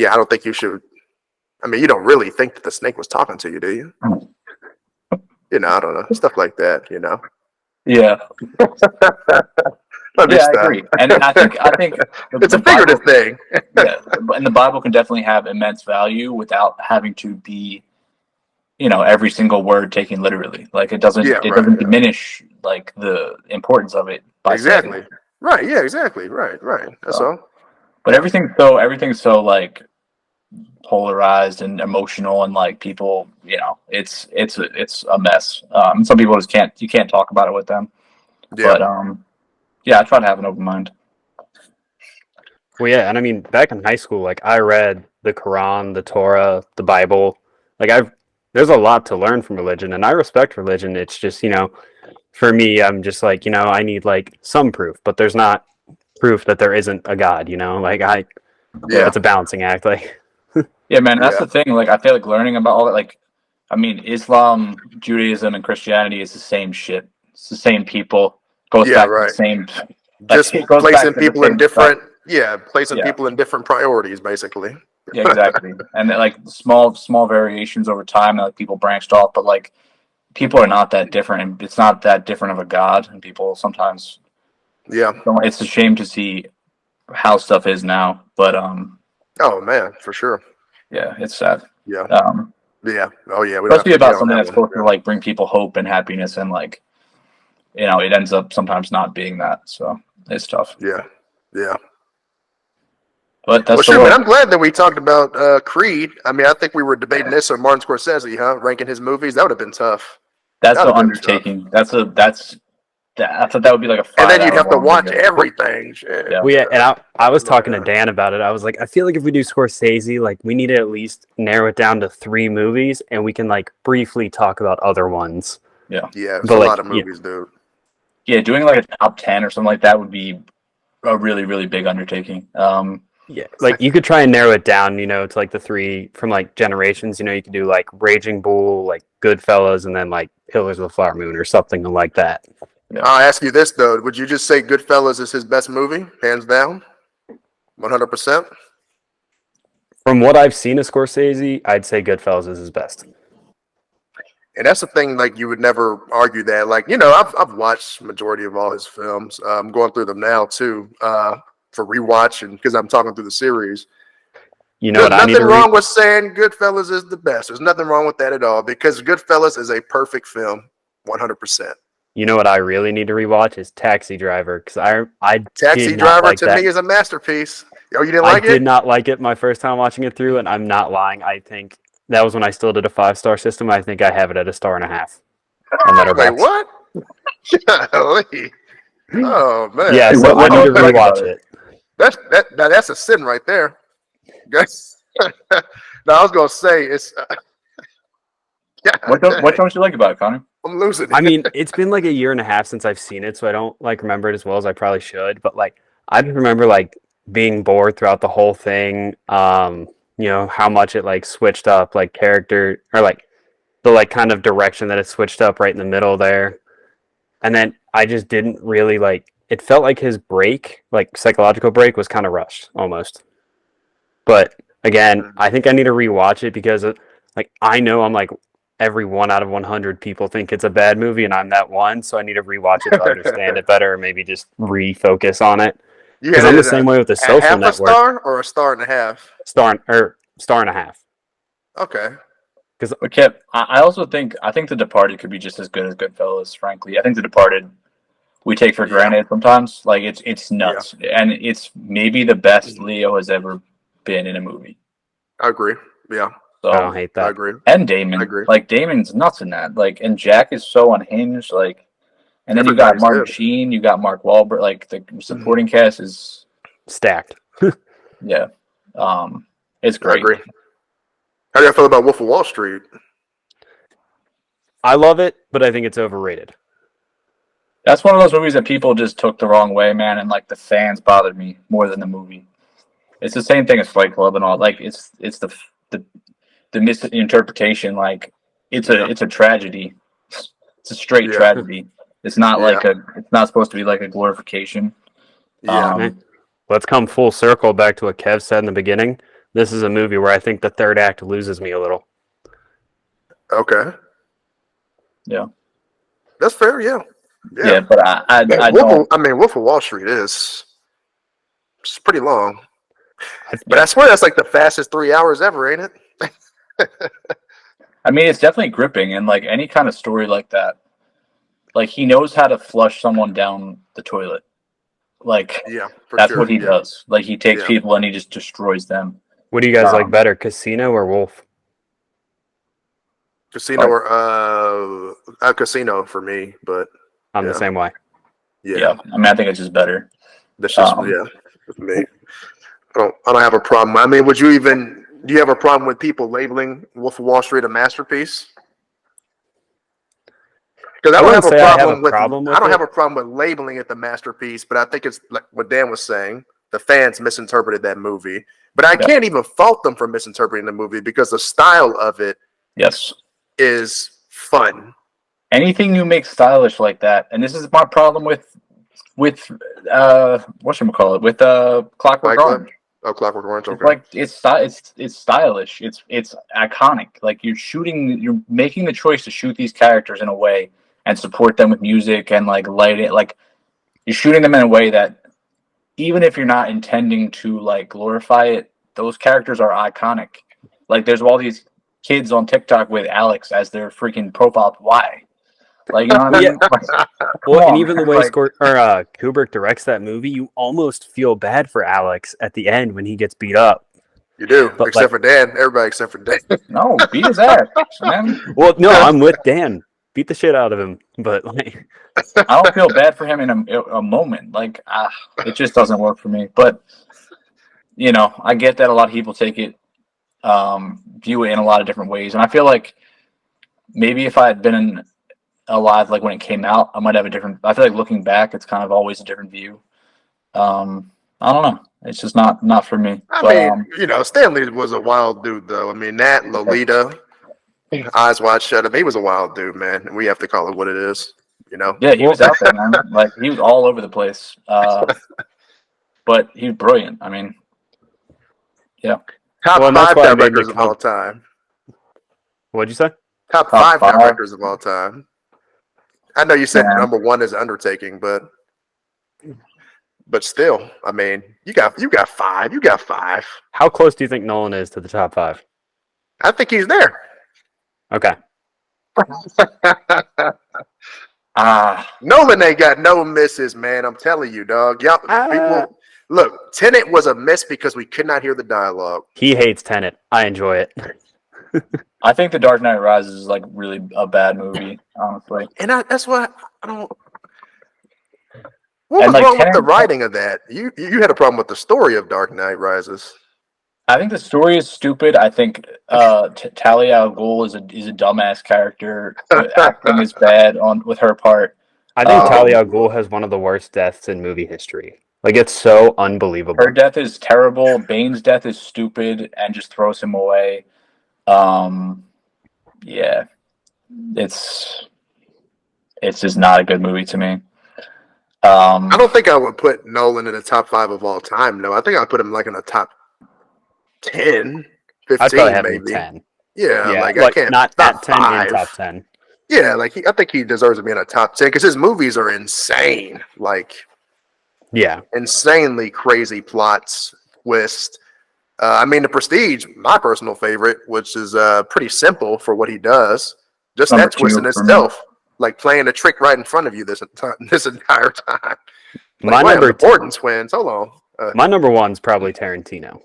I don't think you should. I mean, you don't really think that the snake was talking to you, do you? You know, I don't know. Stuff like that, you know? Yeah. I agree. And I think it's a figurative thing. Yeah. And the Bible can definitely have immense value without having to be, you know, every single word taken literally. Like it doesn't diminish like the importance of it by saying it. Right. Yeah, exactly. Right. That's all. But everything's so like polarized and emotional and like people, you know, it's a mess. Some people you can't talk about it with them. Yeah. But I try to have an open mind. Well, yeah, and I mean, back in high school, like I read the Quran, the Torah, the Bible. Like there's a lot to learn from religion, and I respect religion. It's just, you know, for me, I'm just like, you know, I need like some proof, but there's not proof that there isn't a God, you know, like it's a balancing act. Like, yeah, man, that's the thing. Like, I feel like learning about all that, like, I mean, Islam, Judaism, and Christianity is the same shit. It's the same people. Goes back to the same. Just placing people in different. Placing people in different priorities, basically. Yeah, exactly. And like small variations over time, like people branched off, but like people are not that different, and it's not that different of a God. And people sometimes, it's a shame to see how stuff is now. But oh man, for sure. Yeah, it's sad. Yeah. Yeah. Oh yeah. It must be about something that's supposed to like bring people hope and happiness, and like, you know, it ends up sometimes not being that. So it's tough. Yeah. But that's man, I'm glad that we talked about Creed. I mean, I think we were debating this on Martin Scorsese, huh? Ranking his movies. That would have been tough. That's an undertaking. I thought that would be like a 5 and then you'd have to watch everything. Yeah. Well, yeah, and I was talking to Dan about it. I was like, I feel like if we do Scorsese, like we need to at least narrow it down to 3 movies, and we can like briefly talk about other ones. Yeah, it's a lot of movies, dude. Yeah, doing like a top 10 or something like that would be a really, really big undertaking. Yeah, like you could try and narrow it down, you know, to like the 3 from like generations. You know, you could do like Raging Bull, like Goodfellas, and then like Pillars of the Flower Moon or something like that. Yeah. I'll ask you this though: would you just say Goodfellas is his best movie, hands down, 100%? From what I've seen of Scorsese, I'd say Goodfellas is his best. And that's the thing, like you would never argue that. Like, you know, I've watched majority of all his films. I'm going through them now too, for rewatch, and because I'm talking through the series. You know, there's nothing wrong with saying Goodfellas is the best. There's nothing wrong with that at all, because Goodfellas is a perfect film, 100%. You know what I really need to rewatch is Taxi Driver, because I Taxi Driver to me is a masterpiece. Oh, you didn't like it? I did not like it my first time watching it through, and I'm not lying. I think that was when I still did a 5-star system. I think I have it at a 1.5 star. Wait, what? Oh man! Yeah, so I need to rewatch it. That's a sin right there. Now I was gonna say it's. What don't you like about it, Connor? I'm losing. I mean, it's been like a 1.5 years since I've seen it, so I don't like remember it as well as I probably should. But like, I just remember like being bored throughout the whole thing. You know how much it like switched up, like character or like the like kind of direction that it switched up right in the middle there, and then I just didn't really like. It felt like his break, like psychological break, was kind of rushed almost. But Again, I think I need to rewatch it because, like, I know I'm like every 1 out of 100 people think it's a bad movie, and I'm that one. So I need to rewatch it to understand it better, or maybe just refocus on it. You Because had I'm the it same way with the at Social half a Network. star or a star and a half? Star and a half. Okay. Because I also think The Departed could be just as good as Goodfellas. Frankly, I think The Departed we take for granted sometimes. Like it's nuts, and it's maybe the best Leo has ever been in a movie. I agree. Yeah. So, I don't hate that. I agree. And Damon, like Damon's nuts in that. Like, and Jack is so unhinged. Like, and then you got Martin Sheen, you got Mark Wahlberg. Like the supporting cast is stacked. Yeah, it's great. I agree. How do you feel about Wolf of Wall Street? I love it, but I think it's overrated. That's one of those movies that people just took the wrong way, man, and like the fans bothered me more than the movie. It's the same thing as Fight Club and all. Like it's the misinterpretation. Like it's a tragedy. It's a straight tragedy. It's not like it's not supposed to be like a glorification. Yeah. Let's come full circle back to what Kev said in the beginning. This is a movie where I think the third act loses me a little. Okay. Yeah. That's fair. Yeah. Yeah, but I don't. I mean, Wolf of Wall Street it's pretty long. But I swear that's like the fastest 3 hours ever, ain't it? I mean, it's definitely gripping, and like any kind of story like that, like he knows how to flush someone down the toilet. Like, that's what he does. Like he takes people and he just destroys them. What do you guys like better, Casino or Wolf? Casino or Casino for me, but I'm the same way. Yeah. I mean, I think it's just better. That's just for me. I don't have a problem. I mean, do you have a problem with people labeling Wolf of Wall Street a masterpiece? Because I don't have a problem with labeling it the masterpiece, but I think it's like what Dan was saying. The fans misinterpreted that movie, but I can't even fault them for misinterpreting the movie because the style of it, is fun. Anything you make stylish like that, and this is my problem with whatchamacallit, with Clockwork Orange. Oh, Clockwork Orange. Okay. It's like it's stylish. It's iconic. Like you're making the choice to shoot these characters in a way and support them with music and like light it. Like you're shooting them in a way that even if you're not intending to like glorify it, those characters are iconic. Like there's all these kids on TikTok with Alex as their freaking profile. Why? Like, you know what I mean? And even the way Kubrick directs that movie, you almost feel bad for Alex at the end when he gets beat up. You do, except for Dan. Everybody except for Dan. No, beat his ass, man. Well, no, I'm with Dan. Beat the shit out of him, but like, I don't feel bad for him in a moment. Like, it just doesn't work for me. But you know, I get that a lot of people take it, view it in a lot of different ways, and I feel like maybe if I had been alive like when it came out, I might have a different. I feel like looking back, it's kind of always a different view. I don't know. It's just not for me. I mean, you know, Stanley was a wild dude, though. I mean, that Lolita, Eyes Wide Shut. I mean, he was a wild dude, man. We have to call it what it is. You know. Yeah, he was out there, man. Like he was all over the place. But he was brilliant. I mean, yeah. Top 5 directors of all time. What'd you say? Top 5 directors of all time. I know you said number 1 is Undertaking, but still, I mean, you got 5. You got 5. How close do you think Nolan is to the top 5? I think he's there. Okay. Nolan ain't got no misses, man. I'm telling you, dog. Y'all, people, look, Tenet was a miss because we could not hear the dialogue. He hates Tenet. I enjoy it. I think The Dark Knight Rises is like really a bad movie, honestly. And that's what I don't. What was wrong with the writing of that? You had a problem with the story of Dark Knight Rises. I think the story is stupid. I think Talia al Ghul is a dumbass character. Acting is bad with her part. I think Talia al Ghul has one of the worst deaths in movie history. Like, it's so unbelievable. Her death is terrible. Bane's death is stupid and just throws him away. Yeah, it's just not a good movie to me. I don't think I would put Nolan in the top 5 of all time. No, I think I'd put him like in the top 10, I'd probably 15 have him maybe. 10. Yeah, Yeah, like I can't. not Not at 10 in 5. top 10. Yeah, like I think he deserves to be in a top 10 because his movies are insane. Like Yeah. insanely crazy plots, twist. I mean, The Prestige, my personal favorite, which is pretty simple for what he does. Just Number that twist in 2 for me. itself, like playing a trick right in front of you this entire time. Like, My wait, number the Borden twins. Hold on. My number one's probably Tarantino.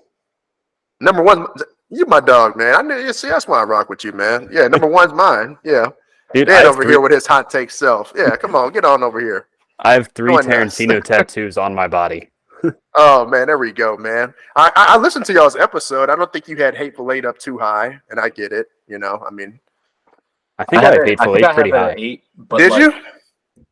Number 1, you my dog, man. I knew you. See, that's why I rock with you, man. Yeah, number 1's mine. Yeah, Dude, Dan over here with his hot take self. Yeah, come on, get on over here. I have 3 Join us. Tarantino tattoos on my body. Oh man, there we go, man. I listened to y'all's episode. I don't think you had Hateful Eight up too high, and I get it. You know, I mean, I think I have Hateful Eight pretty high. 8, but did like, you?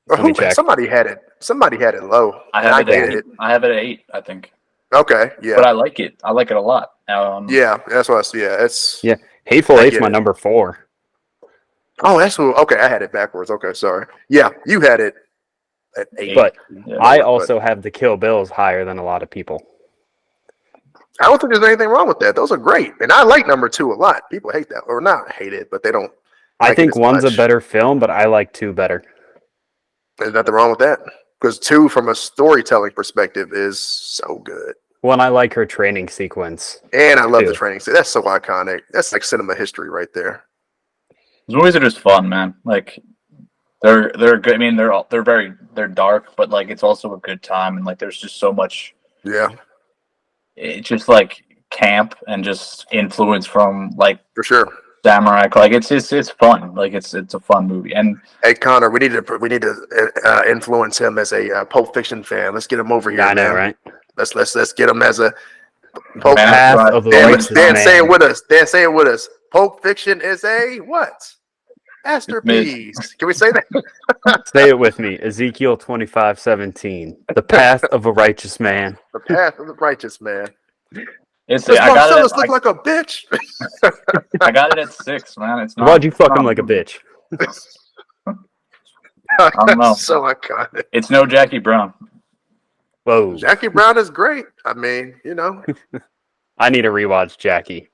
Let me check. Somebody had it. Somebody had it low. I have it at 8, I think. Okay, yeah. But I like it. I like it a lot. Yeah, that's what I see. Yeah, Hateful Eight's my number 4. Oh, that's who. Okay, I had it backwards. Okay, sorry. Yeah, you had it at 8. But I also have the Kill Bills higher than a lot of people. I don't think there's anything wrong with that. Those are great, and I like number 2 a lot. People hate that, or not hate it, but they don't. I think one's a better film, but I like 2 better. There's nothing wrong with that because 2, from a storytelling perspective, is so good. One, I like her training sequence, and I love the training. That's so iconic. That's like cinema history right there. These movies are just fun, man. Like they're good. I mean, they're dark, but like it's also a good time, and like there's just so much. Yeah, it's just like camp and just influence from like for sure samurai. Like it's fun. Like it's a fun movie. And hey, Connor, we need to influence him as a Pulp Fiction fan. Let's get him over here. I know, man. right? Let's get him as a Pulp Path of the Righteous Man. Say it with us. Dan, say it with us. Pulp Fiction is a what? Masterpiece. Can we say that? Say it with me. Ezekiel 25:17. The path of a righteous man. The path of the righteous man. It's Does Marcellus look like a bitch? I got it at 6, man. It's not. Why'd you fuck him like a bitch? I don't know. So iconic. It's no Jackie Brown. Whoa. Jackie Brown is great. I mean, you know. I need to rewatch Jackie.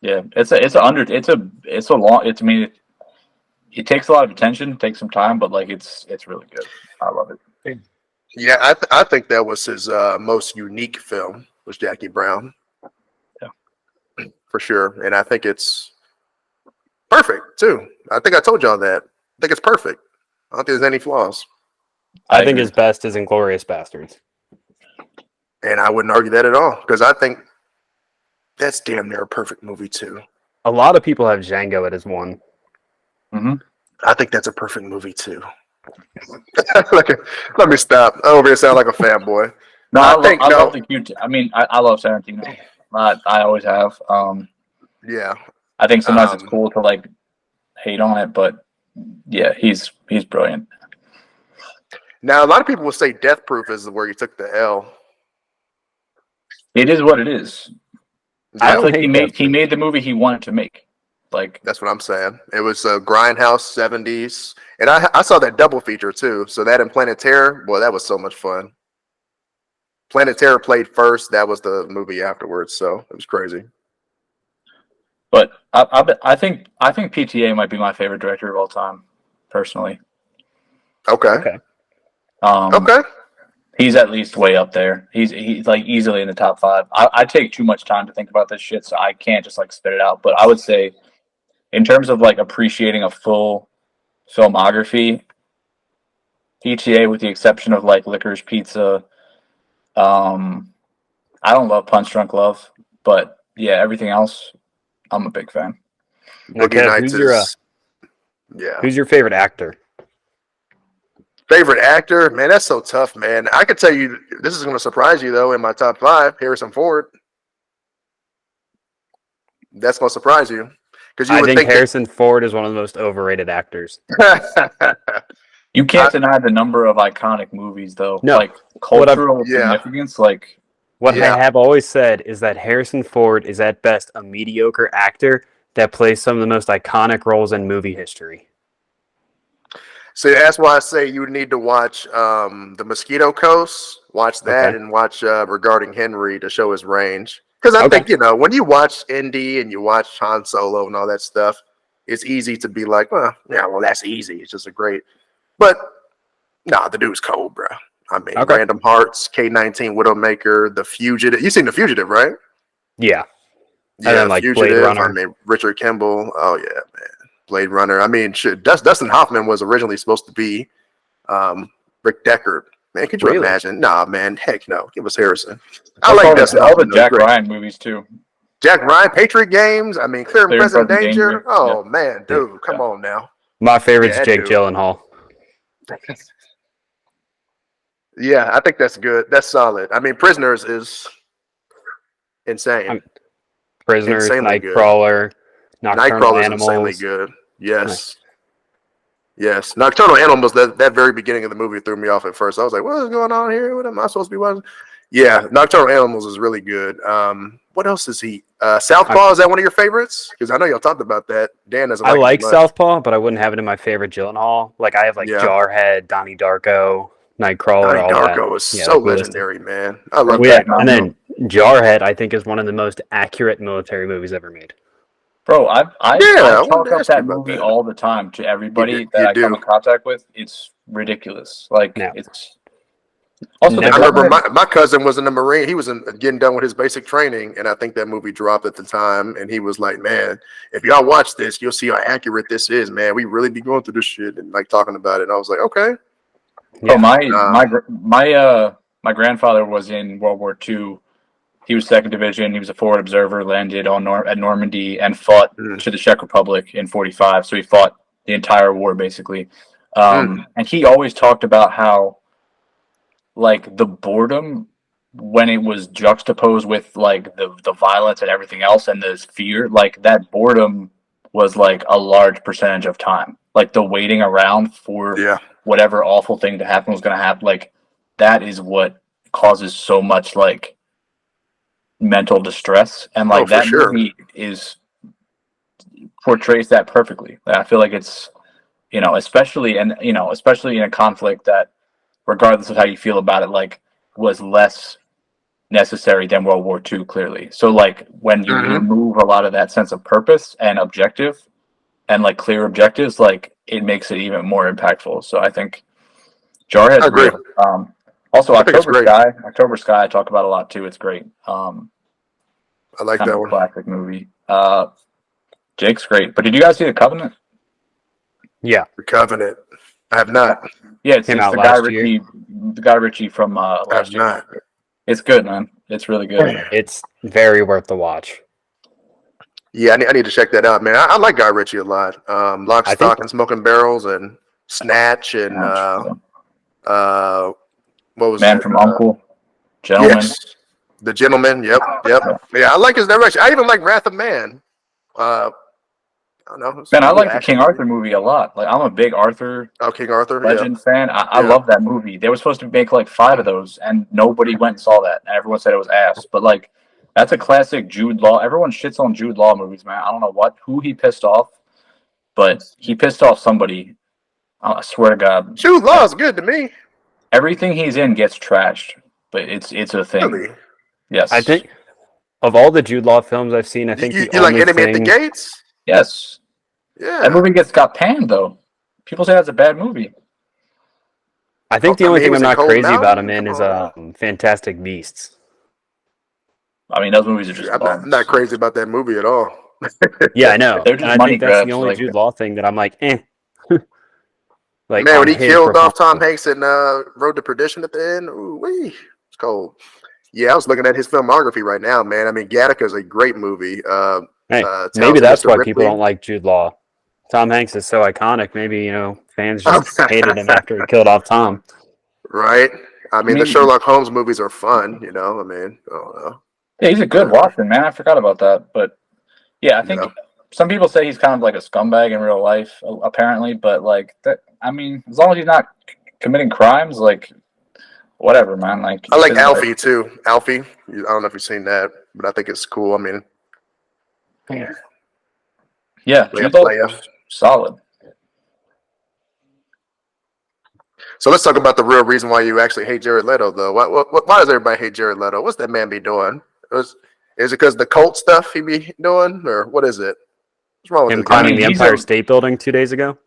Yeah, I mean, it takes a lot of attention, takes some time, but like it's really good. I love it. Yeah, I think that was his most unique film was Jackie Brown. Yeah, for sure, and I think it's perfect too. I think I told y'all that. I think it's perfect. I don't think there's any flaws. I think his best is Inglourious Bastards. And I wouldn't argue that at all because I think that's damn near a perfect movie too. A lot of people have Django at his 1. Mm-hmm. I think that's a perfect movie too. Let me stop. I over here sound like a fanboy. No, I love the cute. I mean, I love Tarantino. I always have. Yeah. I think sometimes it's cool to like hate on it, but yeah, he's brilliant. Now, a lot of people will say Death Proof is where he took the L. It is what it is. I don't think he made the movie he wanted to make. Like that's what I'm saying. It was a Grindhouse 70s, and I saw that double feature too. So that and Planet Terror, boy, that was so much fun. Planet Terror played first. That was the movie afterwards. So it was crazy. But I think PTA might be my favorite director of all time, personally. Okay. Okay. He's at least way up there. He's like easily in the top 5. I take too much time to think about this shit, so I can't just like spit it out. But I would say, in terms of like appreciating a full filmography, PTA, with the exception of like Licorice Pizza, I don't love Punch Drunk Love, but yeah, everything else, I'm a big fan. Okay, who's your favorite actor? Favorite actor? Man, that's so tough, man. I could tell you, this is going to surprise you, though, in my top 5, Harrison Ford. That's going to surprise you. I think Harrison Ford is one of the most overrated actors. You can't deny the number of iconic movies, though. No. Like, cultural significance, like... What I have always said is that Harrison Ford is at best a mediocre actor that plays some of the most iconic roles in movie history. So that's why I say you need to watch The Mosquito Coast. Watch that and watch Regarding Henry to show his range. Because I think, when you watch Indy and you watch Han Solo and all that stuff, it's easy to be like, well, that's easy. It's just a great. But, nah, the dude's cold, bro. I mean, Random Hearts, K-19 Widowmaker, The Fugitive. You seen The Fugitive, right? Yeah. Yeah, then, like, Fugitive. Blade Runner. I mean, Richard Kimball. Oh, yeah, man. Blade Runner. I mean, shit, Dustin Hoffman was originally supposed to be Rick Deckard. Man, could you imagine? Nah, man. Heck no. Give us Harrison. I like Dustin all Hoffman. the Jack Ryan movies, too. Jack Ryan, Patriot Games. I mean, Clear and Present Danger. Oh, man, dude. Come on now. My favorite's Jake Gyllenhaal. Yeah, I think that's good. That's solid. I mean, Prisoners is insane. Prisoners, Nightcrawler, Nocturnal Animals. Insanely good. Yes. Yes. Nocturnal Animals, that very beginning of the movie threw me off at first. I was like, what is going on here? What am I supposed to be watching? Yeah, Nocturnal Animals is really good. What else is he? Southpaw, is that one of your favorites? Because I know y'all talked about that. Dan doesn't like it. I like Southpaw, but I wouldn't have it in my favorite Gyllenhaal. Like, I have, Jarhead, Donnie Darko, Nightcrawler, Donnie Darko is so legendary, man. I love that. And then Jarhead, I think, is one of the most accurate military movies ever made. Bro, I talk up that movie all the time to everybody that I come in contact with. It's ridiculous. Like, it's... Also, I remember my cousin was in the Marine. He was getting done with his basic training, and I think that movie dropped at the time. And he was like, "Man, if y'all watch this, you'll see how accurate this is, man. We really be going through this shit and like talking about it." And I was like, "Okay." Yeah. My grandfather was in World War II. He was 2nd Division. He was a forward observer. Landed at Normandy and fought to the Czech Republic in '45. So he fought the entire war basically. And he always talked about how, like, the boredom when it was juxtaposed with like the violence and everything else and the fear, like that boredom was like a large percentage of time. Like the waiting around for whatever awful thing to happen was going to happen. Like that is what causes so much like mental distress. And like that movie portrays that perfectly. I feel like it's, especially in a conflict that, regardless of how you feel about it, like was less necessary than World War II, clearly. So like when you remove a lot of that sense of purpose and objective and like clear objectives, like it makes it even more impactful. So I think Jarhead's great. Also October Sky I talk about a lot too. It's great. I like that one. Classic movie. Jake's great. But did you guys see The Covenant? Yeah. The Covenant. I have not. Yeah, it's the Guy Ritchie from last year. Not. It's good, man. It's really good. It's very worth the watch. Yeah, I need to check that out, man. I like Guy Ritchie a lot. Lock, Stock, and Smoking Barrels, and Snatch, and what was Man from U.N.C.L.E., Gentleman. Yes. The Gentleman. Yep. Yeah, I like his direction. I even like Wrath of Man. I don't know. Man, I like the King Arthur movie a lot. Like, I'm a big King Arthur Legend fan. I love that movie. They were supposed to make like 5 of those, and nobody went and saw that. And everyone said it was ass. But like, that's a classic Jude Law. Everyone shits on Jude Law movies, man. I don't know who he pissed off, but he pissed off somebody. I swear to God. Jude Law is good to me. Everything he's in gets trashed, but it's a thing. Really? Yes. I think of all the Jude Law films I've seen, I think you like Enemy at the Gates? Yes. Yeah. That movie got panned, though. People say that's a bad movie. I think the only thing I'm not crazy about him in is Fantastic Beasts. I mean, those movies are just I'm not crazy about that movie at all. Yeah, I know. They're just and I think that's the only like, Jude Law thing that I'm like, eh. Like, man, when he killed off Tom Hanks in Road to Perdition at the end, ooh-wee, it's cold. Yeah, I was looking at his filmography right now, man. I mean, Gattaca's a great movie. Maybe that's why people don't like Jude Law. Tom Hanks is so iconic. Maybe, fans just hated him after he killed off Tom. Right? I mean, the Sherlock Holmes movies are fun, I don't know. Yeah, he's a good Watson, man. I forgot about that. But, yeah, I think some people say he's kind of like a scumbag in real life, apparently. But, like, as long as he's not committing crimes, like, whatever, man. Like, I like Alfie, too. Alfie. I don't know if you've seen that, but I think it's cool. I mean, yeah, solid. So let's talk about the real reason why you actually hate Jared Leto, though. Why does everybody hate Jared Leto? What's that man be doing? Is it because the cult stuff he be doing, or what is it? What's wrong with Him him? climbing the Empire State Building 2 days ago?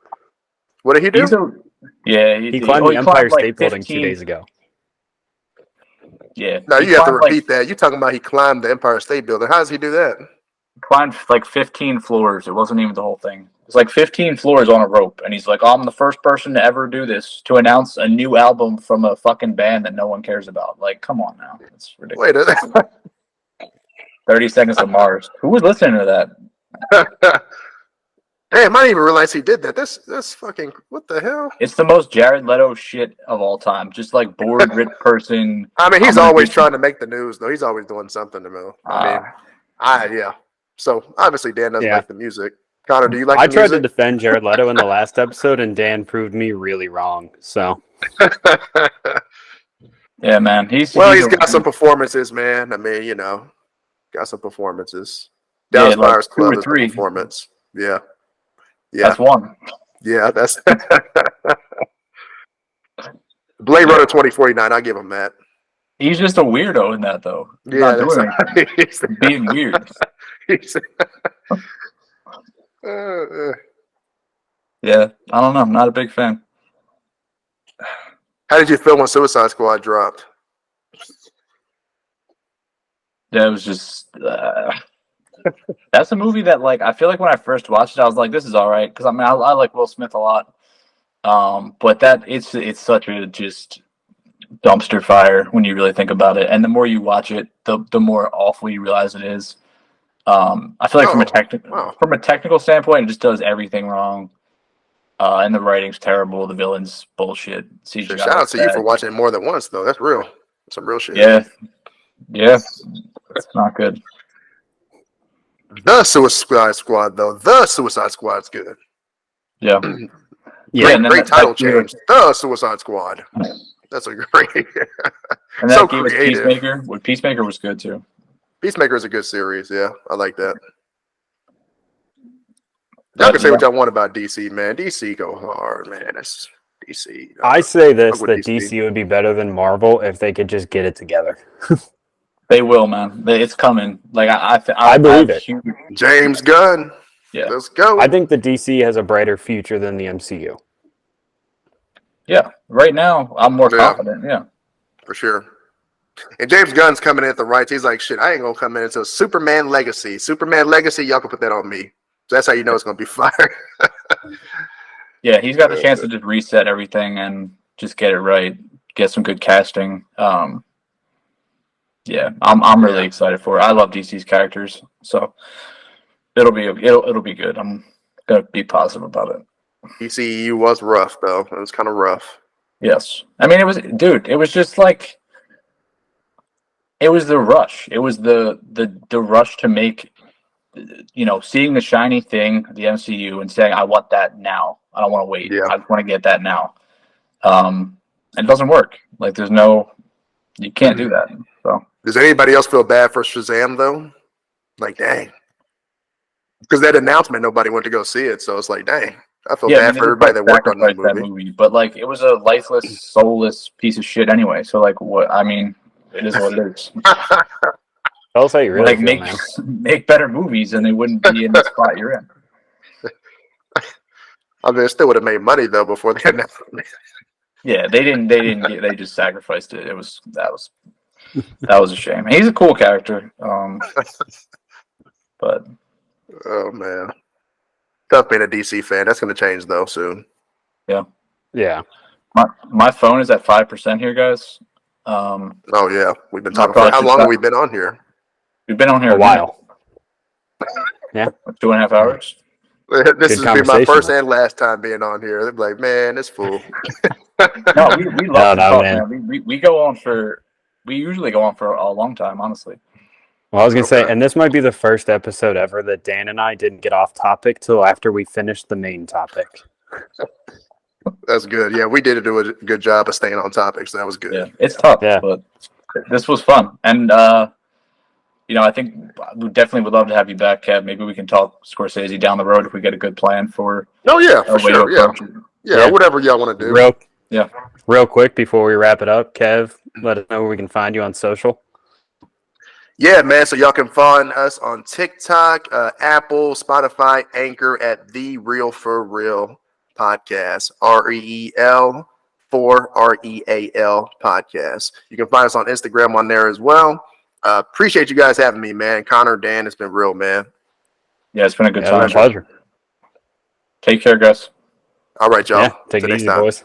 What did he do? He climbed the Empire State Building 2 days ago. Yeah. No, you have to repeat that. You're talking about he climbed the Empire State Building. How does he do that? Climbed like 15 floors. It wasn't even the whole thing. It's like 15 floors on a rope. And he's like, oh, I'm the first person to ever do this, to announce a new album from a fucking band that no one cares about. Like, come on now. It's ridiculous. Wait, 30 Seconds to Mars. Who was listening to that? Damn, I didn't even realize he did that. That's fucking, what the hell? It's the most Jared Leto shit of all time. Just like bored, rich person. I mean, he's always trying to make the news, though. He's always doing something to me. Yeah. So, obviously, Dan doesn't like the music. Connor, do you like the music? I tried to defend Jared Leto in the last episode, and Dan proved me really wrong. So, yeah, man. He's got some performances, man. I mean, got some performances. Dallas Buyers Club is a performance. Yeah. That's one. Yeah, that's Blade Runner 2049. I give him that. He's just a weirdo in that, though. He's being weird. Yeah, I don't know. I'm not a big fan. How did you feel when Suicide Squad dropped? Yeah, it was just. That's a movie that, like, I feel like when I first watched it, I was like, "This is all right," because I mean, I like Will Smith a lot. But it's such a just dumpster fire when you really think about it, and the more you watch it, the more awful you realize it is. I feel like from a technical standpoint, it just does everything wrong. And the writing's terrible. The villain's bullshit. CGI. Shout out to you for watching it more than once, though. That's real. Some real shit. Yeah, it's not good. The Suicide Squad, though. The Suicide Squad's good. Yeah. Great title change. The Suicide Squad. That's a great. And that gave us Peacemaker. Peacemaker was good too. Peacemaker is a good series. Yeah, I like that. Y'all can say what y'all want about DC, man. DC go hard, man. That's DC. I say this, that DC would be better than Marvel if they could just get it together. They will, man. It's coming. Like I believe it. James Gunn. Yeah. Let's go. I think the DC has a brighter future than the MCU. Yeah. Right now, I'm more confident. Yeah. For sure. And James Gunn's coming in at the right. He's like, shit, I ain't going to come in until Superman Legacy. Superman Legacy, y'all can put that on me. So that's how you know it's going to be fire. Yeah, he's got the chance to just reset everything and just get it right. Get some good casting. Yeah, I'm really excited for it. I love DC's characters, so it'll be good. I'm gonna be positive about it. DCEU was rough though. It was kind of rough. Yes, I mean it was just like it was the rush. It was the rush to make, seeing the shiny thing, the MCU, and saying I want that now. I don't want to wait. Yeah. I want to get that now. It doesn't work. Like you can't do that. So. Does anybody else feel bad for Shazam though? Like, dang. Because that announcement, nobody went to go see it. So it's like, dang. I feel bad for everybody that worked on that movie. But like, it was a lifeless, soulless piece of shit anyway. So like, what? I mean, it is what it is. Tell us how you really feel, man. Make better movies, and they wouldn't be in the spot you're in. I mean, it still would have made money though before they announced it. Yeah, they didn't. They just sacrificed it. That was a shame. He's a cool character. But oh man, tough being a DC fan. That's going to change though soon. Yeah. My phone is at 5% here, guys. Oh yeah, we've been talking for how long have we been on here? We've been on here a while. Yeah, 2.5 hours. This is be my first and last time being on here. They're like, man, it's full. No, we love to talk, man. We go on for. We usually go on for a long time, honestly. Well, I was going to say, and this might be the first episode ever that Dan and I didn't get off topic till after we finished the main topic. That's good. Yeah, we did do a good job of staying on topic, so that was good. Yeah, it's tough, but this was fun. And, I think we definitely would love to have you back, Kev. Maybe we can talk Scorsese down the road if we get a good plan for. Oh, yeah, for sure. Yeah, whatever y'all want to do. Real quick before we wrap it up, Kev, let us know where we can find you on social. Yeah, man. So y'all can find us on TikTok, Apple, Spotify, Anchor at The Real for Real Podcast. REEL for REAL Podcast. You can find us on Instagram on there as well. Appreciate you guys having me, man. Conor, Dan, it's been real, man. Yeah, it's been a good Yeah, time. pleasure. Take care, guys. All right, y'all. Yeah, take Till it next easy, time. boys.